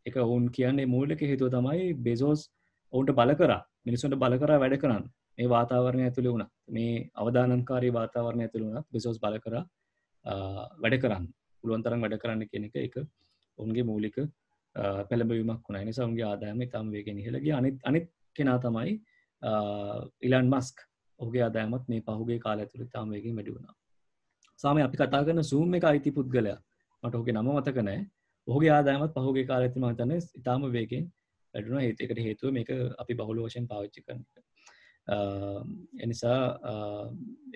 ඒක වුන් කියන්නේ මූලික හේතුව තමයි බෙසෝස් ඔවුන්ට බල කරා මිනිස්සුන්ට බල කරා වැඩ කරන්න මේ වාතාවරණය ඇතුළේ වුණා. මේ අවදානම්කාරී වාතාවරණය ඇතුළේ වුණා බෙසෝස් බල කරා වැඩ කරන්න පුළුවන් තරම් වැඩ කරන්න කියන එක ඔවුන්ගේ මූලික පෙළඹවීමක් වුණා. ඒ නිසා ඔවුන්ගේ ආදායම ඉතාම වේගෙන් ඉහළ ගියා. අනිත් කෙනා තමයි ඉලන් මස්ක්. ඔහුගේ ආදායමත් මේ පහුගිය කාලය ඇතුළේ ඉතාම වේගෙන් වැඩි වුණා. සාමය අපි කතා කරන Zoom එක අයිති පුද්ගලයා මට ඔහුගේ නම මතක නැහැ. ඔහුගේ ආදායමත් පහුගිය කාලය ඇතුළේ මම හිතන්නේ ඉතාම වේගෙන් වැඩි වුණා. ඒකට හේතුව මේක අපි බහුල වශයෙන් පාවිච්චි කරන එක. ඒ නිසා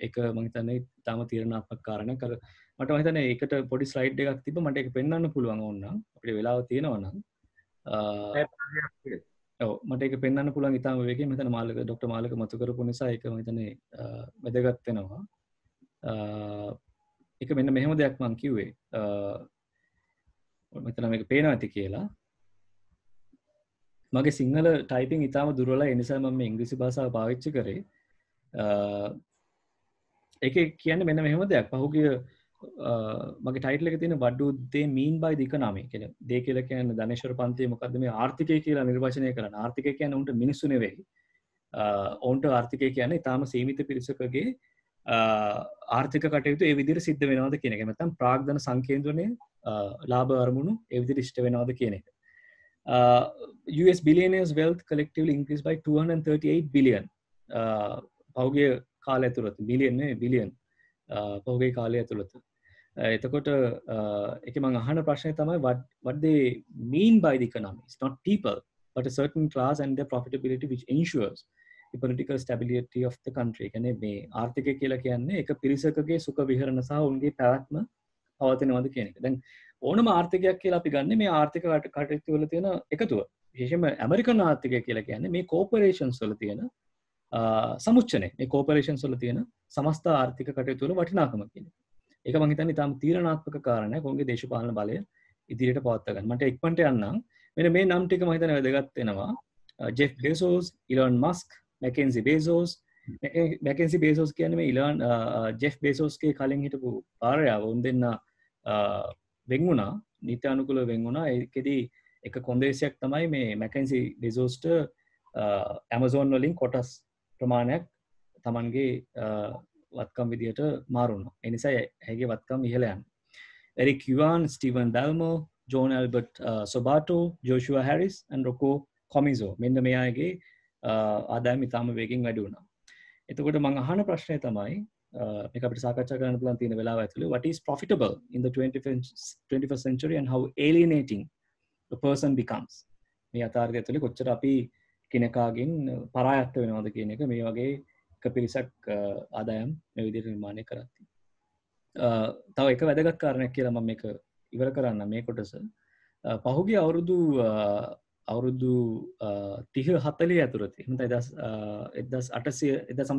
ඒක මම හිතන්නේ ඉතාම තීරණාත්මක කාරණයක්. මට මම හිතන්නේ ඒකට පොඩි ස්ලයිඩ් එකක් තිබ්බ මට ඒක පෙන්වන්න පුළුවන් ඕනනම් අපිට වෙලාව තියෙනවා නම් මට ඒක පෙන්වන්න පුළුවන් ඉතාම වේගෙන්. මම හිතන්නේ මාලක ડોક્ટર මාලක මතු කරපු නිසා ඒක මම හිතන්නේ වැදගත් වෙනවා. ඒක මෙන්න මෙහෙම දෙයක් මම කිව්වේ. මම හිතනවා මේක පේනවා ඇති කියලා. මගේ සිංහල ටයිපින් ඉතාම දුර්වලයි. ඒ නිසා මම මේ ඉංග්‍රීසි භාෂාව පාවිච්චි කරේ. ඒකේ කියන්නේ මෙන්න මෙහෙම දෙයක්. පහුගිය මගේ ටයිටල් එකේ තියෙන what do they mean by the economy කියලා. they කියලා කියන්නේ ධනේශ්වර පන්තියේ මොකද්ද මේ ආර්ථිකය කියලා නිර්වචනය කරන්නේ. ආර්ථිකය කියන්නේ උන්ට මිනිස්සු නෙවෙයි. උන්ට ආර්ථිකය කියන්නේ ඊටාම සීමිත පිරිසකගේ ආර්ථික කටයුතු ඒ විදිහට සිද්ධ වෙනවද කියන එක. නැත්නම් ප්‍රාග්ධන සංකේන්ද්‍රණය ලාභ අරමුණු ඒ විදිහට ඉෂ්ට වෙනවද කියන එක. US billionaires wealth collectively increased by 238 billion. පහුගිය කාලය ඇතුළත බිලියන් පහුගිය කාලය ඇතුළත. එතකොට එක මං අහන ප්‍රශ්නය තමයි what they mean by the economy. It's not people but a certain class and their profitability which ensures the political stability of the country. කියන්නේ මේ ආර්ථිකය කියලා කියන්නේ එක පිරිසකගේ සුඛ විහරණ සහ උන්ගේ පැවැත්ම පවතිනවද කියන එක. දැන් ඕනම ආර්ථිකයක් කියලා අපි ගන්න මේ ආර්ථික කටයුතු වල තියෙන එකතුව. විශේෂයෙන්ම ඇමරිකන් ආර්ථිකය කියලා කියන්නේ මේ කෝපරේෂන්ස් වල තියෙන සමුච්චනය. මේ කෝපරේෂන්ස් වල තියෙන සමස්ත ආර්ථික කටයුතු වල වටිනාකම කියන එක. ඒක මම හිතන්නේ තාම තීරණාත්මක කාරණයක් ඔවුන්ගේ දේශපාලන බලය ඉදිරියට පවත්වා ගන්න. මට ඉක්මනට යන්නම්. මෙන්න මේ නම් ටික මම හිතන්නේ වැදගත් වෙනවා. Jeff Bezos, Elon Musk, MacKenzie Bezos. MacKenzie Bezos කියන්නේ මේ ජෙෆ් බෙසෝස්ගේ කලින් හිටපු භාර්යාව. උන් දෙන්න වෙන් වුණා, නීති අනුකූලව වෙන් වුණා. ඒකෙදි එක කොන්දේසියක් තමයි මේ මැකෙන්සි බෙසෝස්ට Amazon වලින් කොටස් ප්‍රමාණයක් Tamanගේ වත්කම් විදියට මාරුණා. ඒ නිසා ඇගේ වත්කම් ඉහළ යනවා. Eric Yuan, Steven Ballmer, John Albert Sobrato, Joshua Harris and Rocco Commisso මෙන්න මේ අයගේ ආදායම ඉතාම වේගෙන් වැඩි වුණා. එතකොට මම අහන ප්‍රශ්නය තමයි මේක අපිට සාකච්ඡා කරන්න පුළුවන් තියෙන වෙලාව ඇතුළේ what is profitable in the 21st century and how alienating a person becomes. මේ අතාරිය ඇතුළේ කොච්චර අපි කෙනෙක්ගෙන් පරායත්ත වෙනවද කියන එක මේ වගේ පිරිසක් ආදායම් මේ විදිහට නිර්මාණය කරද්දී. තව එක වැදගත් කාරණයක් කියලා මම මේක ඉවර කරන්න මේ කොටස. පහුගිය අවුරුදු 30-40 ඇතුළත එහෙනම් 1980 සහ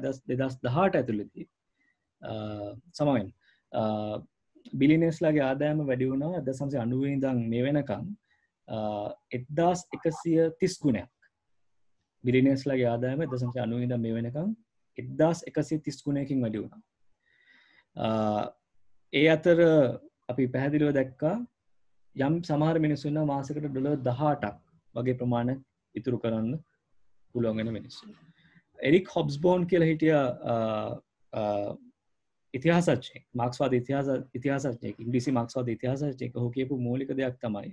2018 ඇතුළතදී සමවෙන් බිලියනර්ස්ලාගේ ආදායම වැඩි වුණා 1990 ඉඳන් මේ වෙනකන් 1130 ගුණයක්. බිලියනර්ස්ලාගේ ආදායම 1990 ඉඳන් මේ වෙනකන් 1130 ගුණයකින් වැඩි වුණා. ඒ අතර අපි පැහැදිලිව දැක්කා යම් සමහර මිනිස්සු ඉන්නවා මාසෙකට ඩොලර් 18ක් වගේ ප්‍රමාණයක් ඉතුරු කරන්න පුළුවන් වෙන මිනිස්සු. එරික් හොබ්ස්බෝන් කියලා හිටියා ඉතිහාසඥයෙක්, මාක්ස්වාද ඉතිහාසඥයෙක්, ඉංග්‍රීසි මාක්ස්වාද ඉතිහාසඥයෙක්. ඔහු කියපු මූලික දෙයක් තමයි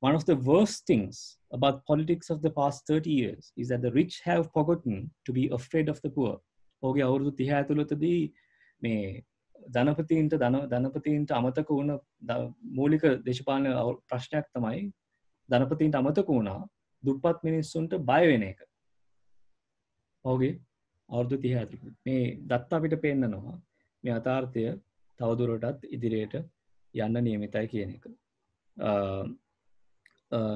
one of the worst things about politics of the past 30 years is that the rich have forgotten to be afraid of the poor. ඔහුගේ අවුරුදු 30 ඇතුළතදී මේ ධනපතීන්ට අමතක වුණ මූලික දේශපාලන ප්‍රශ්නයක් තමයි ධනපතීන්ට අමතක වුණා දුප්පත් මිනිස්සුන්ට බය වෙන එක. ඔහුගේ අවුරුදු 30 ඇතුළත මේ දත්ත අපිට පෙන්නනවා මේ යථාර්ථය තවදුරටත් ඉදිරියට යන්න නියමිතයි කියන එක.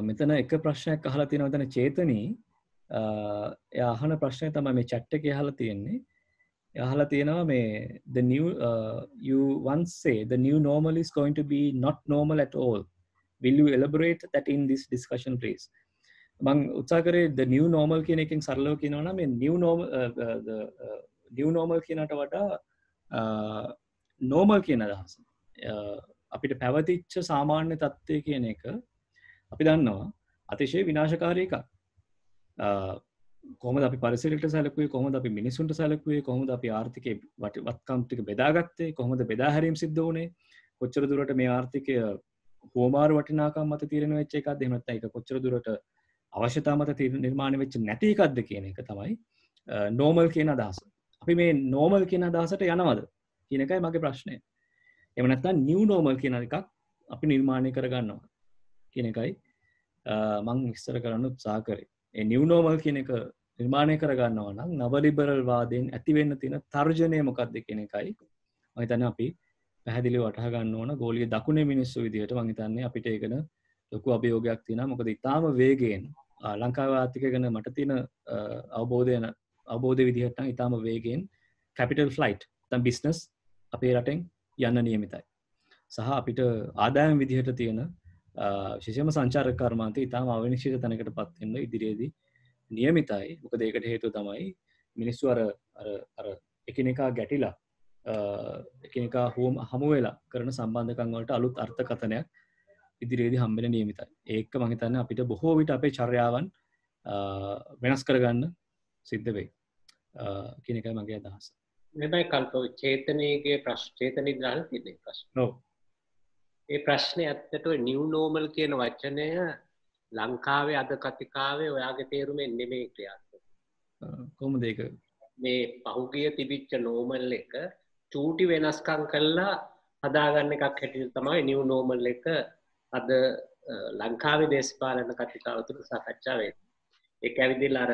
මෙතන එක ප්‍රශ්නයක් අහලා තියෙනවා මෙතන චේතනී එයා අහන ප්‍රශ්නය තමයි මේ chat එකේ අහලා තියෙන්නේ. එයා අහලා තියෙනවා මේ the new you once say the new normal is going to be not normal at all. Will you elaborate that in this discussion please? මම උත්සාහ කරේ the new normal කියන එකෙන් සරලව කියනවා නම් මේ new normal කියනට වඩා normal කියන අදහස. අපිට පැවතිච්ච සාමාන්‍ය තත්ත්වය කියන එක අපි දන්නවා අතිශය විනාශකාරී එකක්. කොහොමද අපි පරිසරයට සැලකුවේ, කොහොමද අපි මිනිසුන්ට සැලකුවේ, කොහොමද අපි ආර්ථිකයේ වත්කම් ටික බෙදාගත්තේ, කොහොමද බෙදා හැරීම් සිද්ධ වුණේ, කොච්චර දුරට මේ ආර්ථිකය හුවමාරු වටිනාකම් මත තීරණය වෙච්ච එකක්ද, එහෙම නැත්නම් ඒක කොච්චර දුරට අවශ්‍යතාව මත නිර්මාණය වෙච්ච නැති එකක්ද කියන එක තමයි normal කියන අදහස. අපි මේ normal කියන අදහසට යනවද කියන එකයි මගේ ප්‍රශ්නය. එහෙම නැත්නම් new normal කියන එකක් අපි නිර්මාණය කරගන්නවා කියන එකයි මම විස්තර කරන්න උත්සාහ කරේ. ඒ new normal කියන එක නිර්මාණය කරගන්නවා නම් නව ලිබරල් වාදයෙන් ඇති වෙන්න තියෙන තර්ජනය මොකක්ද කියන එකයි මම හිතන්නේ අපි පැහැදිලිව වටහා ගන්න ඕන. ගෝලීය දකුණේ මිනිස්සු විදිහට මම හිතන්නේ අපිට ඒකන ලොකු අභියෝගයක් තියෙනවා. මොකද ඊටාම වේගයෙන් ලංකාවේ ආර්ථිකය ගැන මට තියෙන අවබෝධය විදිහට නම් ඊටාම වේගයෙන් capital flight නැත්නම් business අපේ රටෙන් යන්න නියමිතයි. සහ අපිට ආදායම් විදිහට තියෙන විශේෂයෙන්ම සංචාරක කර්මාන්තය ඊටාම අවිනිශ්චිත තැනකටපත් වෙන්න ඉදිරියේදී නියමිතයි. මොකද ඒකට හේතුව තමයි මිනිස්සු අර එකිනෙකා ගැටිලා එකිනෙකා හමු වෙලා කරන සම්බන්ධකම් වලට අලුත් අර්ථකථනයක් ඉදිරියේදී හම්බෙන්න නියමිතයි. ඒක මම හිතන්නේ අපිට බොහෝ විට අපේ චර්යාවන් වෙනස් කරගන්න සිද්ධ වෙයි කියන එකයි මගේ අදහස. මෙබයි කල්ප චේතනයේ චේතනී දාන තියෙන ප්‍රශ්න. ඔව්. ඒ ප්‍රශ්නේ ඇත්තට new normal කියන වචනය ලංකාවේ අද කතිකාවේ ඔයාගේ තේරුමෙන් නෙමෙයි ක්‍රියාත්මක. කොහොමද ඒක? මේ පහුගිය තිබිච්ච normal එක චූටි වෙනස්කම් කළා හදාගන්න එකක් හැටියට තමයි new normal එක අද ලංකාවේ දේශපාලන කතිකාව තුළ සාකච්ඡා වෙන්නේ. ඒක ඇවිදලා අර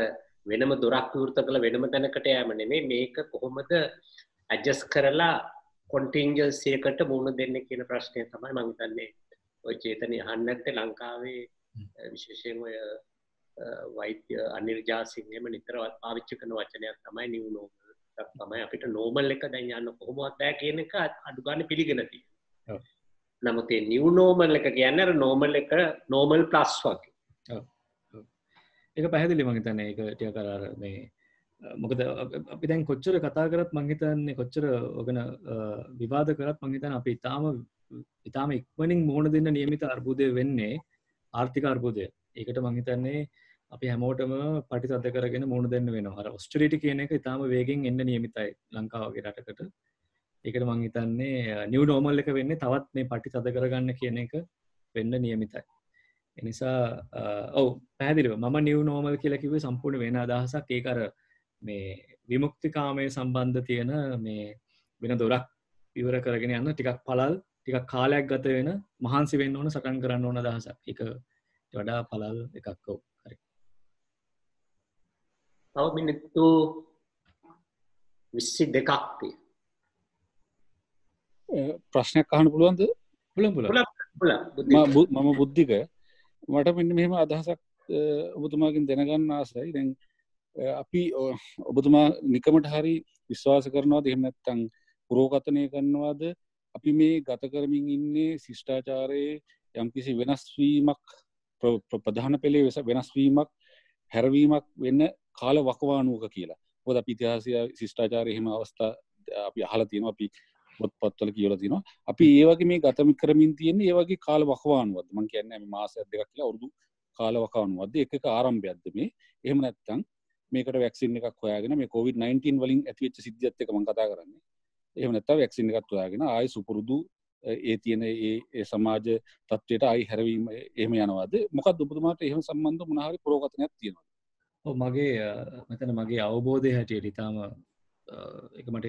වෙනම දොරක් විවෘත කළ වෙනම තැනකට යෑම නෙමෙයි, මේක කොහොමද ඇඩ්ජස්ට් කරලා කොන්ටින්ජන්සි එකට මුහුණ දෙන්නේ කියන ප්‍රශ්නය තමයි මම හිතන්නේ ඔය චේතනී අහන්න නැත්තේ. ලංකාවේ විශේෂයෙන් ඔය වෛද්‍ය අනිල් ජාසිංහම නිතර පාවිච්චි කරන වචනයක් තමයි new normal. තමයි අපිට normal එක දැන් යන්න කොහොමවත් බෑ කියන එක අඩු ගන්න පිළිගෙන තියෙනවා. නමුත් මේ new normal එක කියන්නේ අර normal එක normal plus වගේ. ඔව්. ඒක පැහැදිලි මම හිතන්නේ ඒක ටිකක් අර මේ මොකද අපි දැන් කොච්චර කතා කරත් මම හිතන්නේ කොච්චර ඔගන විවාද කරත් මම හිතන්නේ අපි ඊටාම ඉක්මනින් මුහුණ දෙන්න නියමිත අර්බුදය වෙන්නේ ආර්ථික අර්බුදය. ඒකට මම හිතන්නේ අපි හැමෝටම පරිතද කරගෙන මුහුණ දෙන්න වෙනවා. අර ඔස්ටරිටි කියන එක ඊටාම වේගෙන් එන්න නියමිතයි ලංකාව වගේ රටකට. ඒකට මම හිතන්නේ නිව් නෝමල් එක වෙන්නේ තවත් මේ පරිතද කරගන්න කියන එක වෙන්න නියමිතයි. ඒ නිසා ඔව් පැහැදිලිව මම නිව් නෝමල් කියලා කිව්වේ සම්පූර්ණ වෙන අදහසක්. ඒක අර මේ විමුක්තිකාමයේ සම්බන්ධ තියෙන මේ වෙන දොරක් ඉවර කරගෙන යන ටිකක් පළල් ටිකක් කාලයක් ගත වෙන මහන්සි වෙන්න ඕන සටන් කරන්න ඕන අදහසක්. ඒක වඩා පළල් එකක්. ඔව් හරි. තව මිනිත්තු 22ක් තියෙනවා. ප්‍රශ්නයක් අහන්න පුළුවන්ද? පුළුවන්. මම බුද්ධික මට මෙන්න මෙහෙම අදහසක් ඔබතුමාගෙන් දැනගන්න ආසයි. දැන් අපි ඔබතුමා නිකමට හරි විශ්වාස කරනවාද එහෙම නැත්නම් පුරෝකථනය කරනවාද අපි මේ ගත කරමින් ඉන්නේ ශිෂ්ටාචාරයේ යම්කිසි වෙනස් වීමක් ප්‍රධාන පෙළේ වෙනස් වීමක් හැරවීමක් වෙන්න කාල වකවානුවක කියලා. මොකද අපි ඉතිහාසය ශිෂ්ටාචාරයේ එහෙම අවස්ථා අපි අහලා තියෙනවා, අපි පොත්පත්වල කියවලා තියෙනවා. අපි ඒ වගේ මේ ගත කරමින් තියෙන්නේ ඒ වගේ කාල වකවානුවක්ද? මම කියන්නේ මේ මාසයක් දෙකක් කියලා අවුරුදු කාල වකවානුවක්ද? එක ආරම්භයක්ද මේ? එහෙම නැත්නම් මේකට වැක්සින් එකක් හොයාගෙන මේ COVID-19 වලින් ඇතිවෙච්ච සිද්ධියත් එක්ක මම කතා කරන්නේ. එහෙම නැත්නම් වැක්සින් එකක් හොයාගෙන ආයි සුපුරුදු ඒ තියෙන ඒ සමාජ තත්ත්වයට ආයි හැරවීම එහෙම යනවාද? මොකක්ද ඔබතුමාට එහෙම සම්බන්ධ මොන හරි ප්‍රෝගතනයක් තියෙනවද? ඔව් මගේ මගේ අවබෝධය හැටියට ඊටාම ඒක මට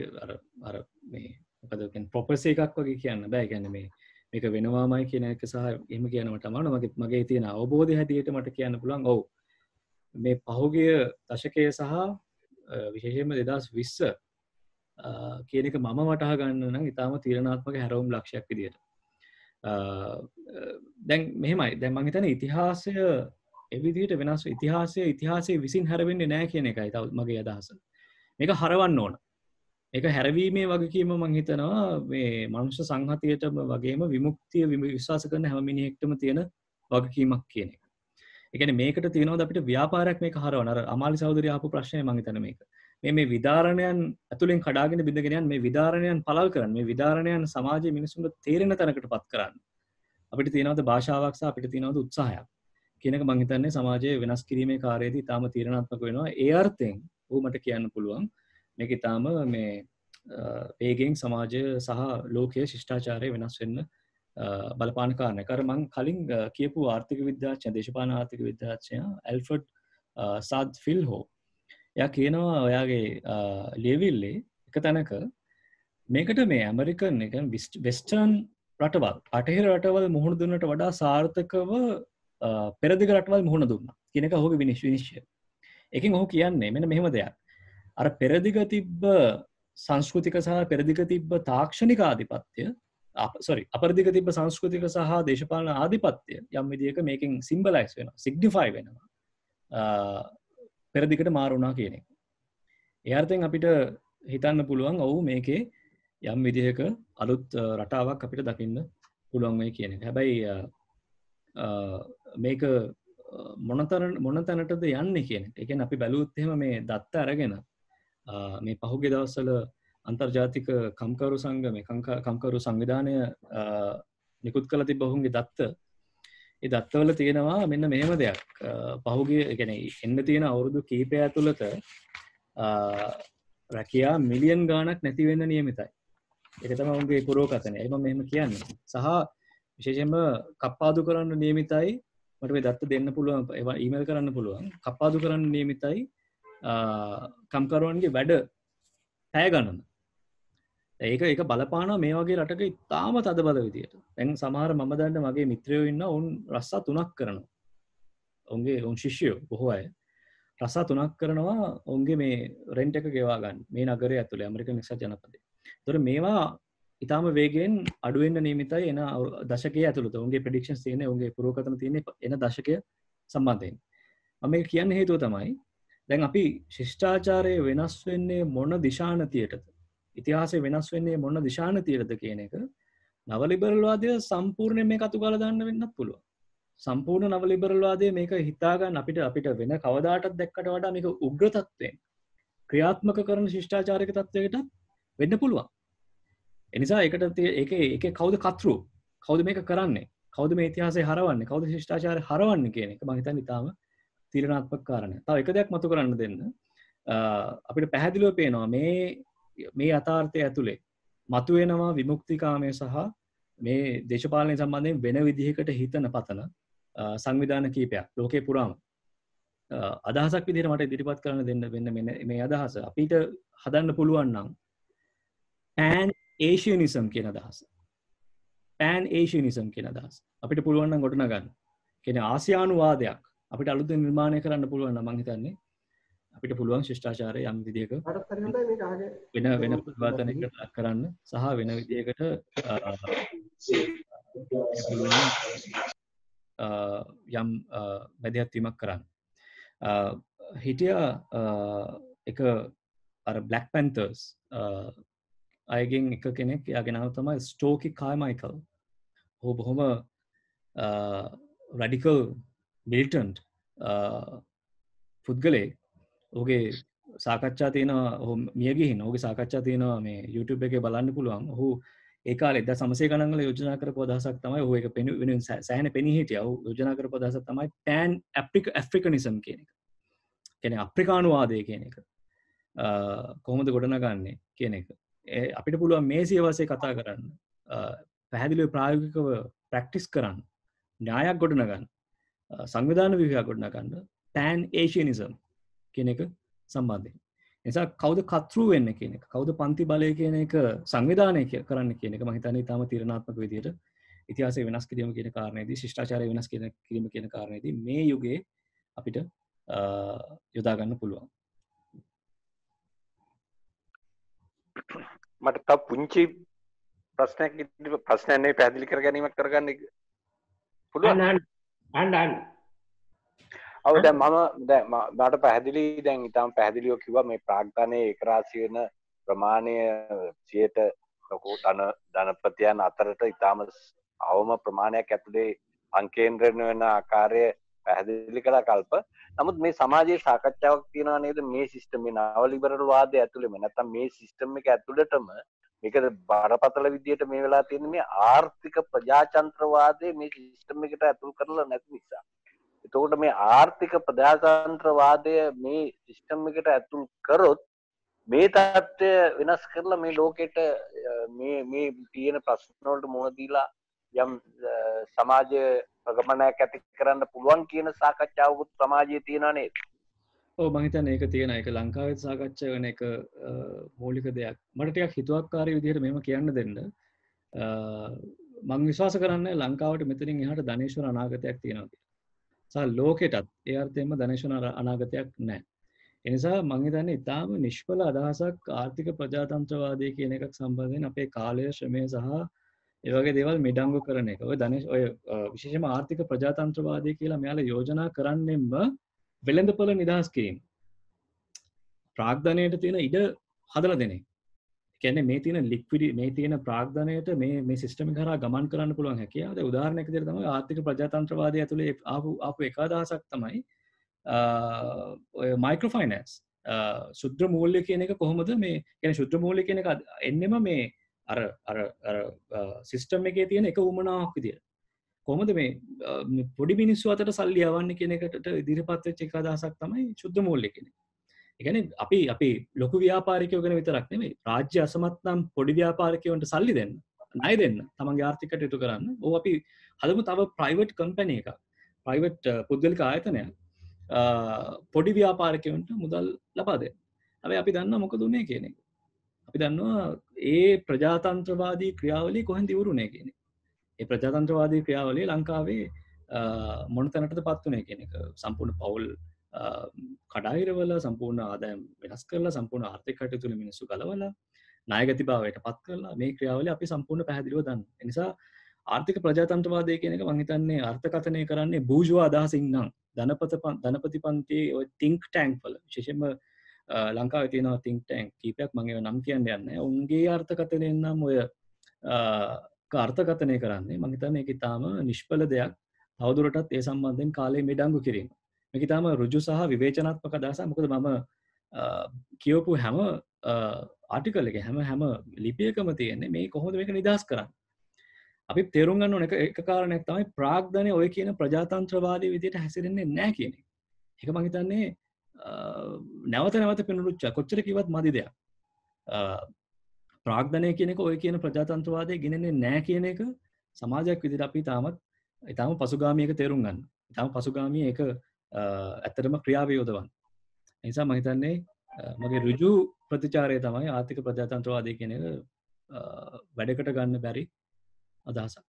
අර මේ මොකද කියන්නේ ප්‍රොපර්සි එකක් වගේ කියන්න බෑ. කියන්නේ මේ මේක වෙනවාමයි කියන එක සහ එහෙම කියනවට තමයි මගේ තියෙන අවබෝධය හැටියට මට කියන්න පුළුවන්. ඔව් මේ පහුගිය දශකයේ සහ විශේෂයෙන්ම 2020 කියන එක මම වටහා ගන්න නම් ඉතාම තීරණාත්මක හැරවුම් ලක්ෂයක් විදියට. දැන් මෙහෙමයි. දැන් මම හිතන්නේ ඉතිහාසය ඒ විදිහට වෙනස් ඉතිහාසයේ විසින් හැරෙන්නේ නැහැ කියන එකයි මගේ අදහස. මේක හරවන්න ඕන. ඒක හැරවීමේ වගකීම මම හිතනවා මේ මනුෂ්‍ය සංහතියටම වගේම විමුක්තිය විශ්වාස කරන හැම මිනිහෙක්ටම තියෙන වගකීමක් කියන එක. ඒ කියන්නේ මේකට තියෙනවද අපිට ව්‍යාපාරයක් මේක හරවන. අර අමාලි සහෝදරිය ආපු ප්‍රශ්නේ මම හිතන්නේ මේක. මේ විදාරණයන් ඇතුලෙන් කඩාගෙන බිඳගෙන යන මේ විදාරණයන් පළල් කරන්න, මේ විදාරණයන් සමාජයේ මිනිසුන්ට තේරෙන තැනකටපත් කරන්න. අපිට තියෙනවද භාෂාවක් සහ අපිට තියෙනවද උත්සාහයක් කියන එක මම හිතන්නේ සමාජයේ වෙනස් කිරීමේ කාර්යයේදී තාම තීරණාත්මක වෙනවා. ඒ අර්ථයෙන් මට කියන්න පුළුවන් මේක තාම මේ වේගෙන් සමාජය සහ ලෝකයේ ශිෂ්ටාචාරය වෙනස් වෙන්න බලපාන කාරණා. කර මම කලින් කියපු ආර්ථික විද්‍යාඥ දේශපාලන ආර්ථික විද්‍යාඥයා ඇල්ෆර්ඩ් සාඩ්ෆිල්හෝ එයා කියනවා ඔයාගේ ලියවිල්ලේ එක තැනක මේකට මේ ඇමරිකන් එක වෙස්ටර්න් රටවල් අටහිර රටවල් මුහුණ දුන්නට වඩා සාර්ථකව පෙරදිග රටවල් මුහුණ දුන්නා කියන එක ඔහුගේ විනිශ්චය. ඒකෙන් ඔහු කියන්නේ මෙන්න මෙහෙම දෙයක්. අර පෙරදිග තිබ්බ සංස්කෘතික සහ පෙරදිග තිබ්බ තාක්ෂණික ආධිපත්‍ය අපරදිග තිබ්බ සංස්කෘතික සහ දේශපාලන ආධිපත්‍ය යම් විදියක මේකෙන් සිම්බලයිස් වෙනවා, සිග්නිෆයි වෙනවා. පෙරදිගට මාරුණා කියන එක. ඒ අර්ථයෙන් අපිට හිතන්න පුළුවන් ඔව් මේකේ යම් විදිහක අලුත් රටාවක් අපිට දකින්න පුළුවන් වෙයි කියන එක. හැබැයි මේක මොන තැනටද යන්නේ කියන එක. ඒ කියන්නේ අපි බැලුවොත් එහෙම මේ දත්ත අරගෙන මේ පහුගිය දවස්වල අන්තර්ජාතික කම්කරු සංගමේ කම්කරු සංවිධානය නිකුත් කළ තිබ්බ ඔවුන්ගේ දත්ත. ඒ දත්තවල තියෙනවා මෙන්න මෙහෙම දෙයක්. පහුගිය ඒ කියන්නේ එන්න තියෙන අවුරුදු කිහිපය ඇතුළත රැකියා මිලියන් ගාණක් නැති වෙන්න නියමිතයි. ඒක තමයි ඔවුන්ගේ පුරෝකථනය. ඒක මම මෙහෙම කියන්නේ. සහ විශේෂයෙන්ම කප්පාදු කරන්න නියමිතයි. මට මේ දත්ත දෙන්න පුළුවන්, ඒවා ඊමේල් කරන්න පුළුවන්. කප්පාදු කරන්න නියමිතයි කම්කරුවන්ගේ වැඩ පැය ගණන. ඒක බලපානවා මේ වගේ රටක ඉතාම තදබල විදියට. දැන් සමහර මම දන්න මගේ මිත්‍රයෝ ඉන්න උන් රස්සා 3ක් කරනවා. උන් ශිෂ්‍යයෝ බොහෝ අය රස්සා 3ක් කරනවා උන්ගේ මේ රෙන්ට් එක ගෙවා ගන්න මේ නගරය ඇතුලේ ඇමරිකන් එක්සත් ජනපදයේ. ඒතර මේවා ඉතාම වේගයෙන් අඩු වෙන්න නියමිතයි එන දශකයේ ඇතුළත. උන්ගේ ප්‍රෙඩික්ෂන්ස් තියෙන්නේ, උන්ගේ පුරෝකථන තියෙන්නේ එන දශකය සම්බන්ධයෙන්. මම මේක කියන්න හේතුව තමයි දැන් අපි ශිෂ්ටාචාරය වෙනස් වෙන්නේ මොන දිශානතියටද? ඉතිහාසය වෙනස් වෙන්නේ මොන දිශානතියටද කියන එක නව ලිබරල් වාදය සම්පූර්ණයෙන් මේක අතුගාලා දාන්න වෙන්නත් පුළුවන්. සම්පූර්ණ නව ලිබරල් වාදය මේක හිතා ගන්න අපිට වෙන කවදාටත් දැක්කට වඩා මේක උග්‍ර තත්ත්වයෙන් ක්‍රියාත්මක කරන ශිෂ්ටාචාරික තත්ත්වයකට වෙන්න පුළුවන්. එනිසා ඒකේ කවුද කතෘ? කවුද මේක කරන්නේ? කවුද මේ ඉතිහාසය හරවන්නේ? කවුද ශිෂ්ටාචාරය හරවන්නේ කියන එක මම හිතන්නේ තාම තීරණාත්මක කාරණයක්. තව එක දෙයක් මතු කරන්න දෙන්න. අපිට පැහැදිලිව පේනවා මේ යථාර්ථය ඇතුලේ මතුවෙනවා විමුක්තිකාමය සහ මේ දේශපාලනය සම්බන්ධයෙන් වෙන විදිහකට හිතන පතන සංවිධාන කීපයක් ලෝකේ පුරාම අදහසක් විදිහට මට ඉදිරිපත් කරන්න දෙන්න වෙන්න මේ අදහස අපිට හදන්න පුළුවන් නම් pan asianism කියන අදහස. pan asianism කියන අදහස අපිට පුළුවන් නම් ගොඩනගන්න. කියන්නේ ආසියානු වාදයක් අපිට අලුතෙන් නිර්මාණය කරන්න පුළුවන් නම් මම හිතන්නේ අපිට පුළුවන් ශිෂ්ටාචාරය යම් විදිහක වෙන ප්‍රතිවාදනයකට ලක් කරන්න සහ වෙන විදිහකට යම් මැදිහත්වීමක් කරන්න. හිටිය එක අර බ්ලැක් පැන්තර්ස් අයගෙන් එක කෙනෙක් යාගේ නම තමයි ස්ටෝකි කාර්මයිකල්. ඔහු බොහොම රැඩිකල් මිලිටන්ට් පුද්ගලයෙක්. ඔහුගේ සාකච්ඡා තියෙනවා, ඔහු මිය ගිහින් ඔහුගේ සාකච්ඡා තියෙනවා මේ YouTube එකේ බලන්න පුළුවන්. ඔහු ඒ කාලේ 1900 ගණන් වල යෝජනා කරපු අදහසක් තමයි ඔහු ඒක වෙනුවෙන් සෑහෙන පෙනී හිටියා. ඔහු යෝජනා කරපු අදහසක් තමයි pan africanism කියන එක. කියන්නේ අප්‍රිකානු වාදය කියන එක. කොහොමද ගොඩනගන්නේ කියන එක. අපිට පුළුවන් මේ සියවසේ කතා කරන්න. පැහැදිලිව ප්‍රායෝගිකව ප්‍රැක්ටිස් කරන්න. න්‍යායක් ගොඩනගන්න. සංවිධාන විවහාර ගොඩනගන්න. pan asianism කියන එක සම්බන්ධයෙන්. නිසා කවුද කතෘ වෙන්නේ කියන එක, කවුද පන්ති බලය කියන එක සංවිධානය කරන්න කියන එක මම හිතන්නේ ඊටම තීරණාත්මක විදිහට ඉතිහාසය වෙනස් කිරීම කියන කාරණේදී ශිෂ්ටාචාරය වෙනස් කිරීම කියන කාරණේදී මේ යුගයේ අපිට යොදා ගන්න පුළුවන්. මට තව පුංචි ප්‍රශ්නයක් ප්‍රශ්නයක් නෙවෙයි පැහැදිලි කර ගැනීමක් කරගන්න පුළුවන්. අන්න ඔව් දැන් මට පැහැදිලි දැන් ඊටම පැහැදිලිව කිව්වා මේ ප්‍රාග්ධනයේ ඒකරාශී වෙන ප්‍රමාණය 100ට ලොකු ධනපතියන් අතරට ඊටම අවම ප්‍රමාණයක් ඇතුලේ අංකේන්ද්‍රණය වෙන ආකාරය පැහැදිලි කළා කල්ප. නමුත් මේ සමාජයේ සාකච්ඡාවක් තියෙනවා නේද මේ සිස්ටම් මේ නව ලිබරල් වාදය ඇතුළේම නැත්නම් මේ සිස්ටම් එක ඇතුළටම මේක බරපතල විදියට මේ වෙලා තියෙන මේ ආර්ථික ප්‍රජාතන්ත්‍රවාදයේ මේ සිස්ටම් එකට ඇතුල් කරලා නැති නිසා. එතකොට මේ ආර්ථික ප්‍රජාතන්ත්‍රවාදය මේ සිස්ටම් එකට ඇතුල් කරොත් මේ තත්ත්වය වෙනස් කරලා මේ ලෝකෙට මේ තියෙන ප්‍රශ්න වලට මුහුණ දීලා යම් සමාජ ප්‍රගමනයක් ඇති කරන්න පුළුවන් කියන සාකච්ඡාවකුත් සමාජයේ තියෙනවා නේද? ඔව් මම හිතන්නේ ඒක තියෙන එක ලංකාවේ සාකච්ඡා වෙන එක මූලික දෙයක්. මට ටිකක් හිතුවක්කාරී විදිහට මෙහෙම කියන්න දෙන්න. මම විශ්වාස කරන්නේ ලංකාවට මෙතනින් එහාට ධනේශ්වර අනාගතයක් තියෙනවා කියලා. සහ ලෝකෙටත් ඒ අර්ථයෙන්ම ධනේශ්වර අනාගතයක් නැහැ. ඒ නිසා මම හිතන්නේ ඊටාම නිෂ්ඵල අදහසක් ආර්ථික ප්‍රජාතන්ත්‍රවාදය කියන එකක් සම්බන්ධයෙන් අපේ කාලය ශ්‍රමය සහ ඒ වගේ දේවල් මිඩංගු කරන එක. ඔය විශේෂයෙන්ම ආර්ථික ප්‍රජාතන්ත්‍රවාදය කියලා මෙයාලා යෝජනා කරන්නෙම වෙළඳපොළ නිදහස් කිරීම. ප්‍රාග්ධනයට තියෙන ඉඩ හදලා දෙන එක. කියන්නේ මේ තියෙන මේ තියෙන ප්‍රාග්ධනයට මේ සිස්ටම් එක කරා ගමන් කරන්න පුළුවන් හැකියාව. දැන් උදාහරණයක් විදිහට තමයි ආර්ථික ප්‍රජාතන්ත්‍රවාදය ඇතුලේ ආපු එක අදහසක් තමයි ඔය මයික්‍රෝ ෆයිනෑන්ස්. ශුද්ධ මූල්‍ය කියන එක කොහොමද මේ කියන්නේ ශුද්ධ මූල්‍ය කියන එක එන්නෙම මේ අර සිස්ටම් එකේ තියෙන එක උමනාවක් විදියට. කොහොමද මේ පොඩි මිනිස්සු අතට සල්ලි යවන්නේ කියන එකට ඉදිරිපත් වෙච්ච එක අදහසක් තමයි ශුද්ධ මූල්‍ය කියන්නේ. ඒ කියන්නේ අපි ලොකු ව්‍යාපාරිකයෝ ගැන විතරක් නෙමෙයි රාජ්‍ය අසමත් නම් පොඩි ව්‍යාපාරිකයන්ට සල්ලි දෙන්න, ණය දෙන්න, තමන්ගේ ආර්ථිකයට යොමු කරන්න. ඕක අපි හදමු තව ප්‍රයිවට් කම්පැනි එකක්. ප්‍රයිවට් පුද්ගලික ආයතනයක් පොඩි ව්‍යාපාරිකයන්ට මුදල් ලබා දෙන්න. හැබැයි අපි දන්නවා මොකද උනේ කියන එක. අපි දන්නවා ඒ ප්‍රජාතන්ත්‍රවාදී ක්‍රියාවලිය කොහෙන්ද ඉවරුනේ කියන එක. ඒ ප්‍රජාතන්ත්‍රවාදී ක්‍රියාවලිය ලංකාවේ මොන තැනටද පත් වුනේ කියන එක සම්පූර්ණ පවුල් කඩායිරවල සම්පූර්ණ ආදායම් වෙනස් කරලා සම්පූර්ණ ආර්ථික කටයුතු වල මිනිස්සු ගලවලා ණයගතිභාවයට පත් කරලා මේ ක්‍රියාවලිය අපි සම්පූර්ණ පැහැදිලිව දන්නවා. ඒ නිසා ආර්ථික ප්‍රජාතන්ත්‍රවාදය කියන එක මම හිතන්නේ අර්ථකථනය කරන්නේ බූර්ජුවා අදහසින් නම් ධනපති පන්තියේ ඔය think tank වල විශේෂයෙන්ම ලංකාවේ තියෙනවා think tank කීපයක් මම ඒවා නම් කියන්න යන්නේ. උන්ගේ අර්ථකථනයෙන් නම් ඔය අර්ථකථනය කරන්නේ මම හිතන්නේ ඒක ඊටාම නිෂ්ඵල දෙයක්. තවදුරටත් ඒ සම්බන්ධයෙන් කාලේ මිඩංගු කිරීම. මේක ඊටාම ඍජු සහ විවේචනාත්මක අදහසක්. මොකද මම කියවපු හැම ආටිකල් එක හැම ලිපියකම තියෙන්නේ මේ කොහොමද මේක නිදහස් කරන්නේ. අපි තේරුම් ගන්න ඕන එක කාරණයක් තමයි ප්‍රාග්ධනය ඔය කියන ප්‍රජාතන්ත්‍රවාදී විදිහට හැසිරෙන්නේ නැහැ කියන එක. ඒක මම හිතන්නේ නැවත පෙනුරුච්ච කොච්චර කිව්වත් මදි දෙයක්. ප්‍රාග්ධනය කියන එක ඔය කියන ප්‍රජාතන්ත්‍රවාදය ගෙනෙන්නේ නැහැ කියන එක සමාජයක් විදිහට අපි ඊටාම පසුගාමී එක තේරුම් ගන්න. ඊටාම පසුගාමී එක ඇත්තටම ක්‍රියාවේ යොදවන්න. ඒ නිසා මම හිතන්නේ මගේ ඍජු ප්‍රතිචාරය තමයි ආර්ථික ප්‍රජාතන්ත්‍රවාදය කියන එක වැඩකට ගන්න බැරි අදහසක්.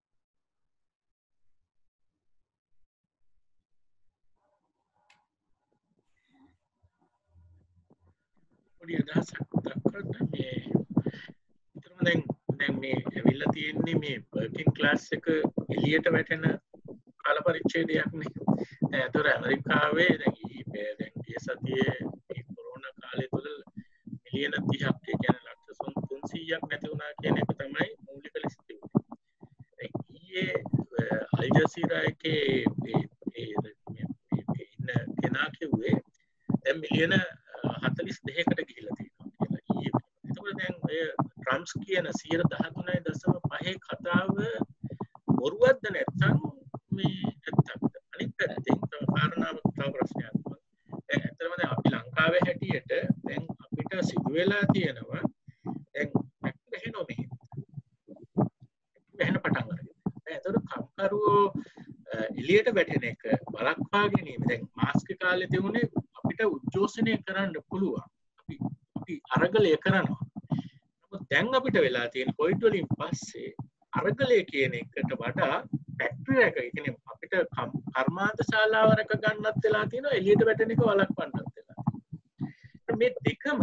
පොඩි අදහසක් දක්වන්න මේ දැන් මේ ඇවිල්ලා තියෙන්නේ මේ වර්කින් ක්ලාස් එක එළියට වැටෙන කාල පරිච්ඡේදයක් නේ. දැන් අතර ඇමරිකාවේ දැන් ඒ සතියේ මේ කොරෝනා කාලය තුල මිලියන 30ක් ඒ කියන්නේ ලක්ෂ 300ක් නැති වුණා කියන එක තමයි මූලික ලිස්ට් එක. දැන් ඊයේ අල් ජසීරා එකේ ඉන්න කෙනා කිව්වේ දැන් මිලියන 42කට ගිහිල්ලා තියෙනවා කියලා ඊයේ. ඒකෝද දැන් ඔය ට්‍රම්ප්ස් කියන 113.5 කතාව බොරුවක්ද නැත්නම් මේ ඇත්තක්ද? අනිත් පැත්තෙන් තව කාරණාවක් තව ප්‍රශ්නයක්. දැන් ඇත්තටම දැන් අපි ලංකාවේ හැටියට දැන් අපිට සිදු වෙලා තියෙනවා දැන් වැහෙනෝ මෙහෙ. වැහෙන පටන් අරගෙන. දැන් ඒතර කම්කරුවෝ එළියට වැටෙන එක බලක්වා ගැනීම. දැන් මාස්ක් කාලේ තිබුණේ අපිට උද්ඝෝෂණය කරන්න පුළුවන්. අපි අරගලය කරනවා. නමුත් දැන් අපිට වෙලා තියෙන කොවිඩ් වලින් පස්සේ අරගලය කියන එකට වඩා ෆැක්ටරි එක කියන්නේ අපිට කර්මාන්ත ශාලාව රැක ගන්නත් වෙලා තියෙනවා එළියට වැටෙන එක වළක්වන්නත් වෙලා මේ දෙකම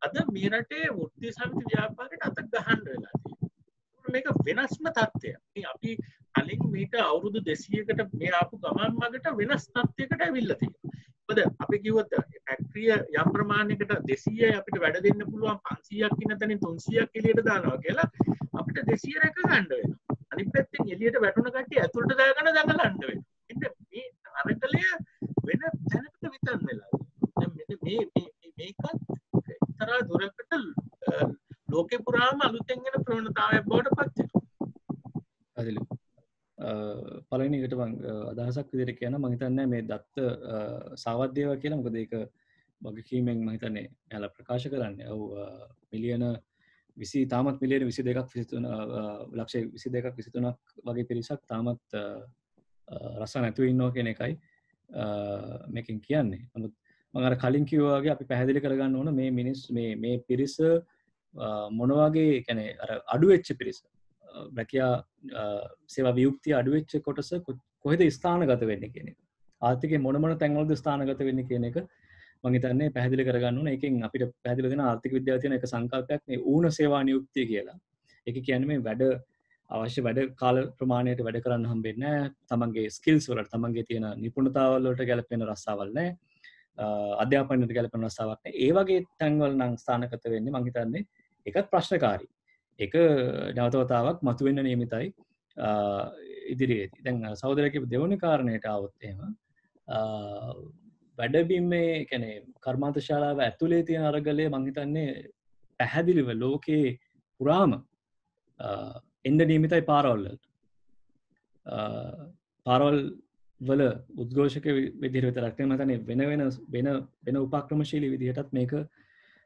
අද මේ රටේ වෘත්ති සමිති ව්‍යාපාරයට අත ගහන්න වෙලා තියෙනවා මේක වෙනස්ම තත්ත්වයක් මේ අපි කලින් මීට අවුරුදු 200කට මේ ආපු ගමන් මගට වෙනස් තත්ත්වයකට ඇවිල්ලා තියෙනවා මොකද අපි කිව්වොත් ෆැක්ටරිය යම් ප්‍රමාණයකට 200යි අපිට වැඩ දෙන්න පුළුවන් 500ක් ඉන්න තැනින් 300ක් එළියට දානවා කියලා අපිට 200 රැක ගන්න වෙනවා අනිත් පැත්තෙන් එළියට වැටුණ කට්ටිය ඇතුළට දාගෙන දඟලන්න වෙනවා ඉතින් මේ අරකලය වෙන තැනකට විතර වෙලා දැන් මෙන්න මේකත් එක්තරා දුරකට ලෝකේ පුරාම අලුතෙන් එන ප්‍රවණතාවයක් බවට පත් වෙනවා අදලු පළවෙනි එකට මම අදහසක් විදිහට කියනවා මම හිතන්නේ මේ දත්ත සාවද්දේව කියලා මොකද ඒක වගකීමෙන් මම හිතන්නේ එයාලා ප්‍රකාශ කරන්නේ ඔව් මිලියන 20 තාමත් මිලියන 22ක් 23 ලක්ෂ 22ක් 23ක් වගේ පිරිසක් තාමත් රස නැතුව ඉන්නවා කියන එකයි මේකෙන් කියන්නේ. නමුත් මම අර කලින් කිව්වා වගේ අපි පැහැදිලි කරගන්න ඕන මේ මිනිස් මේ පිරිස මොන වගේ කියන්නේ අර අඩු වෙච්ච පිරිස. රැකියා සේවා වියුක්තිය අඩු වෙච්ච කොටස කොහෙද ස්ථානගත වෙන්නේ කියන එක. ආර්ථිකයේ මොන තැන්වලද ස්ථානගත වෙන්නේ කියන එක මම හිතන්නේ පැහැදිලි කරගන්න ඕන. ඒකෙන් අපිට පැහැදිලි වෙන ආර්ථික විද්‍යාවේ තියෙන එක සංකල්පයක් මේ ඌණ සේවා නියුක්තිය කියලා. ඒක කියන්නේ මේ වැඩ අවශ්‍ය වැඩ කාල ප්‍රමාණයට වැඩ කරන්න හම්බෙන්නේ නැහැ. තමන්ගේ ස්කිල්ස් වලට තමන්ගේ තියෙන නිපුණතාවල් වලට ගැලපෙන රස්සාවල් නැහැ. අධ්‍යාපනයට ගැලපෙන රස්සාවක් නැහැ. ඒ වගේ තැන්වල නම් ස්ථානගත වෙන්නේ මම හිතන්නේ ඒකත් ප්‍රශ්නකාරී. ඒක නැවතවතාවක් මතුවෙන්න නියමිතයි ඉදිරියේදී. දැන් සහෝදරයෙක් දෙවෙනි කාරණයට ආවොත් එහෙම වැඩබිමේ කියන්නේ කර්මාන්ත ශාලාව ඇතුලේ තියෙන අරගලය මම හිතන්නේ පැහැදිලිව ලෝකේ පුරාම එන්න නියමිතයි පාරවල් වලට. පාරවල් වල උද්ඝෝෂක විදිහට විතරක් නෙමෙයි මම හිතන්නේ වෙන උපක්‍රමශීලී විදිහටත් මේක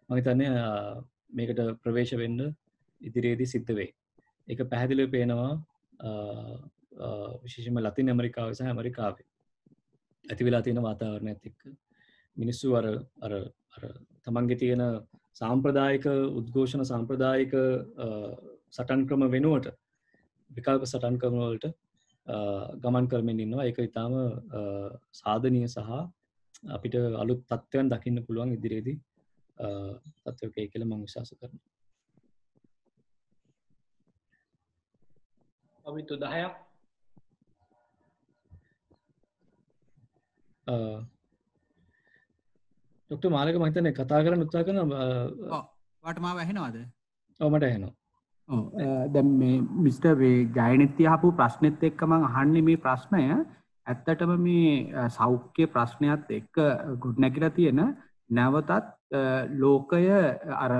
මම හිතන්නේ මේකට ප්‍රවේශ වෙන්න ඉදිරියේදී සිද්ධ වෙයි. ඒක පැහැදිලිව පේනවා විශේෂයෙන්ම ලතින් ඇමරිකාවේ සහ ඇමරිකාවේ ඇති වෙලා තියෙන වාතාවරණයත් එක්ක මිනිස්සු අර තමන්ගේ තියෙන සාම්ප්‍රදායික උද්ඝෝෂණ සාම්ප්‍රදායික සටන් ක්‍රම වෙනුවට විකල්ප සටන් ක්‍රම වලට ගමන් කරමින් ඉන්නවා. ඒක ඊටාම සාධනීය සහ අපිට අලුත් තත්ත්වයන් දකින්න පුළුවන් ඉදිරියේදී තත්ත්වයකයි කියලා මම විශ්වාස කරනවා. අමිතු 10ක් ඩොක්ටර් මාලක මම හිතන්නේ කතා කරන්න උත්සාහ කරනවා. ඔයාට මාව ඇහෙනවද? ඔව් මට ඇහෙනවා. ඔව් දැන් මේ මිස්ටර් වේ ජයනිත්‍ය අහපු ප්‍රශ්නෙත් එක්ක මම අහන්නේ මේ ප්‍රශ්නය ඇත්තටම මේ සෞඛ්‍ය ප්‍රශ්නයත් එක්ක ගොඩනැගිලා තියෙන නැවතත් ලෝකය අර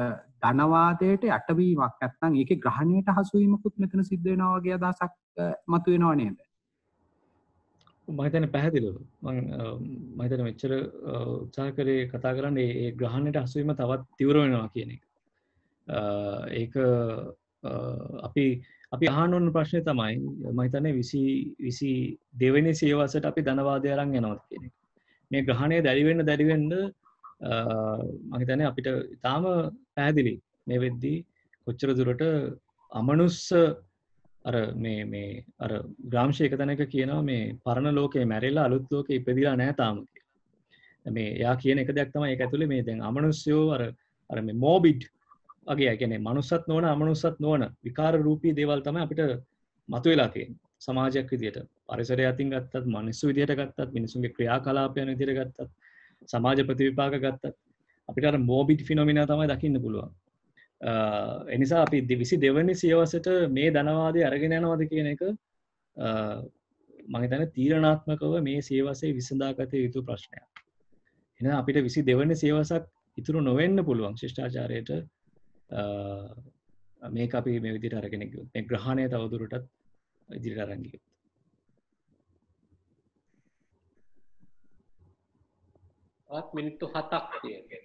ධනවාදයට යටවීමක් නැත්නම් ඒකේ ග්‍රහණයට හසු වීමකුත් මෙතන සිද්ධ වෙනවා වගේ අදහසක් මතුවෙනව නේද? මම හිතන්නේ පැහැදිලිව මම හිතන්නේ මෙච්චර උත්සාහ කරේ කතා කරන්නේ ඒ ග්‍රහණයට හසු වීම තවත් තීව්‍ර වෙනවා කියන එක. ඒක අපි අහන්න ඕන ප්‍රශ්නේ තමයි මම හිතන්නේ 22 වෙනි සියවසට අපි ධනවාදය අරන් යනවා කියන එක. මේ ග්‍රහණය දැරි වෙන්න මම හිතන්නේ අපිට ඊටාම පැහැදිලි මේ වෙද්දී කොච්චර දුරට අමනුස්ස අර මේ අර ග්‍රාම්ෂි එක තැනක කියනවා මේ පරණ ලෝකේ මැරෙලා අලුත් ලෝකේ ඉපදිලා නැහැ තාම කියලා. මේ යා කියන එක දෙයක් තමයි ඒක ඇතුලේ මේ දැන් අමනුෂ්‍යෝ අර මේ මොබිඩ් වගේ කියන්නේ මනුස්සත් නොවන අමනුස්සත් නොවන විකාර රූපී දේවල් තමයි අපිට මතුවලා තියෙන්නේ. සමාජයක් විදියට පරිසරය අතින් ගත්තත් මිනිස්සු විදියට ගත්තත් මිනිසුන්ගේ ක්‍රියාකලාපයන් විදියට ගත්තත් සමාජ ප්‍රතිවිපාක ගත්තත් අපිට අර මොබිඩ් ෆිනොමිනා තමයි දකින්න පුළුවන්. එනිසා අපි 22 වෙනි සියවසට මේ ධනවාදය අරගෙන යනවාද කියන එක මම හිතන්නේ තීරණාත්මකව මේ සියවසේ විසඳාගත යුතු ප්‍රශ්නයක්. එහෙනම් අපිට 22 වෙනි සියවසක් ඉතුරු නොවෙන්න පුළුවන් ශිෂ්ටාචාරයට මේක අපි මේ විදිහට අරගෙන ගියොත් මේ ග්‍රහණය තවදුරටත් ඉදිරියට අරන් ගියොත් මිනිත්තු 7ක් තියෙනවා.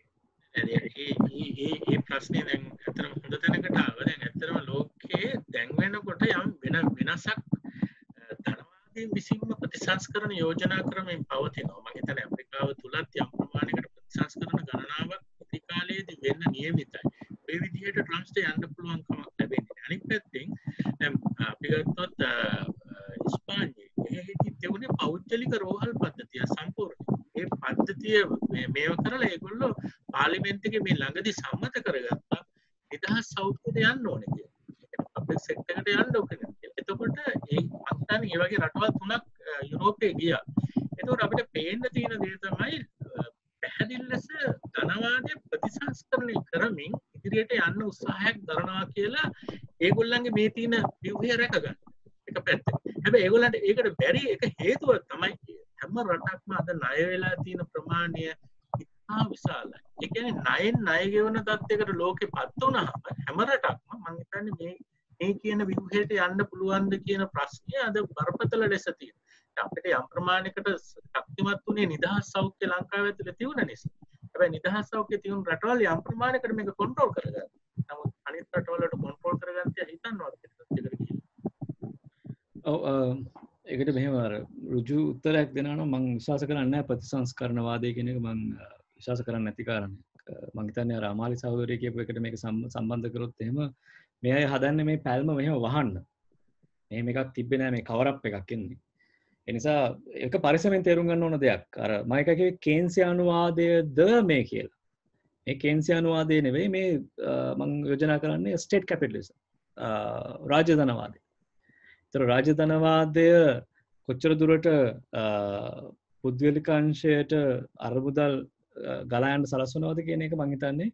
ඒ ප්‍රශ්නේ දැන් ඇත්තටම හොඳ තැනකට ආවා. දැන් ඇත්තටම ලෝකයේ දැන් වෙනකොට යම් වෙනසක් ධනවාදීන් විසින්ම ප්‍රතිසංස්කරණ යෝජනා ක්‍රමෙන් පවතිනවා. මම හිතන්නේ ඇමරිකාව තුලත් යම් ප්‍රමාණයකට ප්‍රතිසංස්කරණ ගණනාවක් ප්‍රතිකාලයේදී වෙන්න නියමිතයි. මේ විදිහට ට්‍රම්ස්ට යන්න පුළුවන් කමක් ලැබෙන්නේ. අනිත් පැත්තෙන් දැන් පාර්ලිමේන්තුවේ මේ ළඟදී සම්මත කරගත්තා නිදහස් සෞඛ්‍යයට යන්න ඕනේ කියලා. පබ්ලික් සෙක්ටර් එකට යන්න ඕනේ කියලා. එතකොට ඒ අන්තන් ඒ වගේ රටවල් තුනක් යුරෝපයේ ගියා. එතකොට අපිට පේන්න තියෙන දේ තමයි පැහැදිලි ලෙස ධනවාදය ප්‍රතිසංස්කරණය කරමින් ඉදිරියට යන්න උත්සාහයක් දරනවා කියලා ඒගොල්ලන්ගේ මේ තියෙන ව්‍යුහය රැකගන්න. එක පැත්තක. හැබැයි ඒගොල්ලන්ට ඒකට බැරි එක හේතුව තමයි හැම රටක්ම අද ණය වෙලා තියෙන ප්‍රමාණය ඉතා විශාලයි. ඒ කියන්නේ ණයෙන් ණය ගෙවන තත්යකට ලෝකෙපත් වුණාම හැම රටක්ම මම හිතන්නේ මේ කියන ව්‍යුහයට යන්න පුළුවන්ද කියන ප්‍රශ්නය අද බරපතල ලෙස තියෙනවා. අපිට යම් ප්‍රමාණයකට ශක්තිමත් වුණේ නිදහස් සෞඛ්‍ය ලංකාව ඇතුලේ තියුණ නිසා. හැබැයි නිදහස් සෞඛ්‍ය තියුණු රටවල් යම් ප්‍රමාණයකට මේක කන්ට්‍රෝල් කරගන්න. නමුත් අනිත් රටවල් වලට කන්ට්‍රෝල් කරගන්න තියා හිතන්නවත් ඒකට මෙහෙම අර ඍජු උත්තරයක් දෙනවා නම් මම විශ්වාස කරන්නේ නැහැ ප්‍රතිසංස්කරණවාදය කියන එක මම විශ්වාස කරන්නේ නැති කාරණයක්. මම හිතන්නේ අර අමාලි සහෝදරිය කියපු එකට මේක සම්බන්ධ කරොත් එහෙම මේ අය හදන්නේ මේ පැල්ම මෙහෙම වහන්න. මෙහෙම එකක් තිබ්බේ නැහැ මේ කවර් අප් එකක් එන්නේ. ඒ නිසා ඒක පරිස්සමෙන් තේරුම් ගන්න ඕන දෙයක්. අර මම එක කිව්වේ කේන්සියානුවාදයද මේ කියලා. මේ කේන්සියානුවාදය නෙවෙයි මේ මම යෝජනා කරන්නේ ස්ටේට් කැපිටලිසම්. රාජ්‍ය ධනවාදය. ඒතර රාජ්‍ය ධනවාදය කොච්චර දුරට පුද්ගලික අංශයට අරමුදල් ගලා යන්න සලස්වනවද කියන එක මම හිතන්නේ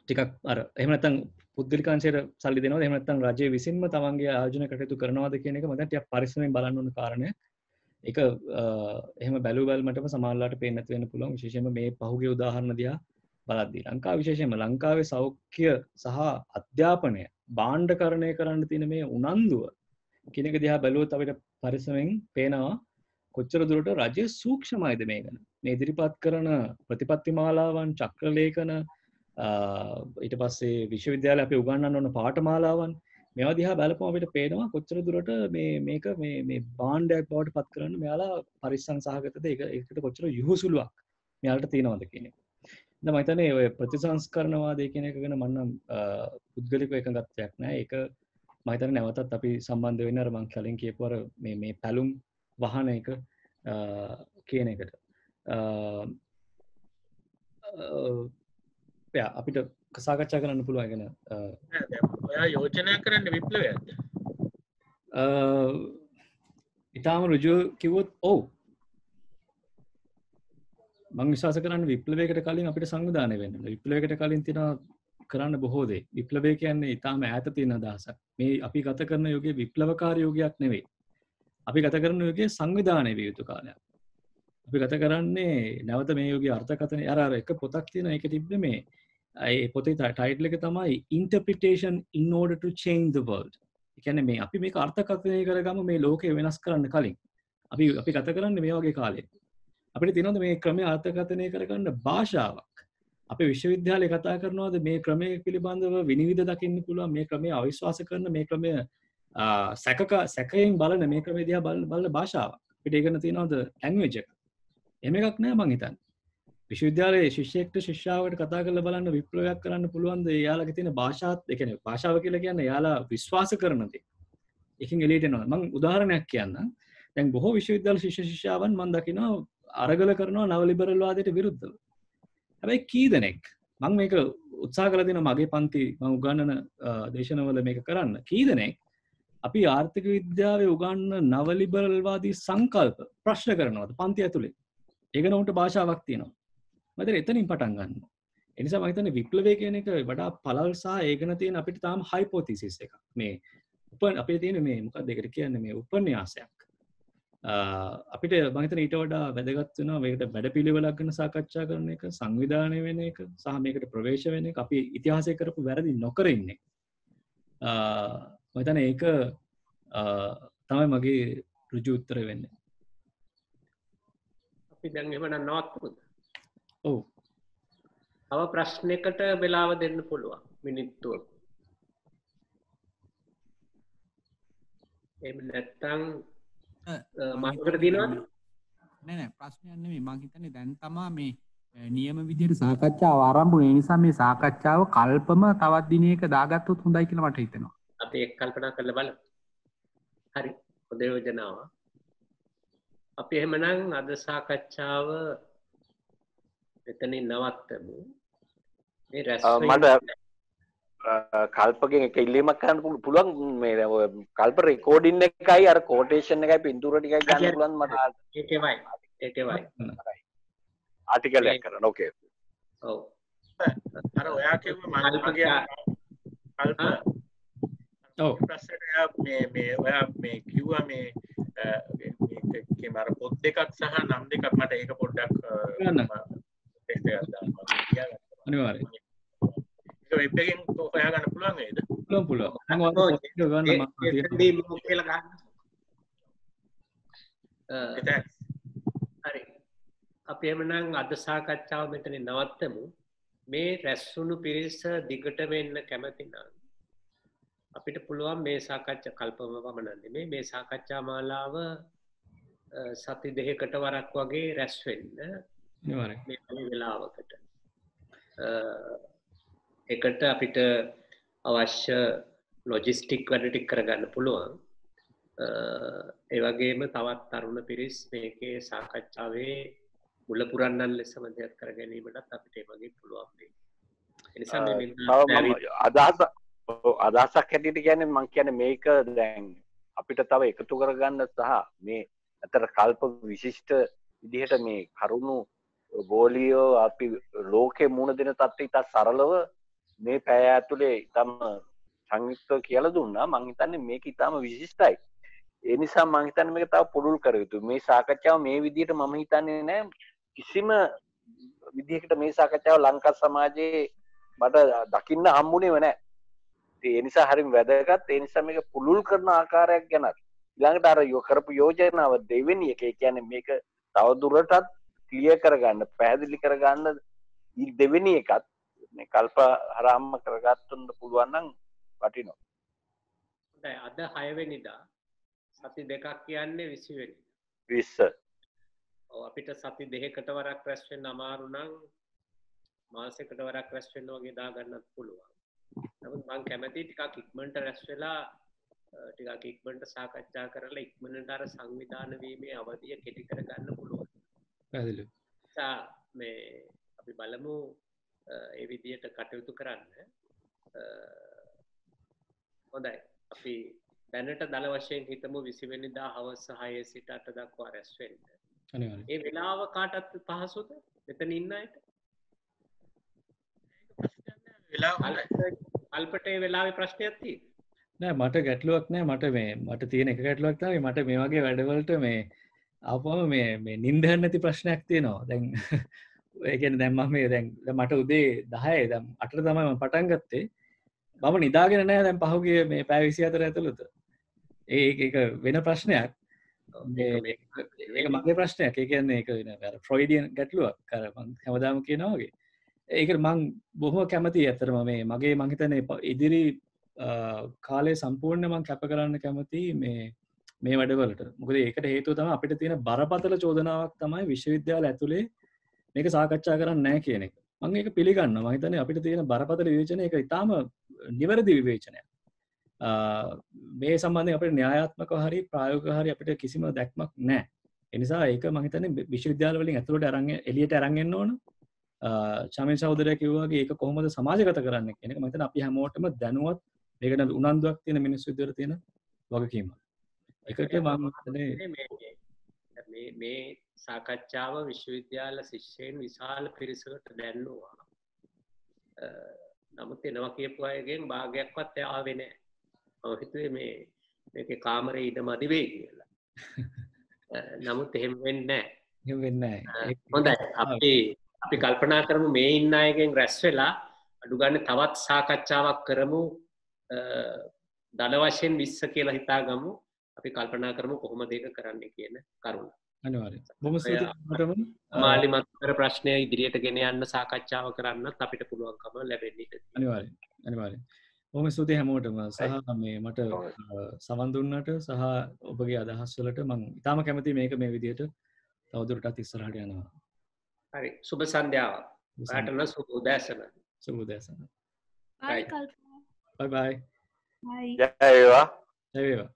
ටිකක් අර එහෙම නැත්නම් පුද්ගලික අංශයට සල්ලි දෙනවද එහෙම නැත්නම් රජය විසින්ම තමන්ගේ ආයෝජන කටයුතු කරනවද කියන එක මම දැන් ටිකක් පරිස්සමෙන් බලන්න ඕන කාරණයක්. ඒක එහෙම බැලුව බැලමටම සමාජලාට පේන්න නැති වෙන්න පුළුවන් විශේෂයෙන්ම මේ පහුගිය උදාහරණ දිහා බලද්දී ලංකාව විශේෂයෙන්ම ලංකාවේ සෞඛ්‍ය සහ අධ්‍යාපනය භාණ්ඩකරණය කරන්න තියෙන මේ උනන්දුව කියන එක දිහා බැලුවොත් අපිට පරිස්සමෙන් පේනවා කොච්චර දුරට රජය සූක්ෂමයිද මේ ගැන. මේ ඉදිරිපත් කරන ප්‍රතිපත්ති මාලාවන් චක්‍රලේඛන ඊට පස්සේ විශ්වවිද්‍යාලය අපි උගන්වන්න ඕන පාඨමාලාවන් මේවා දිහා බලපුවම අපිට පේනවා කොච්චර දුරට මේක මේ භාණ්ඩයක් බවට පත් කරන්න මෙයාලා පරිස්සම් සහගතද ඒකට කොච්චර යහුසුලුවක් මෙයාලට තියෙනවද කියන එක. දැන් මම හිතන්නේ ඔය ප්‍රතිසංස්කරණවාදය කියන එක ගැන මම පුද්ගලිකව එකඟත්වයක් නැහැ. ඒක මම හිතන්නේ නැවතත් අපි සම්බන්ධ වෙන්න අර මම කලින් කියපු අර මේ පැලුම් වහන එක කියන එකට. අපිට සාකච්ඡා කරන්න පුළුවන් ගැන ඔයා යෝජනා කරන්න විප්ලවයක්ද? ඊටාම ඍජුව කිව්වොත් ඔව්. මම විශ්වාස කරන්නේ විප්ලවයකට කලින් අපිට සංවිධානය වෙන්න ඕනේ. විප්ලවයකට කලින් තියෙනවා කරන්න බොහෝ දේ. විප්ලවය කියන්නේ ඊටාම ඈත තියෙන අදහසක්. මේ අපි ගත කරන යුගයේ විප්ලවකාරී යුගයක් නෙවෙයි. අපි ගත කරන යුගයේ සංවිධානය විය යුතු කාලයක්. අපි ගත කරන්නේ නැවත මේ යුගයේ අර්ථකථනය අර එක පොතක් තියෙනවා ඒකේ තිබ්බේ මේ ඒ පොතේ ටයිටල් එක තමයි interpretation in order to change the world. ඒ කියන්නේ මේ අපි මේක අර්ථකථනය කරගමු මේ ලෝකය වෙනස් කරන්න කලින්. අපි ගත කරන්නේ මේ වගේ කාලයක. අපිට තියෙනවද මේ ක්‍රමය අර්ථකථනය කරගන්න භාෂාවක්? අපි විශ්වවිද්‍යාලේ කතා කරනවාද මේ ක්‍රමය පිළිබඳව විනිවිද දකින්න පුළුවන් මේ ක්‍රමය අවිශ්වාස කරන මේ ක්‍රමය සැකයෙන් බලන මේ ක්‍රමය දිහා බලන භාෂාවක්. අපිට ඒකන තියෙනවද ලැන්ග්වේජ් එක? එහෙම එකක් නෑ මං හිතන්නේ. විශ්වවිද්‍යාලයේ ශිෂ්‍යයෙක්ට ශිෂ්‍යාවකට කතා කරලා බලන්න විප්ලවයක් කරන්න පුළුවන්ද එයාලගේ තියෙන භාෂාවත් ඒ කියන්නේ භාෂාව කියලා කියන්නේ එයාලා විශ්වාස කරන දේ. එකකින් එළියට එනවා. මං උදාහරණයක් කියන්නම්. දැන් බොහෝ විශ්වවිද්‍යාල ශිෂ්‍ය ශිෂ්‍යාවන් මම දකිනවා අරගල කරනවා නව ලිබරල් වාදයට විරුද්ධව. හැබැයි කී දෙනෙක් මම මේක උත්සාහ කරලා දෙනවා මගේ පන්ති මම උගන්වන දේශනවල මේක කරන්න. කී දෙනෙක් අපි ආර්ථික විද්‍යාවේ උගන්වන නව ලිබරල් වාදී සංකල්ප ප්‍රශ්න කරනවාද පන්ති ඇතුලේ? ඒක නෝන්ට භාෂාවක් තියෙනවා. මම එතනින් පටන් ගන්නවා. ඒ නිසා මම හිතන්නේ විප්ලවය කියන එක වඩා පළල් සහ ඒකන තියෙන අපිට තාම හයිපොතීසිස් එකක්. මේ අපේ තියෙන මේ මොකක්ද ඒකට කියන්නේ මේ උපන්‍යාසයක්. අපිට මම හිතන්නේ ඊට වඩා වැදගත් වෙනවා මේකට වැඩපිළිවෙලක් ගැන සාකච්ඡා කරන එක, සංවිධානය වෙන එක, සහ මේකට ප්‍රවේශ වෙන එක, අපි ඉතිහාසය කරපු වැරදි නොකර ඉන්නේ. මම හිතන්නේ ඒක තමයි මගේ ඍජු උත්තරය වෙන්නේ. අපි දැන් එහෙමනම් නවත්වමුද? ඔව්. තව ප්‍රශ්නයකට වෙලාව දෙන්න පුළුවන් මිනිත්තුවක්. එහෙම නැත්නම් මාකට දිනවද? නෑ ප්‍රශ්නයක් නෙමෙයි මම හිතන්නේ දැන් තමයි මේ නියම විදිහට සාකච්ඡාව ආරම්භ වුනේ. ඒ නිසා මේ සාකච්ඡාව කල්පම තවත් දිනයක දාගත්තොත් හොඳයි කියලා මට හිතෙනවා. අපි ඒක කල්පනා කරලා බලමු. හරි. හොඳ යෝජනාවක්. අපි එහෙමනම් අද සාකච්ඡාව මෙතනින් නවත්තමු. මේ රැස් මට කල්පගෙන් එක ඉල්ලීමක් කරන්න පුළුවන් මේ ඔය කල්ප රෙකෝඩින් එකයි අර කෝටේෂන් එකයි පින්තූර ටිකයි ගන්න පුළුවන් මට ඒකෙමයි ආටිකලයක් කරන්න ඕකේ ඔව් අර ඔයා කිව්වේ මගේ කල්ප ඔව් ප්‍රශ්නයට මේ ඔයා මේ කිව්වා මේ අර පොත් දෙකක් සහ නම් දෙකක් මට ඒක පොඩ්ඩක් ටෙස්ට් එකක් දාන්න අනිවාර්යයෙන් ඒක වෙබ් එකෙන් හොයා ගන්න පුළුවන් නේද? පුළුවන්. මම කියලා ගන්න. හරි. අපි එමනම් අද සාකච්ඡාව මෙතන නවත්තමු. මේ රැස්වුණු පිරිස දිගට වෙන්න කැමති නම් අපිට පුළුවන් මේ සාකච්ඡා කල්පම පමණ නෙමෙයි මේ සාකච්ඡා මාලාව සති දෙකකට වරක් වගේ රැස් වෙන්න. අනිවාර්යයෙන්. මේ වෙලාවකට. එකට අපිට අවශ්‍ය ලොජිස්ටික් වැඩ ටික කරගන්න පුළුවන්. ඒ වගේම තවත් තරුණ පිරිස් මේකේ සාකච්ඡාවේ මුල පුරන්නන් ලෙස මැදිහත් කර ගැනීමටත් අපිට ඒ වගේ පුළුවන් වෙයි. ඒ නිසා අදහසක් හැටියට කියන්නේ මම කියන්නේ මේක දැන් අපිට තව එකතු කරගන්න සහ මේ අතර කල්ප විශිෂ්ට විදිහට මේ කරුණු ගෝලියෝ අපි ලෝකේ මුණ දෙන තත්ත්වය ඉතා සරලව මේ පැය ඇතුලේ ඉතාම සංයුක්තව කියලා දුන්නා. මම හිතන්නේ මේක ඉතාම විශිෂ්ටයි. ඒ නිසා මම හිතන්නේ මේක තව පුළුල් කර යුතුයි. මේ සාකච්ඡාව මේ විදිහට මම හිතන්නේ නෑ කිසිම විදිහකට මේ සාකච්ඡාව ලංකා සමාජයේ මට දකින්න හම්බුනේම නෑ. ඒ නිසා හරිම වැදගත්. ඒ නිසා මේක පුළුල් කරන ආකාරයක් ගැන ඊළඟට අර කරපු යෝජනාව දෙවෙනි එක. ඒ කියන්නේ මේක තව දුරටත් ක්ලියර් කරගන්න, පැහැදිලි කරගන්න දෙවෙනි එකත් මේ කල්ප හරාම කරගත්තොත් පුළුවන් නම් වටිනවා. හොඳයි අද 6 වෙනිදා සති දෙකක් කියන්නේ 20 වෙනිදා. 20. ඔව් අපිට සති දෙකකට වරක් රැස් වෙන්න අමාරු නම් මාසයකට වරක් රැස් වෙන්න වගේ දා ගන්නත් පුළුවන්. නමුත් මම කැමතියි ටිකක් ඉක්මනට රැස් වෙලා ටිකක් ඉක්මනට සාකච්ඡා කරලා ඉක්මනට අර සංවිධාන වීමේ අවධිය කෙටි කර ගන්න පුළුවන්. පැහැදිලි. මේ අපි බලමු ඒ විදියට කටයුතු කරන්න. හොඳයි. අපි දැනට දල වශයෙන් හිතමු 20 වෙනිදා හවස 6 සිට 8 දක්වා රැස් වෙන්න. අනිවාර්යයෙන්. ඒ වෙලාව කාටත් පහසුද? මෙතන ඉන්න අයට? වෙලාව අල්පට ඒ වෙලාවේ ප්‍රශ්නයක් තියෙනවා. නෑ මට ගැටලුවක් නෑ මට තියෙන එක ගැටලුවක් තමයි මට මේ වගේ වැඩවලට මේ ආපුවම මේ නිින්දහන් නැති ප්‍රශ්නයක් තියෙනවා. දැන් ඒ කියන්නේ දැන් මම මේ දැන් මට උදේ 10 දැන් 8ට තමයි මම පටන් ගත්තේ. මම නිදාගෙන නෑ දැන් පහුගිය මේ පැය 24 ඇතුළත. ඒක වෙන ප්‍රශ්නයක්. ඒක මගේ ප්‍රශ්නයක්. ඒ කියන්නේ ඒක වෙන ෆ්‍රොයිඩියන් ගැටලුවක්. අර මම හැමදාම කියනවා වගේ. ඒක මම බොහොම කැමතියි ඇත්තටම මගේ මං හිතන්නේ ඉදිරි කාලේ සම්පූර්ණ මං කැප කරන්න කැමතියි මේ වැඩවලට. මොකද ඒකට හේතුව තමයි අපිට තියෙන බරපතල චෝදනාවක් තමයි විශ්වවිද්‍යාල ඇතුලේ මේක සාකච්ඡා කරන්නේ නැහැ කියන එක. මම ඒක පිළිගන්නවා. මම හිතන්නේ අපිට තියෙන බරපතල විවේචනය ඒක ඉතාම නිවැරදි විවේචනයක්. මේ සම්බන්ධයෙන් අපිට න්‍යායාත්මකව හරි ප්‍රායෝගිකව හරි අපිට කිසිම දැක්මක් නැහැ. ඒ නිසා ඒක මම හිතන්නේ විශ්වවිද්‍යාල වලින් ඇතුළට අරන් එළියට අරන් එන්න ඕන. චමින් සහෝදරයා කිව්වා වගේ ඒක කොහොමද සමාජගත කරන්න කියන එක මම හිතන්නේ අපි හැමෝටම දැනුවත් මේකට උනන්දුවක් තියෙන මිනිස්සු විදියට තියෙන වගකීමක්. ඒකට මම හිතන්නේ මේ සාකච්ඡාව විශ්වවිද්‍යාල ශිෂ්‍යයන් විශාල පිරිසකට දැන්නුවා. නමුත් එනවා කියපු අයගෙන් භාගයක්වත් ආවේ නැහැ. මම හිතුවේ මේකේ කාමරේ ඉඩමදි වෙයි කියලා. නමුත් එහෙම වෙන්නේ නැහැ. එහෙම වෙන්නේ නැහැ. හොඳයි. අපි කල්පනා කරමු මේ ඉන්න අයගෙන් රැස් වෙලා අඩු ගන්න තවත් සාකච්ඡාවක් කරමු. දල වශයෙන් 20 කියලා හිතාගමු. අපි කල්පනා කරමු කොහොමද ඒක කරන්නේ කියන කරුණ. අනිවාර්යයෙන්. බොහොම ස්තුතියි. මාලිමත් කර ප්‍රශ්නය ඉදිරියට ගෙන යන්න සාකච්ඡාව කරන්නත් අපිට පුළුවන්කම ලැබෙන්නේ. අනිවාර්යයෙන්. බොහොම ස්තුතියි හැමෝටම සහ මේ මට සවන් දුන්නට සහ ඔබගේ අදහස් වලට මම ඉතාම කැමතියි මේක මේ විදිහට තවදුරටත් ඉස්සරහට යනවා. හරි. සුබ සන්ධ්‍යාවක්. ඔයාලට සුබ උදෑසන. සුබ උදෑසන. බයි කල්පනා. බයි බයි. බයි. ජය වේවා. ජය වේවා.